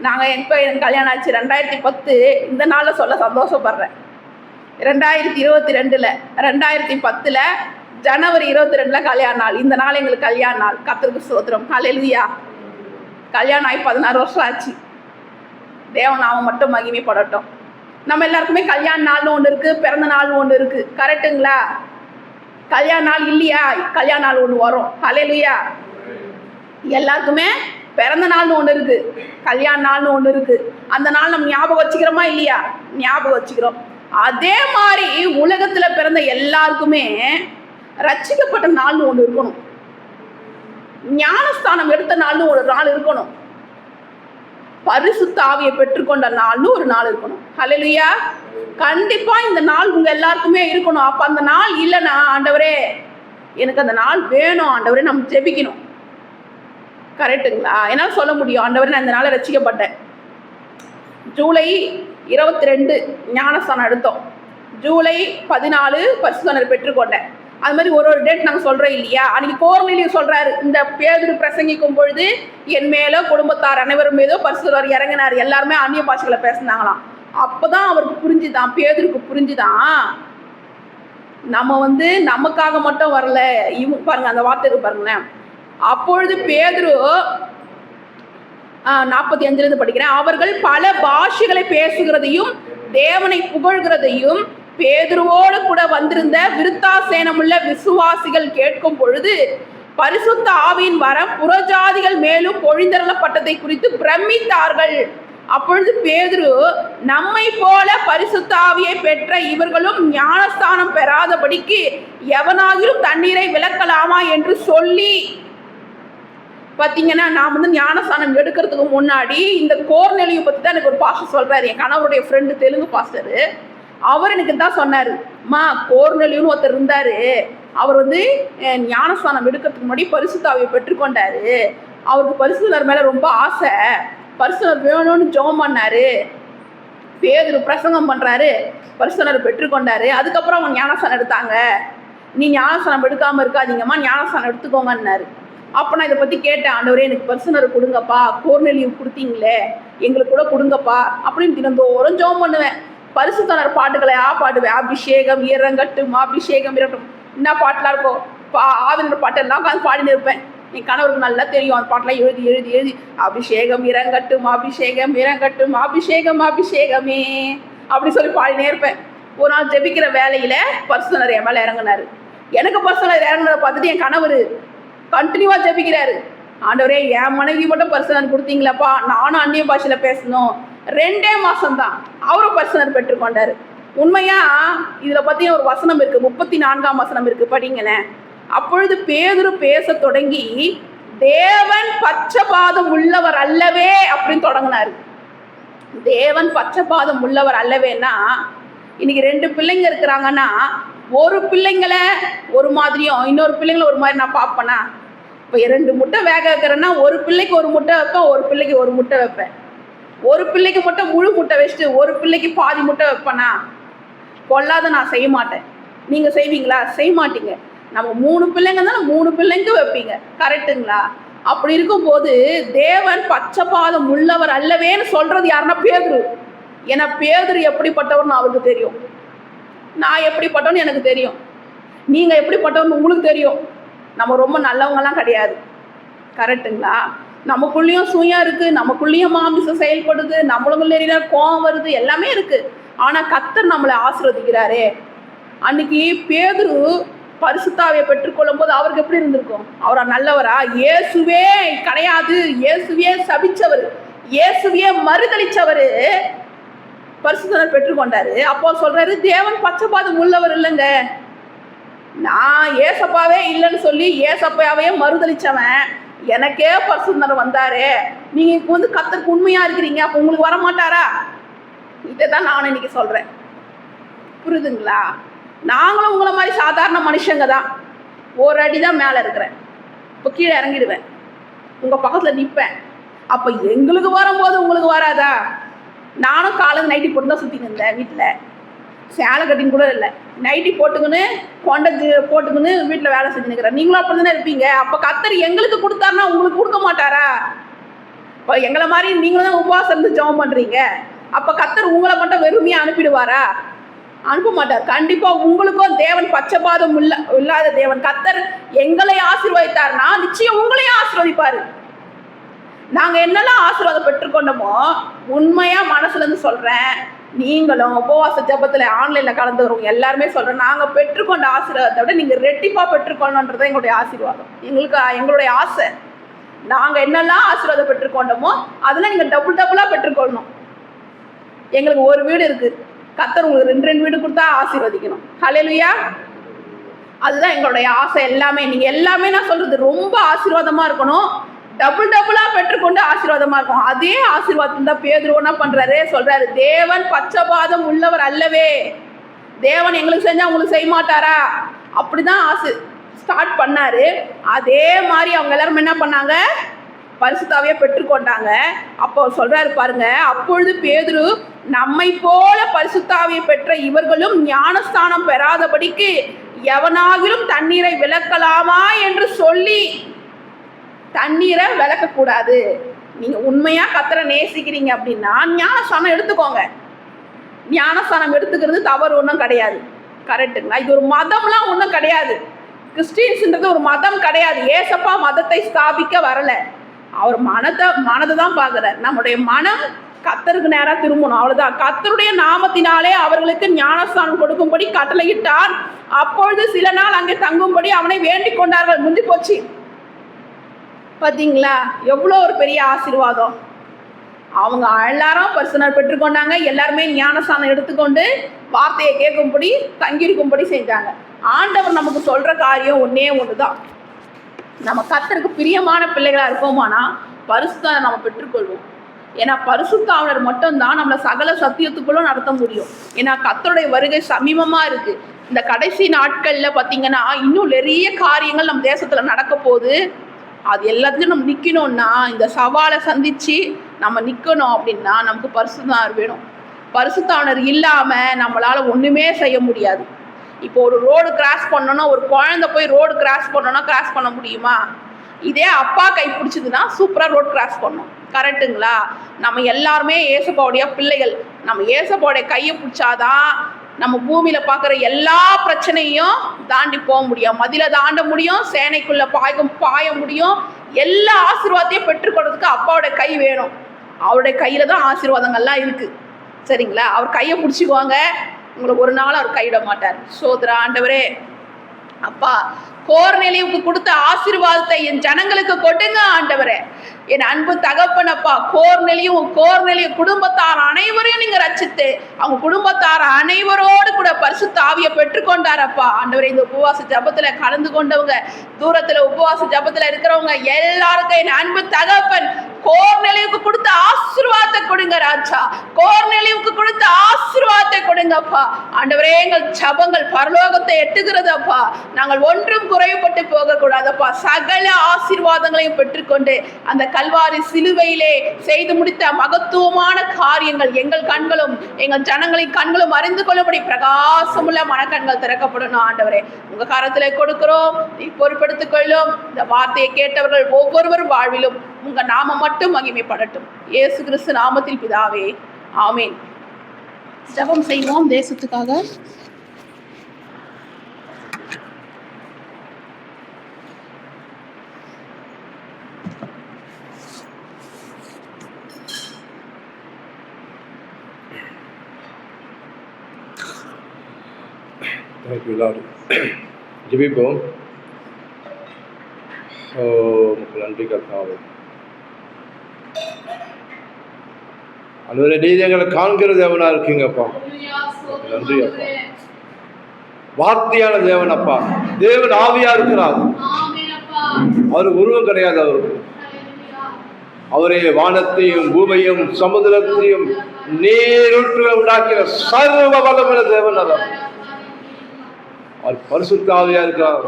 நாங்கள் எப்போ எனக்கு கல்யாணம் ஆச்சு 2010. இந்த நாளில் சொல்ல சந்தோஷப்படுறேன். 2022 2010 ஜனவரி 22 கல்யாண நாள். இந்த நாள் எங்களுக்கு கல்யாண நாள். கர்த்தருக்கு ஸ்தோத்திரம். ஹல்லேலூயா. கல்யாணம் ஆகி 16 வருஷம் ஆச்சு. தேவன் நாமம் மட்டும் மகிமைப்படட்டும். நம்ம எல்லாருக்குமே கல்யாண நாள்னு ஒன்று இருக்குது, பிறந்த நாள்னு ஒன்று இருக்குது. கரெக்டுங்களா? கல்யாண நாள் இல்லையா? கல்யாண நாள் ஒன்று வரும். ஹல்லேலூயா. எல்லாருக்குமே பிறந்த நாள்னு ஒன்று இருக்குது, கல்யாண நாள்னு ஒன்று இருக்குது. அந்த நாள் நம்ம ஞாபகம் வச்சுக்கிறோமா இல்லையா? ஞாபகம் வச்சுக்கிறோம். அதே மாதிரி உலகத்தில் பிறந்த எல்லாருக்குமே ரட்சிக்கப்பட்ட நாள்னு ஒன்று இருக்கணும். ஞானஸ்தானம் எடுத்த நாள்னு ஒரு நாள் இருக்கணும். பரிசுத்த ஆவியை பெற்றுக்கொண்ட நாள்னு ஒரு நாள் இருக்கணும். ஹல்லேலூயா. கண்டிப்பா இந்த நாள் உங்க எல்லாருக்குமே இருக்கணும். அப்ப அந்த நாள் இல்லைன்னா, ஆண்டவரே எனக்கு அந்த நாள் வேணும் ஆண்டவரே, நம்ம ஜெபிக்கணும். கரெக்டுங்களா? என்னால் சொல்ல முடியும், ஆண்டவரே நான் இந்த நாளை ரட்சிக்கப்பட்டேன். ஜூலை 22 ஞானஸ்தானம் எடுத்தோம். ஜூலை 14 பரிசுத்தனை பெற்றுக்கொண்டேன். அது மாதிரி ஒரு டேட் நாங்கள் சொல்கிறோம் இல்லையா? அன்றைக்கி கோர்நேலியு சொல்கிறாரு, இந்த பேதுரு பிரசங்கிக்கும் பொழுது என் மேலே குடும்பத்தார் அனைவரும் மீதோ பரிசுத்தர் இறங்கினார். எல்லாருமே அந்நிய பாஷைகளை பேசினாங்களாம். அப்போ தான் அவருக்கு புரிஞ்சுதான், பேதுருக்கு புரிஞ்சுதான், நம்ம வந்து நமக்காக மட்டும் வரல. பாருங்க அந்த வார்த்தைக்கு பாருங்களேன். அப்பொழுது பேதுரு 45 படிக்கிறேன், அவர்கள் பல பாஷைகளை பேசுகிறதையும் தேவனை புகழ்கிறதையும் பேதுருவோடு கூட வந்திருந்த விருத்தாசேனமுள்ள விசுவாசிகள் கேட்கும் பொழுது பரிசுத்த ஆவியின் வரம் புறஜாதிகள் மேலும் பொழிந்தரப்பட்டதை குறித்து பிரமித்தார்கள். அப்பொழுது பேதுரு, நம்மை போல பரிசுத்த ஆவியை பெற்ற இவர்களும் ஞானஸ்தானம் பெறாதபடிக்கு எவனாகிலும் தண்ணீரை விலக்கலாமா என்று சொல்லி, பார்த்தீங்கன்னா நான் வந்து ஞானஸ்தானம் எடுக்கிறதுக்கு முன்னாடி இந்த கோர்நெலியை பற்றி தான் எனக்கு ஒரு பாஸ்டர் சொல்கிறாரு. என் கணவருடைய ஃப்ரெண்டு தெலுங்கு பாஸ்டரு. அவர் எனக்கு தான் சொன்னார், அம்மா கோர்நெலியுன்னு ஒருத்தர் இருந்தார், அவர் வந்து ஞானஸ்தானம் எடுக்கிறதுக்கு முன்னாடி பரிசுத்த ஆவியை பெற்றுக்கொண்டார், அவருக்கு பரிசுத்தர் மேலே ரொம்ப ஆசை, பரிசுத்தர் வேணும்னு ஜெபம் பண்ணார், பேதுரு பிரசங்கம் பண்ணுறாரு, பரிசுத்தர் பெற்றுக்கொண்டார், அதுக்கப்புறம் அவங்க ஞானஸ்தானம் எடுத்தாங்க, நீ ஞானஸ்தானம் எடுக்காமல் இருக்காதீங்கம்மா, ஞானஸ்தானம் எடுத்துக்கோங்கன்னாரு. அப்போ நான் இதை பற்றி கேட்டேன், ஆண்டவரே எனக்கு பரிசுத்தர் கொடுங்கப்பா, கோர்நெலியு கொடுத்தீங்களே எங்களுக்கு கூட கொடுங்கப்பா அப்படின்னு தினந்தோறும் ஜெபம் பண்ணுவேன். பரிசுத்தர் பாட்டுகளை பாடுவேன், அபிஷேகம் இறங்கட்டும், அபிஷேகம் இறங்கட்டும், என்ன பாட்டெலாம் இருக்கும், ஆவினர் பாட்டெல்லாம் உட்காந்து பாடினு இருப்பேன். என் கணவருக்கு நல்லா தெரியும், அந்த பாட்டெலாம் எழுதி எழுதி எழுதி அபிஷேகம் இறங்கட்டும், அபிஷேகம் இறங்கட்டும், அபிஷேகம் அபிஷேகமே அப்படி சொல்லி பாடினே இருப்பேன். ஒரு நாள் ஜெபிக்கிற வேலையில் பரிசுத்தர் என் மேலே இறங்கினார். எனக்கு பரிசுத்தர் இறங்கினதை பார்த்துட்டு என் கணவர் கண்டினியூவாக ஜெபிக்கிறாரு, ஆண்டவரே என் மனைவி மட்டும் பரிசுத்தர் கொடுத்தீங்களாப்பா, நானும் அந்நிய பாஷையில் பேசணும். 2 மாதம்தான் அவரும் பரிசுத்தர் பெற்றுக்கொண்டார். உண்மையா இதில் பார்த்தீங்கன்னா ஒரு வசனம் இருக்குது, 34ஆம் வசனம் இருக்குது, படிங்களேன். அப்பொழுது பேதுரு பேச தொடங்கி, தேவன் பட்சபாதம் உள்ளவர் அல்லவே அப்படின்னு தொடங்கினார். தேவன் பட்சபாதம் உள்ளவர் அல்லவேன்னா, இன்னைக்கு 2 பிள்ளைங்க இருக்கிறாங்கன்னா ஒரு பிள்ளைங்களை ஒரு மாதிரியும் இன்னொரு பிள்ளைங்களை ஒரு மாதிரி நான் பார்ப்பேனா? இப்போ 2 முட்டை வேக வைக்கிறேன்னா ஒரு பிள்ளைக்கு ஒரு முட்டை வைப்பேன், ஒரு பிள்ளைக்கு ஒரு முட்டை வைப்பேன். ஒரு பிள்ளைக்கு மட்டும் முழு முட்டை வச்சுட்டு ஒரு பிள்ளைக்கு பாதி முட்டை வைப்பேனா? கொள்ளாத நான் செய்ய மாட்டேன். நீங்கள் செய்வீங்களா? செய்ய மாட்டீங்க. நம்ம 3 பிள்ளைங்க தான் 3 பிள்ளைங்க வைப்பீங்க, கரெக்டுங்களா? அப்படி இருக்கும்போது தேவன் பட்சபாதம் உள்ளவர் அல்லவேன்னு சொல்கிறது யாருன்னா பேதுரு. ஏன்னா பேதுரு எப்படிப்பட்டவர்னு அவருக்கு தெரியும், நான் எப்படிப்பட்டவன்னு எனக்கு தெரியும், நீங்கள் எப்படிப்பட்டவன்னு உங்களுக்கு தெரியும். நம்ம ரொம்ப நல்லவங்கலாம் கிடையாது, கரெக்டுங்களா? நமக்குள்ளேயும் சுயம் இருக்குது, நமக்குள்ளேயும் மாமிசம் செயல்படுது, நம்மளுக்குள்ள கோபம் வருது, எல்லாமே இருக்குது. ஆனால் கர்த்தர் நம்மளை ஆசீர்வதிக்கிறாரே. அன்னைக்கு பேதுரு பரிசுத்த ஆவியை பெற்றுக்கொள்ளும் போது அவருக்கு எப்படி இருந்திருக்கும்? அவரா நல்லவரா? இயேசுவே கிடையாது, இயேசுவே சபிச்சவர், இயேசுவே மறுதளிச்சவர் பரிசுத்தர் பெற்றுக்கொண்டாரு. அப்போ சொல்றாரு, தேவன் பட்சபாதம் உள்ளவர் இல்லைங்க, நான் ஏசப்பாவே இல்லைன்னு சொல்லி ஏசப்பாவே மறுதளிச்சவன், எனக்கே பரிசுத்தர் வந்தாரு, நீங்க இப்போ வந்து கர்த்தருக்கு உண்மையா இருக்கிறீங்க, அப்போ உங்களுக்கு வர மாட்டாரா? இதை தான் நான் இன்னைக்கு சொல்றேன், புரியுதுங்களா? நாங்களும் உங்களை மாதிரி சாதாரண மனுஷங்க தான், ஒரு அடி தான் மேலே இருக்கிறேன், இப்போ கீழே இறங்கிடுவேன், உங்கள் பக்கத்தில் நிற்பேன். அப்போ எங்களுக்கு வரும்போது உங்களுக்கு வராதா? நானும் காலையில் நைட்டி போட்டு தான் சுற்றின்னு இருந்தேன், வீட்டில் சேலை கட்டின்னு கூட இல்லை, நைட்டி போட்டுக்குன்னு கொண்டை போட்டுக்குன்னு வீட்டில் வேலை செஞ்சுன்னுக்கிறேன். நீங்களும் அப்படி தானே இருப்பீங்க. அப்போ கர்த்தர் எங்களுக்கு கொடுத்தாருன்னா உங்களுக்கு கொடுக்க மாட்டாரா? இப்போ எங்களை மாதிரி நீங்களும் தான் உபவாசம் இருந்து ஜெபம் பண்ணுறீங்க, அப்போ கர்த்தர் உங்களை மட்டும் வெறுமையாக அனுப்பிடுவாரா? அனுப்ப மாட்டார். கண்டிப்பாக உங்களுக்கும் தேவன் பட்சபாதம் இல்லாத தேவன் கர்த்தர் எங்களை ஆசீர்வதித்தார்னா நிச்சயம் உங்களையும் ஆசீர்வதிப்பார். நாங்கள் என்னெல்லாம் ஆசீர்வாதம் பெற்றுக்கொண்டோமோ உண்மையாக மனசுலேருந்து சொல்கிறேன், நீங்களும் உபவாச ஜபத்தில் ஆன்லைனில் கலந்துக்கிறவங்க எல்லாருமே சொல்கிறேன், நாங்கள் பெற்றுக்கொண்ட ஆசீர்வாதத்தை விட நீங்கள் ரெட்டிப்பாக பெற்றுக்கொள்ளணுன்றது எங்களுடைய ஆசீர்வாதம், எங்களுடைய ஆசை. நாங்கள் என்னெல்லாம் ஆசீர்வாதம் பெற்றுக்கொண்டோமோ அதில் நீங்கள் டபுளாக பெற்றுக்கொள்ளணும். எங்களுக்கு ஒரு வீடு இருக்குது, கர்த்தர் உங்களுக்கு 2 வீடு கொடுத்தா ஆசீர்வதிக்கணும். ஹல்லேலூயா. அதுதான் எங்களுடைய ஆசை. எல்லாமே நீங்கள் எல்லாமே நான் சொல்கிறது ரொம்ப ஆசீர்வாதமாக இருக்கணும், டபுளாக பெற்றுக்கொண்டு ஆசீர்வாதமாக இருக்கும். அதே ஆசீர்வாதம் தான் பேதுரு என்ன பண்ணுறாரு, சொல்கிறாரு, தேவன் பட்சபாதம் உள்ளவர் அல்லவே, தேவன் எங்களுக்கு செஞ்சால் உங்களுக்கு செய்ய மாட்டாரா? அப்படி தான் ஸ்டார்ட் பண்ணார். அதே மாதிரி அவங்க எல்லாரும் என்ன பண்ணாங்க, பரிசுத்தாவியை பெற்றுக்கொண்டாங்க. அப்போ சொல்கிறாரு பாருங்க, அப்பொழுது பேதுரு, நம்மை போல பரிசுத்தாவியை பெற்ற இவர்களும் ஞானஸ்தானம் பெறாதபடிக்கு எவனாகிலும் தண்ணீரை விலக்கலாமா என்று சொல்லி, தண்ணீரை விளக்கக்கூடாது. நீங்கள் உண்மையாக கர்த்தரை நேசிக்கிறீங்க அப்படின்னா ஞானஸ்தானம் எடுத்துக்கோங்க. ஞானஸ்தானம் எடுத்துக்கிறது தவறு ஒன்றும் கிடையாது, கரெக்டுங்களா? இது ஒரு மதம்லாம் ஒன்றும் கிடையாது. கிறிஸ்டியன்ஸ்ன்றது ஒரு மதம் கிடையாது. ஏசப்பா மதத்தை ஸ்தாபிக்க வரலை, அவர் மனதை தான் பார்க்குறார். நம்முடைய மனம் கர்த்தருக்கு நேராக திரும்பணும், அவ்வளோதான். கர்த்தருடைய நாமத்தினாலே அவர்களுக்கு ஞானஸ்தானம் கொடுக்கும்படி கட்டளையிட்டார். அப்பொழுது சில நாள் அங்கே தங்கும்படி அவனை வேண்டிக் கொண்டார்கள். முடிஞ்சு போச்சு. பார்த்தீங்களா எவ்வளோ ஒரு பெரிய ஆசீர்வாதம். அவங்க எல்லாரும் பரிசுத்தர் பெற்றுக்கொண்டாங்க, எல்லாருமே ஞானஸ்தானம் எடுத்துக்கொண்டு வார்த்தையை கேட்கும்படி தங்கியிருக்கும்படி செஞ்சாங்க. ஆண்டவர் நமக்கு சொல்கிற காரியம் ஒன்றே ஒன்று தான், நம்ம கர்த்தருக்கு பிரியமான பிள்ளைகளா இருப்போமானா பரிசுத்த நம்ம பெற்றுக்கொள்வோம். ஏன்னா பரிசுத்தாவினர் மட்டும்தான் நம்மளை சகல சத்தியத்துக்குள்ளும் நடத்த முடியும். ஏன்னா கர்த்தருடைய வருகை சமீபமா இருக்கு. இந்த கடைசி நாட்கள்ல பார்த்தீங்கன்னா இன்னும் நிறைய காரியங்கள் நம்ம தேசத்துல நடக்க போகுது. அது எல்லாத்தையும் நம்ம நிற்கணும்னா, இந்த சவாலை சந்திச்சு நம்ம நிற்கணும் அப்படின்னா நமக்கு பரிசுத்தாவினர் வேணும். பரிசுத்தாவினர் இல்லாம நம்மளால ஒண்ணுமே செய்ய முடியாது. இப்போ ஒரு ரோடு கிராஸ் பண்ணோன்னா, ஒரு குழந்தை போய் ரோடு கிராஸ் பண்ணோன்னா கிராஸ் பண்ண முடியுமா? இதே அப்பா கை பிடிச்சதுன்னா சூப்பராக ரோடு கிராஸ் பண்ணோம். கரெக்டுங்களா? நம்ம எல்லாருமே ஏசப்பாவுடைய பிள்ளைகள். நம்ம ஏசப்பாவுடைய கையை பிடிச்சாதான் நம்ம பூமியில பார்க்குற எல்லா பிரச்சனையும் தாண்டி போக முடியும். மதில தாண்ட முடியும், சேனைக்குள்ள பாய முடியும். எல்லா ஆசீர்வாதத்தையும் பெற்றுக்கொள்றதுக்கு அப்பாவோட கை வேணும். அவருடைய கையில தான் ஆசீர்வாதங்கள்லாம் இருக்கு. சரிங்களா? அவர் கையை பிடிச்சிக்குவாங்க, உங்களை ஒரு நாள் அவர் கைவிட மாட்டார். சோதர ஆண்டவரே, அப்பா கோர்நேலியுவுக்கு கொடுத்த ஆசீர்வாதத்தை என் ஜனங்களுக்கு கொடுங்க ஆண்டவரே. என் அன்பு தகப்பனப்பா, கோர்நேலியு குடும்பத்தார் அனைவரையும் நீங்க ரட்சித்து அவங்க குடும்பத்தார் அனைவரோடு கூட பரிசுத்த ஆவியை பெற்றுக்கொண்டாரப்பா. ஆண்டவரே, இந்த உபவாச ஜபத்துல கலந்து கொண்டவங்க, தூரத்துல உபவாச ஜபத்துல இருக்கிறவங்க எல்லாருக்கும் என் அன்பு தகப்பன் கோர்நேலியுவுக்கு கொடுத்த ஆசீர்வாதத்தை கொடுங்க ராஜா. கோர்நேலியுவுக்கு கொடுத்த ஆசீர்வாதத்தை கொடுங்கப்பா. ஆண்டவரே, எங்கள் ஜபங்கள் பரலோகத்தை எட்டுகிறதப்பா. நாங்கள் ஒன்றும் குறைவுபட்டு போக கூடாதப்பா. சகல ஆசீர்வாதங்களையும் பெற்றுக்கொண்டு அந்த கல்வாரி சிலுவையிலே செய்து முடித்த மகத்துவமான காரியங்கள் எங்கள் கண்களும் எங்கள் ஜனங்களின் கண்களும் அறிந்து கொள்ளும்படி பிரகாசமுள்ள மனக்கண்கள் திறக்கப்படணும் ஆண்டவரே. உங்க கரத்திலே கொடுக்கிறோம், நீ பொறுப்பெடுத்துக் கொள்ளும். இந்த வார்த்தையை கேட்டவர்கள் ஒவ்வொருவரும் வாழ்விலும் உங்க நாமம் மட்டும் மகிமைப்படட்டும். இயேசு கிறிஸ்து நாமத்தில் பிதாவே, ஆமேன். ஜெபம் செய்வோம் தேசத்துக்காக. ஜெபிப்போம். நன்றி கர்த்தாவே. அன்றைய நீதிகளை காண்கிற தேவனா இருக்கீங்கப்பா. நன்றி அப்பா. வார்த்தையான தேவன் அப்பா. தேவன் ஆவியா இருக்கிறார். அவர் உருவம் கிடையாது. அவருக்கு அவரே வானத்தையும் பூமியையும் சமுதிரத்தையும் நீரூற்று உண்டாக்கிற சர்வ வல்லமையுள்ள தேவன். அவர் பரிசுத்த ஆவியா இருக்கிறார்.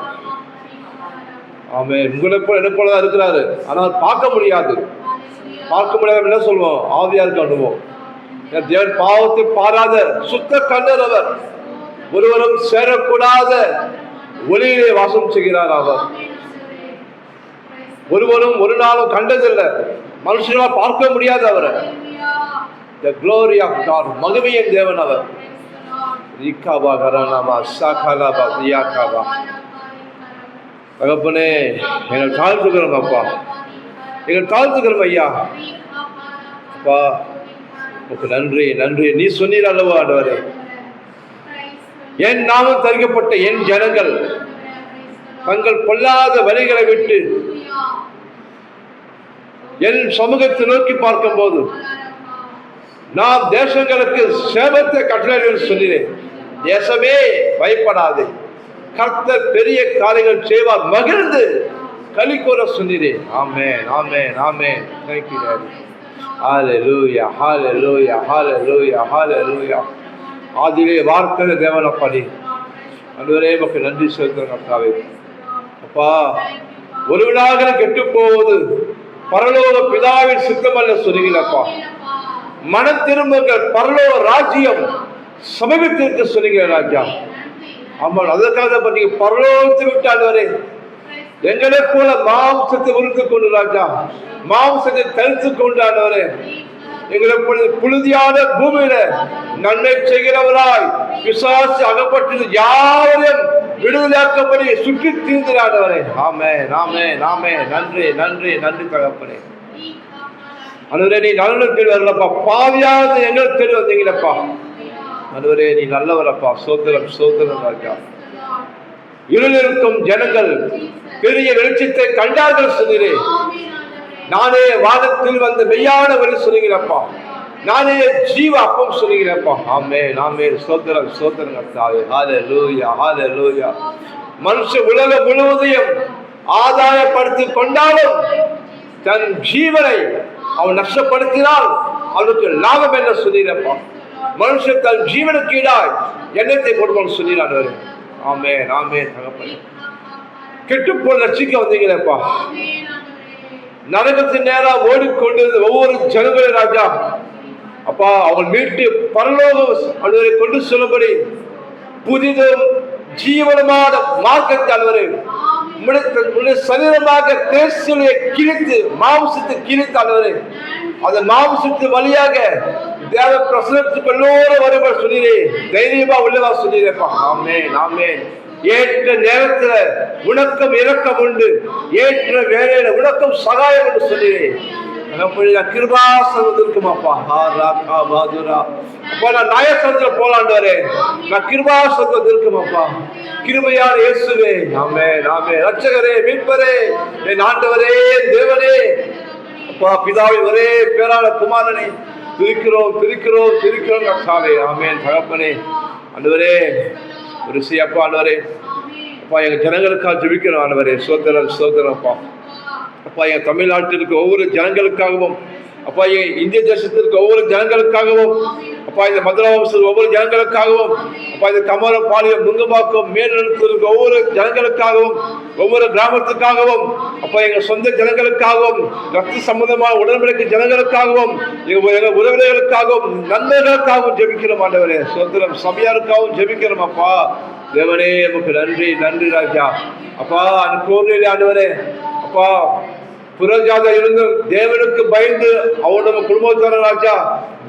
ஆமென். உங்களை போல என்ன போலதான் இருக்கிறாரு. ஆனால் பார்க்க முடியாது. என்ன சொல்லுவோம்? ஆவியா இருக்க அனுபவம். தேவன் பாவத்தை பாராத சுத்த கண்ணர் அவர். ஒருவரும் சேரக்கூடாத ஒளியிலே வாசம் செய்கிறார் அவர். ஒருவரும் ஒரு நாளும் கண்டதில்லை. மனுஷனால் பார்க்க முடியாது அவரை. The glory of God, மகிமையின் தேவன் அவர். தகப்பனே, எங்கள் தாழ்த்துக்கிறோம் அப்பா. எங்கள் தாழ்த்துக்கிறோம் ஐயா. அப்பா உனக்கு நன்றி, நன்றி. நீ சொன்னீர் அல்லவா ஆண்டவரே, என் நாமம் தரிக்கப்பட்ட என் ஜனங்கள் தங்கள் பொல்லாத வழிகளை விட்டு என் சமூகத்தை நோக்கி பார்க்கும் போது நாம் தேசங்களுக்கு சேமத்தை கட்டளையிட சொன்னேன். தேசமே பயப்படாது, கர்த்தர் பெரிய காரியங்கள் செய்வார், மகிழ்ந்து களி கூற சொன்னீரேன். ஆமென், ஆமென், ஆமென். Thank you Daddy. Hallelujah, hallelujah, hallelujah, hallelujah. ஆதியிலே வார்த்தை தேவன் அப்பா. நீ அன்றுவரே உமக்கு நன்றி செலுத்துகிறேன் கர்த்தாவே. அப்பா, ஒருவனாக கெட்டு போவது பரலோக பிதாவின் சித்தமல்ல சொன்னீங்களப்பா. மன திரும்புங்கள், பரலோக ராஜ்யம் சமீபத்திற்கு சொன்னீங்க ராஜா. ஆமாம், அதற்காக நீங்க பரலோகத்தை விட்டால் எங்களை போல மாம்சத்தை உறுத்து கொண்டு ராஜா, மாம்சத்தை தரித்து கொண்டாடவரே, எங்களை புழுதியான பூமியில நன்மை செய்கிறவராய் பிசாசு அகப்பட்டது யாரையும் விடுதலாக்கப்படி சுற்றி தீர்ந்தாடவரே. ஆமென், ஆமென், ஆமென். நன்றி, நன்றி, நன்றி தகப்பனே. அனுவரே, நீ நல்ல தேடி வரலப்பா, பாவியாவது எங்களை தேடி வந்தீங்களப்பா. அனுவரே, நீ நல்லவரப்பா. சோத்திரம், சோத்திரம் ராஜா. இருளில் இருக்கும் ஜனங்கள் பெரிய வெளிச்சத்தை கண்டார்கள் சொன்னீரே. நானே வானத்தில் வந்த மெய்யான வழி சொன்னீங்களப்பா. நானே ஜீவ அப்பம் சொன்னீங்களப்பா. ஆமென், ஆமென். சோத்திரம், சோத்திரம் கர்த்தாவே. ஹல்லேலூயா, ஹல்லேலூயா. மனுஷ உலகம் முழுவதையும் ஆதாயப்படுத்திக் கொண்டாலும் தன் ஜீவனை அவன் நஷ்டப்படுத்தினால் அவனுக்கு லாபம் என்ன சொல்லிடப்பா. மனுஷன் தன் ஜீவனுக்கு ஈடாய் எண்ணத்தை கொடுக்கணும் சொல்லிடான். ஆமென் ஆமென். தகப்பனே, கெட்டுப்போல் ரட்சிக்க வந்தீங்களேப்பா. நரகத்தின் நேரம் ஓடிக்கொண்டு ஒவ்வொரு ஜனங்களும் ராஜா அப்பா அவன் மீட்டு பரலோகம் அலுவலை கொண்டு செல்லும்படி புதிதும் ஜீவனமான மார்க்கத்தை அலுவலை சரீரமாக தேசலை கிழித்து மாம்சத்தை கிழித்து அலுவலை அந்த மாம்சத்து வழியாக தேவ பிரசனத்துக்கு எல்லோரும் வருவார் சொல்லிலே தைரியமா உள்ளவா சொல்லிடப்பா. ஆமென் ஆமென். ஏற்ற நேரத்துல உனக்கும் இரக்கம் உண்டு, ஏற்ற வேலையில உனக்கும் சகாயம் என்று சொல்லிடுறேன். கிருபாசனம் இருக்குமாப்பா. அப்பா நான் நாயசனத்துல போலாண்டு நான் கிருபாசனம் இருக்குமாப்பா. கிருபையான இயேசுவே, ஆமென் ஆமென். ரட்சகரே, மீட்பரே, என் ஆண்டவரே, தேவனே, அப்பா பிதாவின் ஒரே பேரான குமாரனை பிரிக்கிறோம் பிரிக்கிறோம் பிரிக்கிறோம் கர்த்தாவே. ஆமென். தகப்பனே, ஆண்டவரே ஒரு செய்யப்பா. ஆண்டவரே அப்பா எங்க ஜனங்களுக்காக ஜெபிக்கிறோம். ஆண்டவரே சோதரன் சோதரன் அப்பா. அப்பா என் தமிழ்நாட்டிற்கு ஒவ்வொரு ஜனங்களுக்காகவும், அப்பா என் இந்திய தேசத்திற்கு ஒவ்வொரு ஜனங்களுக்காகவும், அப்பா இந்த மதுராவசம் ஒவ்வொரு ஜனங்களுக்காகவும், அப்பா இந்த கமலபாளையம் முங்கம்பாக்கம் மேல்நிலத்திற்கு ஒவ்வொரு ஜனங்களுக்காகவும், ஒவ்வொரு கிராமத்துக்காகவும், அப்பா எங்க சொந்த ஜனங்களுக்காகவும், ரத்த சம்பந்தமான உடன்படிக்கை ஜனங்களுக்காகவும், எங்க உறவினர்களுக்காகவும் நண்பர்களுக்காகவும் ஜெபிக்கிறோம். ஆண்டவரே சோதரம் சபையாருக்காகவும் ஜெபிக்கிறோம். அப்பா தேவனே நமக்கு நன்றி நன்றி ராஜா. அப்பா அந்த கோவிலில் ஆண்டவரே அப்பா புறஜாத இருந்து தேவனுக்கு பயந்து அவனோட குடும்பத்தார ராஜா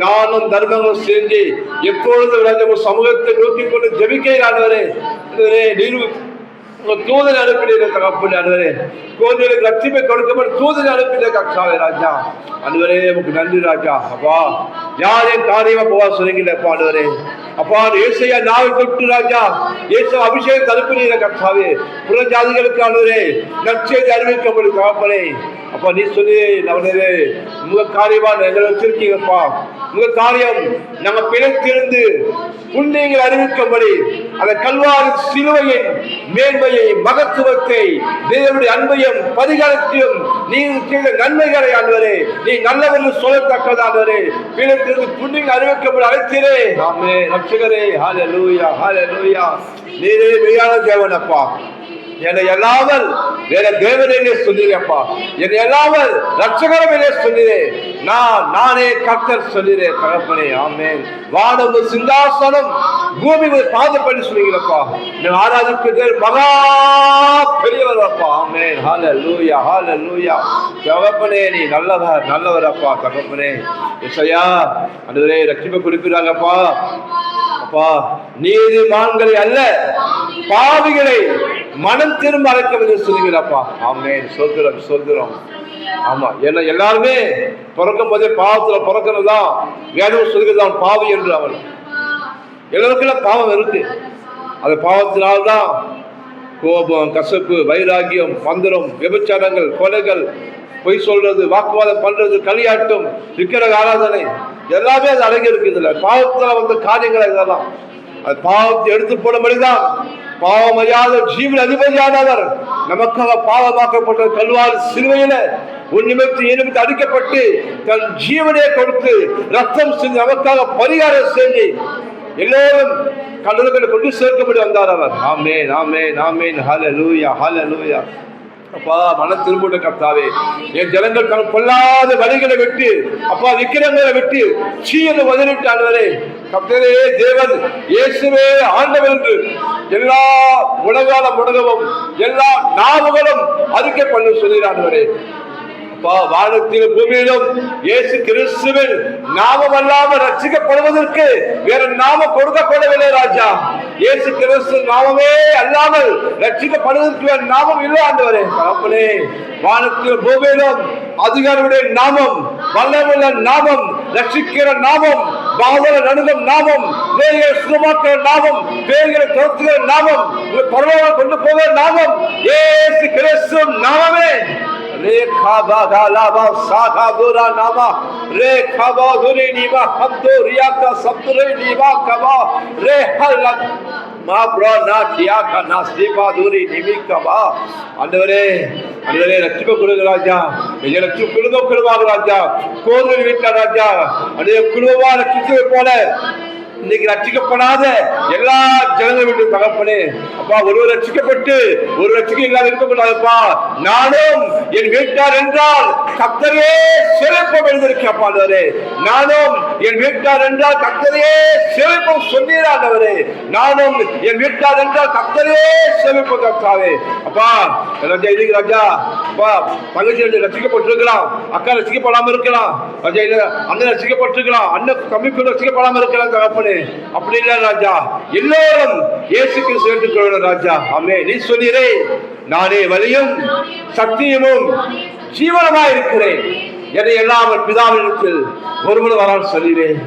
தானம் தர்மங்கள் செஞ்சு எப்பொழுது ராஜா சமூகத்தை நோக்கி கொண்டு ஜெபிக்கிறானவரே நீர் தூதனை அனுப்பினீர்கள் தகப்பனே. ஆண்டவரே கோவிலுக்கு ரட்சிப்பை கொடுக்கப்பட்ட தூதனை அனுப்பின கர்த்தாவே ராஜா. ஆண்டவரே நமக்கு நன்றி ராஜா. அப்பா யாரையும் காரியமா போவா சொன்னீங்களேப்பா. ஆண்டவரே அப்பா ஏசையா நாவை தொட்டு ராஜா ஏசு அபிஷேகம் அனுப்பினீங்க கர்த்தாவே. புற ஜாதிகளுக்கு ஆண்டவரே நற்செய்தி அறிவிக்கப்படும் தகப்பனே. அப்பா நீ சொல்லி நவனே உங்க காரியமா எங்களை வச்சிருக்கீங்கப்பா. உங்க காரியம் நாங்க பிழைத்திருந்து புண்ணியங்கள் அறிவிக்கும்படி அந்த கல்வாரி சிலுவையின் மேன்மையை மகத்துவத்தை தேவனுடைய அன்பையும் பரிகாரத்தையும் நீ செய்த நன்மைகளை ஆண்டவரே நீ நல்லவர்கள் சொல்லத்தக்கதாண்டவரே பிழைத்திருந்து புண்ணியங்கள் அறிவிக்கும்படி அழைத்தீரே. ஆமென். ரட்சகரே ஹல்லேலூயா ஹல்லேலூயா. நீரே மெய்யான தேவன் அப்பா. என்னை எல்லாமல் வேற தேவனே சொல்லிடுறப்பா. என்னை எல்லாமல் ரட்சகரமே சொல்லிடு. நானே கர்த்தர் சொல்லிடு தகப்பனே. ஆமென். வானம் சிங்காசனம் பூமி பாதப்படி சொல்லுகிறப்பா. நீ ஆராதிக்க மகா பெரியவர் அப்பா. ஆமென். ஹல்லேலூயா ஹல்லேலூயா. தகப்பனே நீ நல்லவர் நல்லவர் அப்பா. தகப்பனே இசையா அதுவரே ரட்சிப்பை குறிப்பிடுறாங்கப்பா. அப்பா நீதிமான்களை அல்ல பாவிகளை மனம் திரும்ப அழைக்க சொல்லுகிறப்பா. ஆமென். சொல்கிறோம் சொல்கிறோம். ஆமா ஏன்னா எல்லாருமே பிறக்கும் போதே பாவத்துல பிறக்கிறதுதான் வேதம் சொல்கிறதான் பாவி என்று. அவன் எல்லாருக்குள்ள பாவம் இருக்கு. அந்த பாவத்தினால்தான் கோபம் கசப்பு வைராகியம் மந்திரம் விபச்சாரங்கள் கொலைகள் பொய் சொல்றது வாக்குவாதம் பண்றது களியாட்டம் விக்கிரக ஆராதனை எல்லாமே அது அடங்கி இருக்கு. இதுல பாவத்துல வந்த காரியங்கள் இதெல்லாம் அது பாவத்தை எடுத்து போடும்படிதான் பாவம் அறியாத ஜீவன் அதிபதியானவர் நமக்காக பாவமாக்கப்பட்ட கல்வாரி சிலுவையில உன் நிமித்து அடிக்கப்பட்டு தன் ஜீவனையை கொடுத்து ரத்தம் செஞ்சு நமக்காக பரிகாரம் செஞ்சு எல்லோரும் கடலுக்கு கொண்டு சேர்க்கப்படி வந்தார் அவர். ஆமென் ஆமென் ஆமென். ஹல்லேலூயா ஹல்லேலூயா. அப்பா மன திரும்ப கர்த்தாவே என் ஜனங்கள் தன் பொல்லாத வழிகளை விட்டு அப்பா விக்கிரங்களை விட்டு சீயனை வதனிட்டு ஆண்டவரே கர்த்தரே தேவன் இயேசுவே ஆண்டவர் என்று எல்லா உலகாலம் உலகமும் எல்லா நாவுகளும் அறிக்கை பண்ண சொல்கிறாண்டவரே. வானத்திலும் பூமியிலும் இயேசு கிறிஸ்துவின் நாமம் அல்லாமல் ரட்சிக்கப்படுவதற்கு வேற நாமம் கொடுக்கப்படவில்லை ராஜா. இயேசு கிறிஸ்து நாமமே அல்லாமல் ரட்சிக்கப்படுவதற்கு வேற நாமம் இல்லை ஆண்டவரே. தகப்பனே வானத்திலும் பூமியிலும் அதிகாரியுடைய நாமம் வல்லமுள்ள நாமம் ரட்சிக்கிற நாமம் பாவல நடுங்கும் நாமம் பேய்களை சுகமாக்குற நாமம் பேய்களை துரத்துகிற நாமம் பரலோகம் கொண்டு போகிற நாமம் இயேசு கிறிஸ்து நாமமே. रेखा बाधा लाभा साखा बुरा नामा रेखा बाधुरी नीवा हम तो रिया का सब्दुरे नीवा कबा रे हल மா ப்ரோ நா கியாகா நா ஸ்தீபா தூரி நிமிக்கவா. ஆண்டவரே ஆண்டவரே ரட்சிப்பு கொடுங்க ராஜா. ரட்சிப்பு குடும்பமாக ராஜா. கோவில் வீட்டில் ராஜா அதே குடும்பமா ரட்சித்து போல இன்னைக்கு ரட்சிக்கப்படாத எல்லா ஜனங்கள் வீட்டு தகப்பனே அப்பா, ஒருவர் ரட்சிக்கப்பட்டு ஒரு ரட்சிக்க இல்லாத இருக்கக்கூடாதுப்பா. நானும் என் வீட்டார் என்றால் கர்த்தரே சிறப்பம் எழுந்திருக்கப்பா. நானும் என் வீட்டார் என்றால் கர்த்தரே சிறப்பம் சொன்னீராண்டவரே. நானும் என் வீட்டார் என்றால் கர்த்தரே சிறப்பம் கர்த்தாவே. அப்பா ராஜா இதுக்கு ராஜா அப்பா தங்கச்சி ரசிக்கப்பட்டிருக்கலாம், அக்கா ரசிக்கப்படாம இருக்கலாம், ராஜா இல்ல அண்ணன் ரசிக்கப்பட்டிருக்கலாம், அண்ணன் தம்பிக்குள்ள ரசிக்கப்படாம இருக்கலாம் தகப்பனே. அப்படி இல்ல ராஜா, எல்லோரும் இயேசுக்கு சேர்த்துக் கொள்ளணும் ராஜா. ஆமே, நீ சொன்னீரே நானே வழியும் சத்தியமும் ஜீவனமாய் இருக்கிறேன், என்னை எல்லாம் பிதாவினிடத்தில் ஒருவன் வரான்னு சொல்லிறேன்.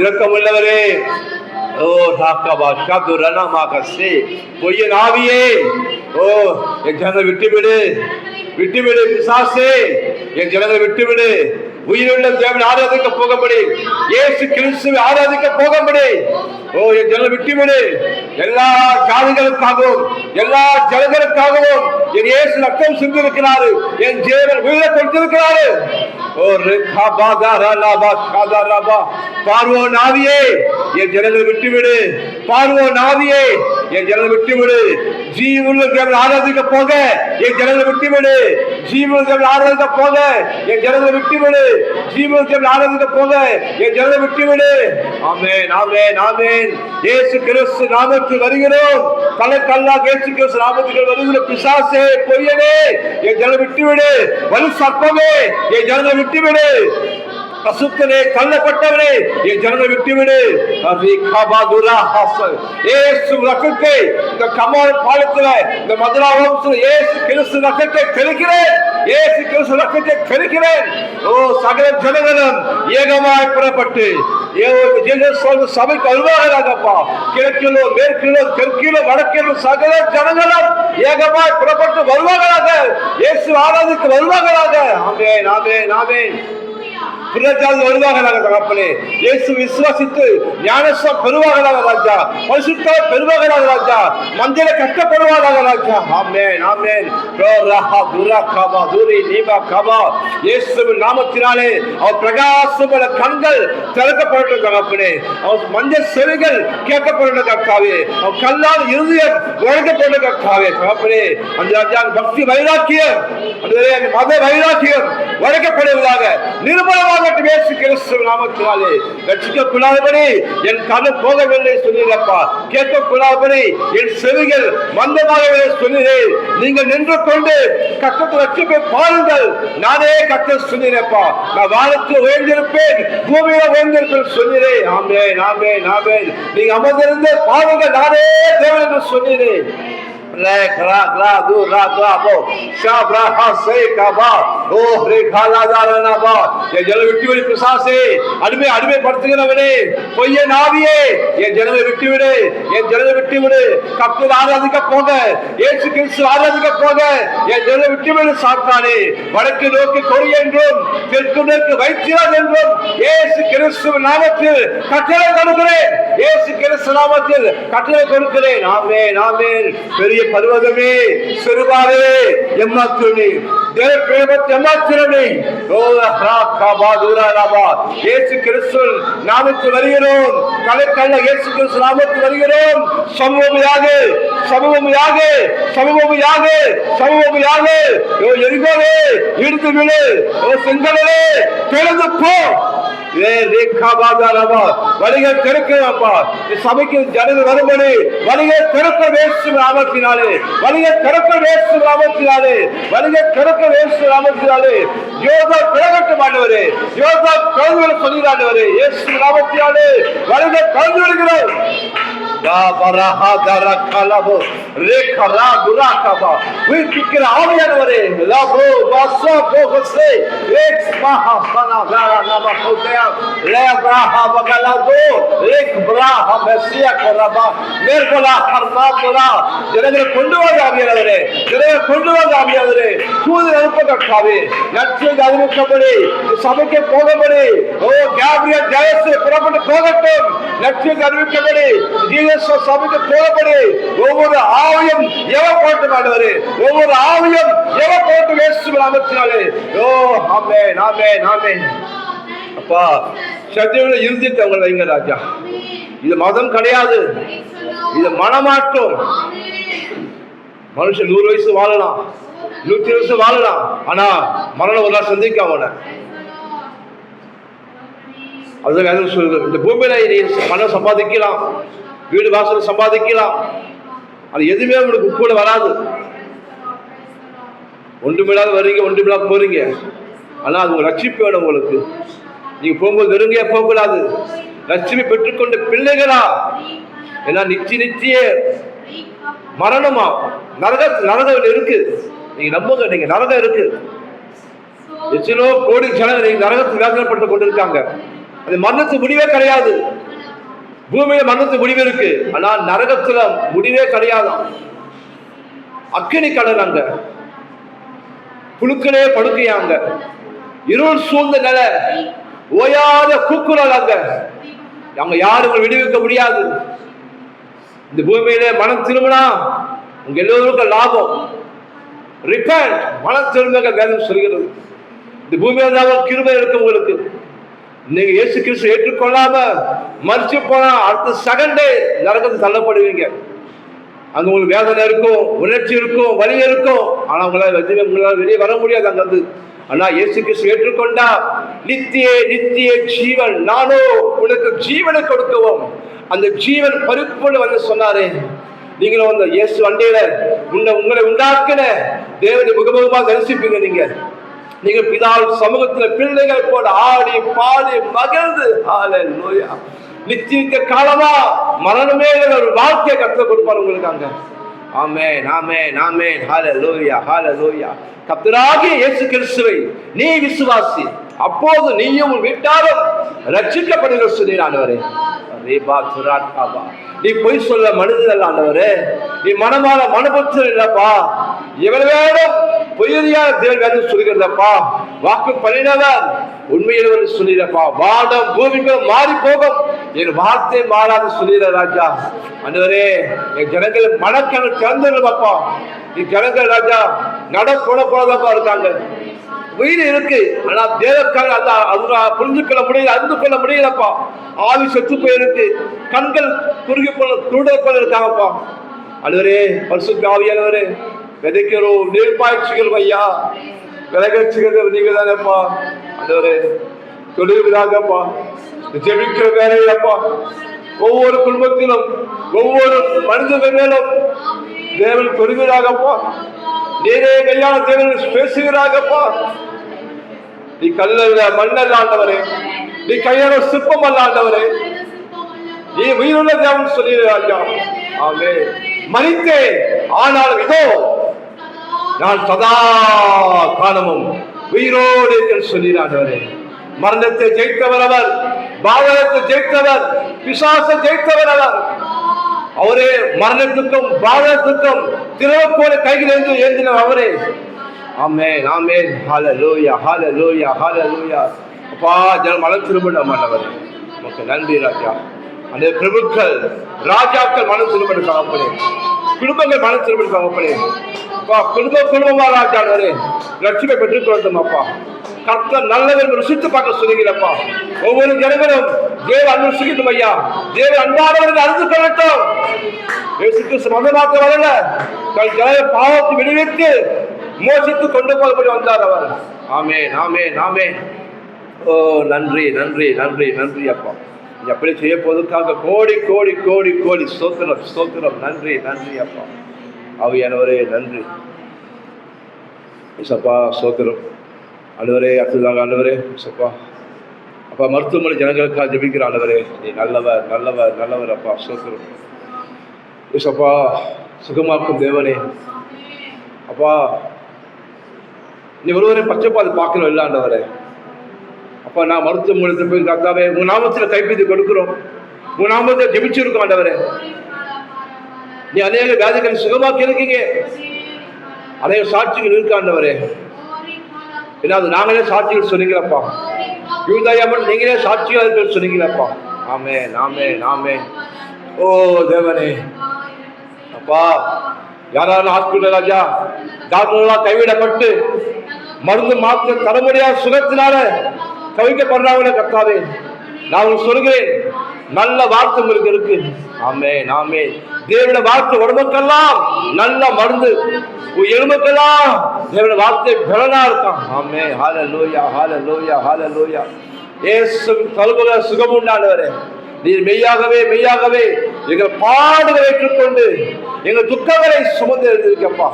இரக்கமுள்ளவரே, ஓ ராக்கபா ஷாது ரணமாகசே பொய்யன் ஆவியே, ஓ என் ஜனங்களை விட்டுவிடு, விட்டுவிடு பிசாசே, என் ஜனங்களை விட்டுவிடு. உயிருள்ள தேவனை ஆராதிக்க போகும்படி, இயேசு கிறிஸ்துவை ஆராதிக்க போகும்படி ஓ என் ஜனங்களை விட்டுவிடு. எல்லா ஜாதிகளுக்காகவும் எல்லா ஜனங்களுக்காகவும் என் இயேசு ரத்தம் சிந்திருக்கிறாரு, என் ஜீவன் உயிரை கொடுத்திருக்கிறாரு. ஓ ரேகாபாதா ரலாபா ஷாதாராபா. பார்வோன் ஆவியே என் ஜனங்களை விட்டுவிடு, பார்வோன் ஆவியே என் ஜனங்களை விட்டுவிடு. ஜீவனுள்ள தேவனை ஆராதிக்க போக என் ஜனங்களை விட்டுவிடு, ஜீவனுள்ள தேவனை ஆராதிக்க போக என் ஜனங்களை விட்டுவிடு, ஜீவனுள்ள தேவனை ஆராதிக்க போக என் ஜனங்களை விட்டுவிடு. ஆமென் ஆமென் ஆமென். இயேசு கிறிஸ்து நாமத்தில் வருகிறோம், கல்லா இயேசு கிறிஸ்து நாமத்தில் வருகிற பிசாசே பொய்யனே என் ஜனங்களை விட்டுவிடு, வலு சர்ப்பமே என் ஜனங்களை விட்டுவிடு, அசுத்தனே தள்ளப்பட்டவனே என் ஜனங்களை விட்டுவிடு. இயேசு ரத்தத்தை இந்த கமால் பாலத்துல இந்த மதுரா வம்சத்துல இயேசு கிறிஸ்து ரத்தத்தை தெளிக்கிறேன், இயேசு கிறிஸ்து ரத்தத்தை தெளிக்கிறேன். ஓ சகல ஜனங்களும் ஏகமாய் புறப்பட்டு சபைக்கு வருவார்களாகப்பா. கிழக்கிலோ மேற்கிலோ தெற்கிலோ வடக்கிலோ சகல ஜனங்களும் ஏகமாய் புறப்பட்டு வருவார்களாக, இயேசு ஆராதிக்க வருவார்களாக. ஆமென் ஆமென் ஆமென். பிரஜால் வருவார்களாக தகப்பனே. இயேசு விசுவாசித்து ஞானஸ்நானம் பெறுவார்களாக ராஜா, பரிசுத்தம் பெறுவார்களாக ராஜா, மந்திர கட்டப்படுவார்களாக ராஜா. ஆமென் ஆமென். இயேசுவின் நாமத்தினாலே அவர் பிரகாசமான கண்கள் திறக்கப்படட்டும் தகப்பனே, அவர் மஞ்சள் செவிகள் கேட்கப்படட்டும் கர்த்தாவே, அவர் கல்லால் இருதயம் உடைக்கப்படட்டும் கர்த்தாவே தகப்பனே. அந்த ராஜா பக்தி வைராக்கியம், அந்த மத வைராக்கியம் உடைக்கப்படுவதாக, நிர்மலமாக இயேசு கிறிஸ்து நாமத்தினாலே. ரட்சிக்கப்படாதபடி என் கண்ணு போகவில்லை சொன்னீரப்பா, கேட்கக்கூடாதபடி என் செவிகள் மந்தமாகவே சொன்னீரேன். நீங்கள் நின்று கொண்டு கர்த்தர் ரட்சிப்பை பாருங்கள், நானே கர்த்தர் சொன்னீரப்பா. நான் வானத்தில் உயர்ந்திருப்பேன், பூமியில உயர்ந்திருப்பேன் சொன்னீரேன். ஆமென் ஆமென் ஆமென். நீங்க அமர்ந்திருந்து பாருங்கள், நானே தேவன் என்று சொன்னீரேன். அடிமைப்படுத்துகிறவனே பொய்யன் ஆவியே என் ஜனங்களை விட்டுவிடு, என் ஜனங்களை விட்டுவிடு. கர்த்தரை ஆராதிக்க போக, இயேசு கிறிஸ்து ஆராதிக்க போக என் ஜனங்களை விட்டுவிடு. சாத்தானே வடக்கு நோக்கி கொடி என்றும் தெற்கு நோக்கி வைத்தியர் என்றும் இயேசு கிறிஸ்து நாமத்தில் கட்டளை கொடுக்கிறேன், இயேசு கிறிஸ்து நாமத்தில் கட்டளை கொடுக்கிறேன். ஆமென் ஆமென். பெரிய பர்வதமே சிறுபாவே எம்மாத்திரமே இயேசு கிறிஸ்து நாமத்தில் வருகிறோம், கலைக்கல்ல இயேசு கிறிஸ்து நாமத்தில் வருகிறோம். சமூகமாக சமூகமாக சமூகமாக சமூகமாக எரிகோவே இடித்து விடு, செங்கலே பிளந்து போ. வழிகள் திறக்கிறப்பா, சபைக்கு ஜனங்கள் வரும்படி வழிகள் திறக்க வேசு நாமத்தினாலே, வழிகள் திறக்க வேசு நாமத்தினாலே, வழிகள் திறக்க வேசு நாமத்தினாலே. யோகா பிறகட்ட மாட்டவரே, யோகா பிறகு சொல்கிறாண்டவரே, இயேசு நாமத்தினாலே வழிகள் திறந்து விடுகிறோம். உயிர்ப்பிக்கிற ஆவியானவரே ஜனங்களை கொண்டு வாங்க ஆவியானவரே, ஜனங்களை கொண்டு வாங்க ஆவியானவரே, தூதர் அனுப்பதற்காவே நற்செய்தி அறிவிக்கப்படி சபைக்கு போகபடி கேப்ரியல் ஜெயஸ் புறப்பட்டு போகட்டும், நற்செய்தி அறிவிக்கப்படி ஜீசஸ் சபைக்கு போகபடி ஒவ்வொரு ஆவியும் எவ போட்டு ஆண்டவரே, ஒவ்வொரு ஆவியும் எவ போட்டு இயேசுவின் நாமத்தினாலே. ஓ ஆமென் ஆமென் ஆமென். அப்பா சத்தியங்களை இருந்துட்டு அவங்க வைங்க ராஜா. இது மதம் கிடையாது, இது மனமாற்றம். மனுஷன் 100 வயசு வாழலாம், 100 வருஷம் வாழலாம், ஆனா மரணம் ஒரு நாள் சந்திக்க அவனை. அதுதான் சொல்லுது, இந்த பூமியில பணம் சம்பாதிக்கலாம், வீடு வாசல் சம்பாதிக்கலாம், அது எதுவுமே உங்களுக்கு கூட வராது. ஒன்றுமில்லாத வர்றீங்க, ஒன்றுமில்லாத போறீங்க, ஆனா அது உங்க ரட்சிப்பு வேணும் உங்களுக்கு. நீங்க போகும்போது வெறுங்கையா போகக்கூடாது, ரட்சிப்பை பெற்றுக்கொண்ட பிள்ளைகளா. ஏன்னா நிச்சய மரணமா நரகம் இருக்கு. நீங்க நம்புங்க, நீங்க நரகம் இருக்கு. எத்தனோ கோடி ஜனங்கள் நீங்க நரகத்துக்கு வேதனைப்பட்டு கொண்டிருக்காங்க. அது மரணத்துக்கு முடிவே கிடையாது. பூமியில மரணத்துக்கு முடிவு இருக்கு, ஆனா நரகத்துல முடிவே கிடையாது. அக்கினி கடல் அங்க, புழுக்களே படுக்கையாங்க, இருள் சூழ்ந்த நிலை, ஓயாத கூக்குரல் அங்க. அங்க யாரும் விடுவிக்க முடியாது. இந்த பூமியில மனம் திரும்பினா உங்க எல்லோருக்கும் லாபம். ரிப்பெண்ட், மனம் திரும்ப வேதம் சொல்கிறது. இந்த பூமியில கிருபை இருக்கு உங்களுக்கு. நீங்க இயேசு கிறிஸ்து ஏற்றுக்கொள்ளாம மறிச்சு போனா அடுத்த செகண்டே நரகத்துக்கு தள்ளப்படுவீங்க. அங்க உங்களுக்கு வேதனை இருக்கும், உணர்ச்சி இருக்கும், வலி இருக்கும், ஆனா உங்களால் வெளியே வர முடியாது அங்க வந்து. ஆனா இயேசு கிறிஸ்து ஏற்றுக்கொண்டா நித்திய நித்திய ஜீவன், நானோ உனக்கு ஜீவனை கொடுக்கவும் அந்த ஜீவன் பரிபூர்ண வந்து சொன்னாரே. நீங்களும் அந்த இயேசு அண்டையில உங்களை உண்டாக்கின தேவனை முகமுகமாக தரிசிப்பீங்க. நீங்க பிதாவின் சமூகத்துல பிள்ளைகள் போல ஆடி பாடி மகிழ்ந்து ஹல்லேலூயா. நித்திய காலமா மரணமே ஒரு வாழ்க்கையை கற்றுக் கொடுப்பார் உங்களுக்கு அங்க. ஆமென் ஆமென் ஆமென். ஹல்லேலூயா ஹல்லேலூயா. கர்த்தராகிய இயேசு கிறிஸ்துவை நீ விசுவாசி, அப்போது நீயும் வீட்டாரும் ரட்சிக்கப்படுகிற சொன்னீர் ஆண்டவரே. நீ பொய் சொல்ல மனிதன் ஆண்டவரே, நீ மனமான மனபுத்தர் இல்லப்பா. எவ்வளவு வேணும் பொய்யா தேவன் சொல்கிறதப்பா. வாக்கு பண்ணினவர் உண்மையில் சொல்லிடப்பா. வானம் பூமிக்கு மாறி போகும், என் வார்த்தை மாறாது சொல்லிட ராஜா. ஆண்டவரே என் ஜனங்கள் மனக்கணு திறந்துடுப்பா. நீ ஜனங்கள் ராஜா நட போனப்பா இருக்காங்க, உயிர் இருக்கு, ஆனா தேவக்காக புரிஞ்சுக்கொள்ள முடியல, அறிந்து கொள்ள முடியலப்பா. ஆவி செத்து போயிருக்கு, கண்கள் குறுகி போல குருட போல இருக்காங்கப்பா. ஆண்டவரே பரிசுத்த ஆவியானவரே, விதைக்கிறோம் நீர்ப்பாய்ச்சிகள் ஐயா, விலகச்சுகிறது நீங்க தானேப்பா. ஆண்டவரே தொழில்தாங்கப்பா, ஜெபிக்கிற வேலையிலப்பா ஒவ்வொரு குடும்பத்திலும் ஒவ்வொரு மனிதர்கள் மேலும் தேவன் தொழுகிறாகப்பா. நீரே கையான தேவன் பேசுகிறாகப்பா. நீ கல்லல்ல மண்ணல்ல ஆண்டவரே, நீ கையாள சிற்பம் அல்ல ஆண்டவரே, நீ உயிருள்ள தேவன் சொல்லுகிறாயா. ஆமே மனிதே ஆனாலும் இதோ நான் சதா காலமும் உயிரோடு சொல்லினாண்டவரே. மரணத்தை ஜெயித்தவர் அவர், பாவத்தை ஜெயித்தவர், பிசாசை ஜெயித்தவர் அவர். அவரே மரணத்துக்கும் பாவத்துக்கும் திறவுக்கோலை கையில் இருந்து ஏந்தினர் அவரே. ஆமென் ஆமென். ஹல்லேலூயா ஹல்லேலூயா ஹல்லேலூயா. அப்பா ஜனம் மனம் திரும்பிட மாட்டவரே, நமக்கு நன்றி ராஜா. அந்த பிரபுக்கள் ராஜாக்கள் மனம் திரும்பிடுக்காகப்படே, குடும்பங்கள் மனம் திரும்பிடுக்காகப்படே. அப்பா குடும்பமா ராஜானவரே லட்சுமி பெற்றுக் கொள்ளட்டும். அப்பா கர்த்தர் நல்லவர் ருசித்து பார்க்க சொல்லுகிறப்பா. ஒவ்வொரு ஜனங்களும் தேவ அன்பு ருசிக்கட்டும் ஐயா. தேவ அன்பானவர்கள் அறிந்து கொள்ளட்டும். இயேசு கிறிஸ்து மதமாக்க வரல, தன் ஜன பாவத்தை விடுவித்து மோசித்து கொண்டு போகப்படி வந்தார் அவர். ஆமென் ஆமென் ஆமென். ஓ நன்றி நன்றி நன்றி நன்றி அப்பா. எப்படி செய்ய போவதற்காக கோடி கோடி கோடி கோடி ஸ்தோத்திரம் ஸ்தோத்திரம். நன்றி நன்றி அப்பா. ஆவியானவரே நன்றி சப்பா ஸ்தோத்திரம். ஆண்டவரே அடுத்ததாக ஆண்டவரே சப்பா அப்பா மருத்துவமனை ஜனங்களுக்காக ஜெபிக்கிற ஆண்டவரே, நீ நல்லவர் நல்லவர் நல்லவர் அப்பா ஸ்தோத்திரம். ஏசப்பா சுகமாக்கும் தேவனே, அப்பா நீ ஒருவரை பச்சைப்பாது பார்க்கணும் இல்லை ஆண்டவரே. அப்பா நான் மருத்துவ மூலத்தில் போய் கர்த்தாவே உன் நாமத்தில் கைப்பற்றி கொடுக்குறோம், உன் நாமத்தில் ஜெபிச்சிருக்கோம் ஆண்டவரே. நீ அநேக வியாதிகளை சுகமாக்கி இருக்கீங்க, அநேக சாட்சிகள் இருக்கு ஆண்டவரே. ஏதாவது நாங்களே சாட்சிகள் சொன்னீங்களப்பா, யூதாயம்மன் நீங்களே சாட்சிகள் சொன்னீங்களப்பா. ஆமென் ஆமென் ஆமென். ஓ தேவனே, அப்பா யாராலும் ஹாஸ்பிட்டல் ராஜா டாக்டர்களால் கைவிடப்பட்டு மருந்து மாற்ற தர முடியாத சுகத்தினால கவிக்கப்படுறாங்களே கர்த்தாவே, நான் உங்களுக்கு சொல்கிறேன், நல்ல வார்த்தை உங்களுக்கு இருக்கு. ஆமென் ஆமென். தேவனுடைய வார்த்தை உடம்புக்கெல்லாம் நல்ல மருந்து, எலும்புக்கெல்லாம் தேவனுடைய வார்த்தை பலனா இருக்கான். ஆமென் ஹல்லேலூயா ஹல்லேலூயா ஹல்லேலூயா. இயேசு தழும்புல சுகம் உண்டானவரே, நீர் மெய்யாகவே மெய்யாகவே எங்கள் பாடுகளை ஏற்றுக்கொண்டு எங்கள் துக்கங்களை சுமந்து எழுதியிருக்கப்பா.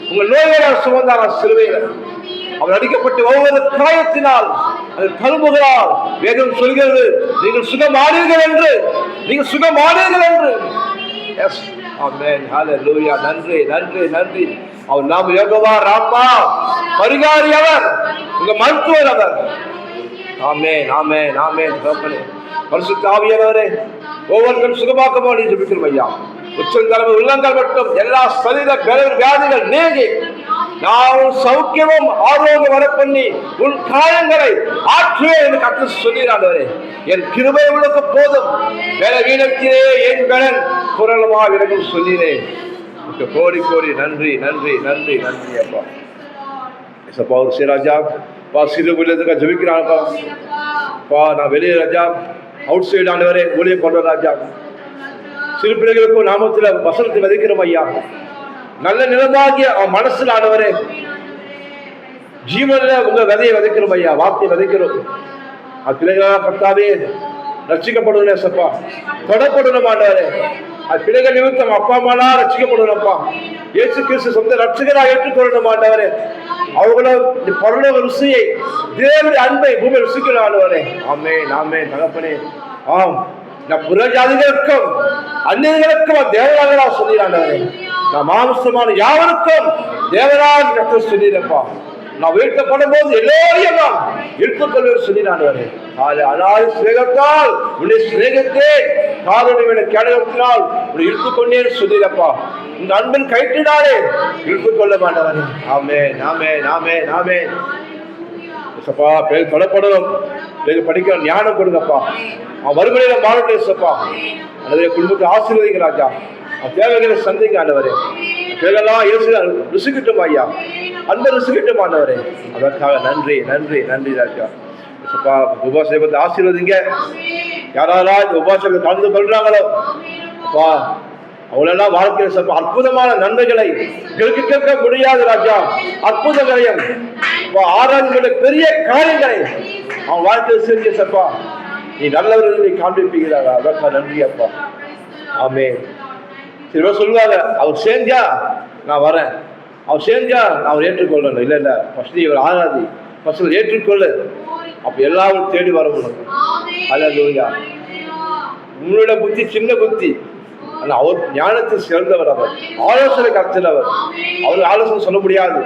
உங்கள் நோய்களை சுமந்தார சிலுவையில் அவர் அடிக்கப்பட்டு ஒவ்வொரு காயத்தினால் தழும்புகளால் வேதம் சொல்கிறது நீங்கள் சுகமானீர்கள் என்று, நீங்கள் சுகமானீர்கள் என்று. எஸ் ஆமென் ஹல்லேலூயா. நன்றி நன்றி நன்றி. அவர் நாம் யெகோவா ராப்பா, பரிகாரி அவர், உங்க மருத்துவர் அவர். ஆமென் ஆமென் ஆமென். தகப்பனே பரிசுத்த ஆவியானவரே, ஒவ்வொருத்தரும் சுகமாக்கமோ நீ ஜெபிக்கிறோம் ஐயா. உச்சந்தலைமை உள்ளங்கள் மட்டும் எல்லா சரீர வியாதிகள் நீங்கி நான் சௌக்கியமும் ஆரோக்கியம் வர பண்ணி உன் காயங்களை ஆற்றுவே என்று கர்த்தர் சொல்கிறாண்டவரே. என் கிருபை உனக்கு போதும், வேற வீணத்திலே என் பலன் புரளமா விலகும் சொல்லினேன். கோடி கோடி நன்றி நன்றி நன்றி நன்றி அப்பா. ஏசப்பா ஒரு சிராஜா பா சிறு உள்ளதுக்காக ஜெபிக்கிறான்ப்பா. பா நான் வெளியே ராஜா அவுட் சைடு ஆண்டவரே ஊழிய கொண்ட ராஜா, சிறு பிள்ளைகளுக்கும் நாமத்தில் வசனத்தை விதைக்கிறோம் ஐயா. நல்ல நிலமாகிய அவன் மனசுல ஆண்டவரே ஜீவன்ல உங்க விதையை விதைக்கிறோம் ஐயா, வார்த்தையை விதைக்கிறோம். அது பிள்ளைகளாக கர்த்தாவே ரட்சிக்கப்படணும் சப்பா, தொடப்படணும் ஆண்டவரே. அது பிள்ளைகள் நிமித்தம் அப்பா அம்மாலாம் ரட்சிக்கப்படணும்ப்பா. இயேசு கிறிஸ்து சொந்த ரட்சகராக ஏற்றுக்கொள்ளணும் ஆண்டவரே. அவங்கள பரலோக ருசியை தேவனுடைய அன்பை பூமியை ருசிக்கணும் ஆண்டவரே. ஆமென் ஆமென் தகப்பனே. ஆம் நான் புறஜாதிகளுக்கும் அந்நியர்களுக்கும் தேவராக சொல்லிடாண்டவரே. நான் மாம்சமான யாவருக்கும் தேவராக கர்த்தர் சொல்லிடப்பா. நான் வீழ்த்தப்படும் போது எல்லோரையும் நான் இழுத்துக்கொள்ள சொல்லிடாண்டவரே. ஆனால் சிநேகத்தால் உன்னை சிநேகத்தே காதலுடைய கேடகத்தினால் உன்னை இழுத்துக்கொண்டே சொல்லிடப்பா. இந்த அன்பின் கைட்டினாலே இழுத்துக்கொள்ள மாட்டவரே. ஆமென் ஆமென் ஆமென் ஆமென். சப்பா பேர் தொடப்படணும், பேர் படிக்கிற ஞானம் கொடுங்கப்பா. அவன் வறுமையில மாறட்டும் சப்பா. அந்த குடும்பத்தை ஆசீர்வதிங்க ராஜா. அவன் தேவைகளை சந்திங்க ஆண்டவரே. தேவையெல்லாம் ருசிக்கிட்டும் ஐயா, அந்த ருசிக்கிட்டும் ஆண்டவரே. அதற்காக நன்றி நன்றி நன்றி ராஜா. சப்பா உபாசத்தை ஆசீர்வதிங்க. யாராவது இந்த உபாசத்தை கலந்து கொள்றாங்களோ அப்பா, அவங்களெல்லாம் வாழ்க்கையில் சப்பா அற்புதமான நன்மைகளை கேட்க முடியாது ராஜா. அற்புதங்களையும் ஆராய்ச்சிகளை பெரிய காரியங்களை அவன் வாழ்க்கையில் செஞ்ச சப்பா நீ நல்லவர்களை காண்பிப்பீங்களா. அதற்காக நன்றி அப்பா. ஆமென். சில சொல்லுவாங்க அவர் செஞ்சா நான் வரேன், அவர் செஞ்சா நான் அவர் ஏற்றுக்கொள்ளணும். இல்லை இல்லை, ஃபர்ஸ்ட் இவர் ஆராதி, ஃபர்ஸ்ட் ஏற்றுக்கொள்ளு, அப்ப எல்லாரும் தேடி வர உனக்கு. அல்லேலூயா. உன்னோட புத்தி சின்ன புத்தி, ஆனால் அவர் ஞானத்தில் சிறந்தவர், அவர் ஆலோசனை கருத்தினவர். அவர் ஆலோசனை சொல்ல முடியாது.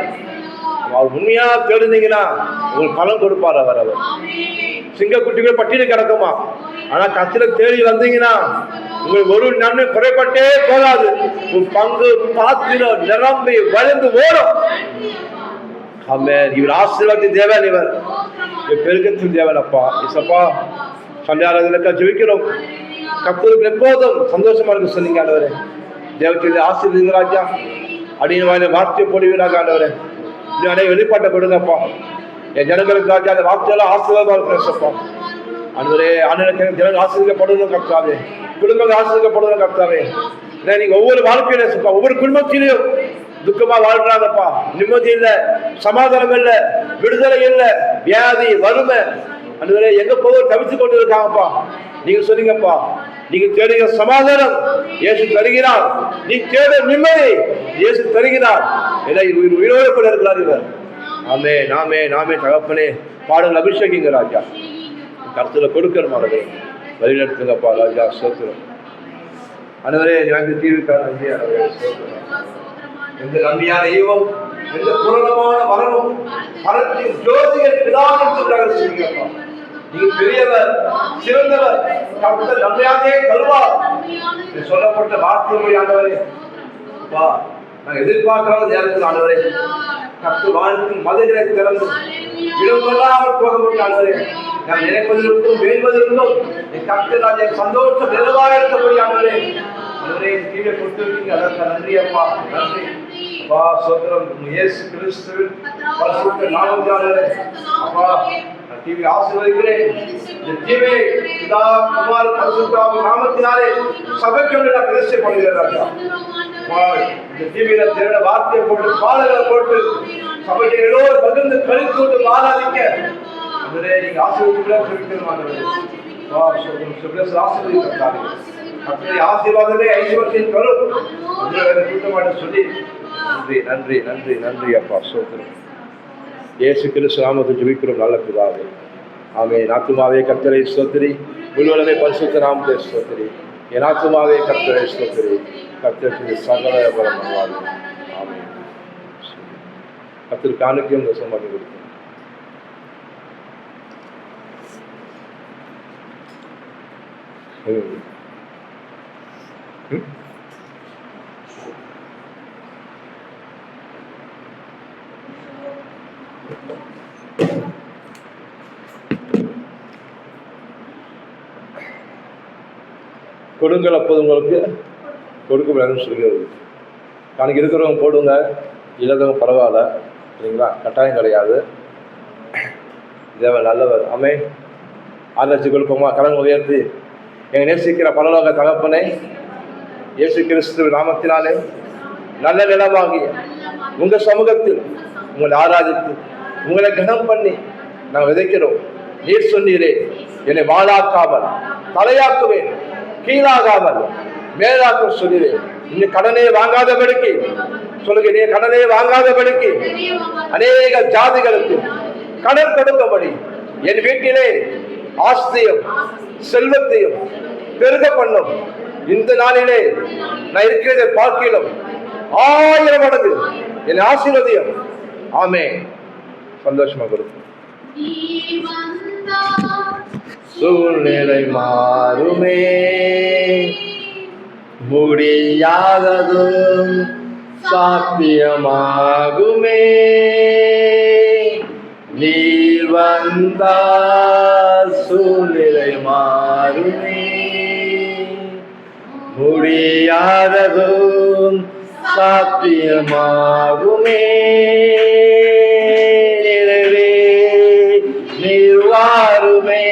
அவர் உண்மையா தேடுனீங்கன்னா உங்களுக்கு பலன் கொடுப்பார் அவர். அவர் சிங்கக்குட்டிகள் பட்டியல் கிடக்குமா, ஆனா கத்திர தேடி வந்தீங்கன்னா உங்களுக்கு ஒரு நன்மை குறைபட்டே போகாது. உன் பங்கு பாத்திரம் நிரம்பி வளர்ந்து ஓடும். ஆமென். இவர் ஆசீர்வாதத்தின் தேவன், இவர் பெருக்கத்தின் தேவன் அப்பா. இசப்பா சண்டையாளர்களுக்கு ஜெபிக்கிறோம். கர்த்தருக்கு எப்போதும் சந்தோஷமா இருக்கு சொன்னீங்க ஆண்டவரே. தேவத்தில் ஆசீர்வதிங்க ராஜா. அடியின் வாயில வார்த்தையை போடுவீராக ஆண்டவரே. இன்னும் அனைவரும் வெளிப்பாட்டை கொடுங்கப்பா. என் ஜனங்களுக்கு ராஜா அந்த வார்த்தையெல்லாம் ஆசீர்வாதமா இருக்கிறப்பா ஆண்டவரே. ஆண்டவருக்கு ஜனங்கள் ஆசீர்வதிக்கப்படணும் கர்த்தாவே, குடும்பங்கள் ஆசீர்வதிக்கப்படணும் கர்த்தாவே. நீங்க ஒவ்வொரு வாழ்க்கையில ஒவ்வொரு குடும்பத்திலையும் துக்கமா வாழ்றாங்கப்பா, நிம்மதி இல்ல, சமாதானம் இல்ல, விடுதலை இல்ல, வியாதி வறுமை ஆண்டவரே எங்க போக தவித்து கொண்டு இருக்காங்கப்பா. நீங்க சொன்னீங்கப்பா, நீங்க தேடுகிற சமாதானம் இயேசு தருகிறார், நீ தேட நிம்மதி இயேசு தருகிறார். உயிரோடு கூட இருக்கிறார் இவர். ஆமே நாமே நாமே தகப்பனே. பாடல் அபிஷேகிங்க ராஜா, கருத்துல கொடுக்கிற மாதிரி வழிநடத்துங்கப்பா ராஜா. சோத்திரம். ஆண்டவரே எனக்கு தீர்வுக்கான நன்றி ஆண்டவரே. எந்த நன்மையான ஈவம், எந்த பூரணமான வரணும், மரத்தின் ஜோதிகள் பிதாவின் செய்யுங்கப்பா. நீங்க பெரியவர், சிறந்தவர், கர்த்தர் நன்மையாகவே தருவார் சொல்லப்பட்ட வார்த்தை ஆண்டவரே. அப்பா, நான் எதிர்பார்க்காத நேரத்தில் ஆண்டவரே கர்த்தர் வாழ்க்கையின் மதுகளை திறந்து இடம் கொள்ளாமல் போக முடியும் ஆண்டவரே. நான் நினைப்பதற்கும் வேண்டுவதற்கும் என் கர்த்தர் நான் என் சந்தோஷம் நிறைவாக இருக்கக்கூடிய ஆண்டவரே. ஆண்டவரே கீழே கொடுத்திருக்கீங்க, அதற்கு நன்றி அப்பா. நன்றி அப்பா. சோத்திரம் இயேசு கிறிஸ்துவின் பரிசுத்த நாமத்தினாலே அப்பா நான் டிவி ஆசீர்வதிக்கிறேன். இந்த டிவி பிதா குமார பரிசுத்த நாமத்தினாலே சபைக்கு நான் பிரதிஷ்டைப்படுகிறேன் ராஜா. இந்த டிவியில தேட வார்த்தையை போட்டு பாடல்களை போட்டு சபையை எல்லோரும் பகிர்ந்து கழித்து கொண்டு ஆராதிக்க அதுவே நீங்க ஆசீர்வதிக்கிறேன் சொல்லிக்கிறோம் ஆண்டவரே. ஆசீர்வதிக்கிறாங்க அப்படி ஆசீர்வாதமே ஐஸ்வர்யத்தின் கரு கூட்டமாட்ட சொல்லி நன்றி நன்றி நன்றி நன்றி அப்பா. சோத்திரம் இயேசு கிறிஸ்து நாமத்தை ஜெபிக்கிறோம் நல்ல பிதாவே. ஆமென். ஆத்துமாவே கர்த்தரை ஸ்தோத்திரி, முழுவதுமே பரிசுத்த நாமத்தை ஸ்தோத்திரி. என் ஆத்துமாவே கர்த்தரை ஸ்தோத்திரி, கர்த்தருக்கு சகல பலம் பண்ணுவார்கள். ஆமென். கர்த்தருக்கு காணிக்கையும் தசம் பண்ணி கொடுக்கும். கொடுங்கள் அப்போது உங்களுக்கு கொடுக்கப்படும் சொல்கிறது. நாளைக்கு இருக்கிறவங்க போடுங்க, இல்லாதவங்க பரவாயில்ல, சரிங்களா? கட்டாயம் கிடையாது. தேவன் நல்லவர். ஆமென். ஆராய்ச்சி கொடுப்போமா? கடன் உயர்த்தி எங்கள் நேசிக்கிற பரலோக தகப்பனை இயேசு கிறிஸ்து நாமத்தினாலே நல்ல நிலமாகி உங்கள் சமூகத்தில் உங்களை ஆராதித்து உங்களை கனம் பண்ணி நாங்கள் விதைக்கிறோம். நீர் சொன்னீரே, என்னை வாழாக்காமல் தலையாக்குவேன், கீழாகாமல் மேலாக்க சொல்லுறேன். நீ கடனே வாங்காதபடிக்கு சொல்லுங்க, நீ கடனே வாங்காதபடிக்கு அநேக ஜாதிகளுக்கு கடன் கொடுக்கும்படி என் வீட்டிலே ஆஸ்தியும் செல்வத்தையும் பெருக பண்ணும். இந்த நாளிலே நான் இருக்கிறதை பார்க்கிலும் 1000 மடங்கு என் ஆசீர்வதியும். ஆமென். சந்தோஷமா கொடுக்கும். சூழ்நிலை மாறுமே, முடியாததும் சாத்தியமாகுமே. நீர் வந்தால் சூழ்நிலை மாறுமே, முடியாததும் சாத்தியமாகுமே. நிறைவே நீர் வாருமே,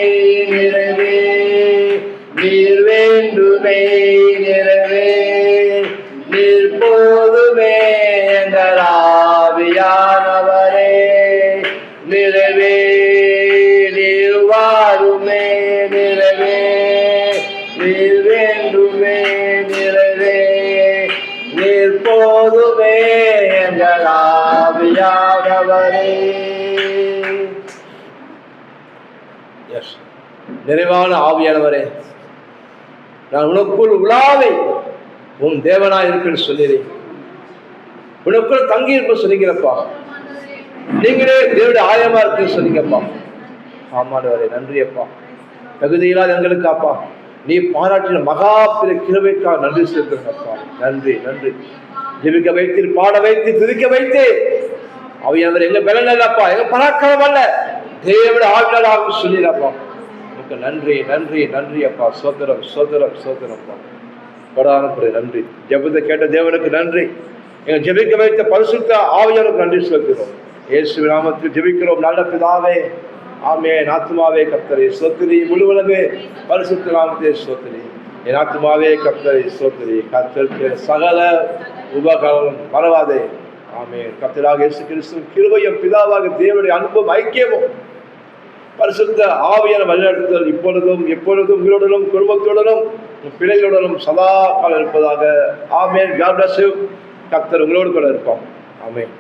நிறைவே நீர் வேண்டுமே, நிறைவே நீர் போதுமே எங்கள் ஆவியானவரே. நிறைவே நீர் வாருமே, நிறைவே நீர் வேண்டுமே, நிறைவே நீர் போதுமே எங்கள் ஆவியானவரே. நிறைவான ஆவியானவரே, நான் உனக்குள் உலாவை உன் தேவனாய் இருக்குன்னு சொல்லிடுறேன். உனக்குள் தங்கி இருப்ப சொன்னீங்கப்பா. நீங்களே தேவனுடைய ஆயமா இருக்குன்னு சொன்னீங்கப்பா. ஆமாண்டவரே, நன்றி அப்பா. தகுதியில்லாத எங்களுக்காப்பா நீ பாராட்டின மகா பெரிய கிருபைக்காக நன்றி செலுத்துறப்பா. நன்றி நன்றி. ஜெபிக்க வைத்து, பாட வைத்து, துதிக்க வைத்து அவையானவர் எங்க பலன் இல்லப்பா, எங்க பராக்கிரமம் அல்ல, தேவனுடைய ஆவியாளராக சொல்லிடப்பா. உங்களுக்கு நன்றி நன்றி நன்றி அப்பா. சோதரம் சோதரம் சோதரப்பா. கொடானப்படி நன்றி. ஜெபத்தை கேட்ட தேவனுக்கு நன்றி. எங்க ஜெபிக்க வைத்த பரிசுத்த ஆவியாருக்கு நன்றி செலுத்துகிறோம். இயேசு நாமத்தில் ஜெபிக்கிறோம் நல்ல பிதாவே. ஆமென். ஆத்துமாவே கர்த்தரை ஸ்தோத்திரி, முழுவதுமே பரிசுத்த நாமத்தை ஸ்தோத்திரி. என் ஆத்துமாவே கர்த்தரை ஸ்தோத்திரி, கர்த்தருக்கு சகல உபகாரம் மறவாதே. ஆமென். கர்த்தராக இயேசு கிறிஸ்துவின் கிருபையும் பிதாவாக தேவனுடைய அன்பும் ஐக்கியமும் பரிசுத்த ஆவியான வழிநடத்துதல் இப்பொழுதும் எப்பொழுதும் உங்களுடனும் குடும்பத்துடனும் பிள்ளைகளுடனும் சதா காலம் இருப்பதாக. ஆமென். God bless you. கர்த்தர் உங்களோடு கூட இருப்போம். ஆமென்.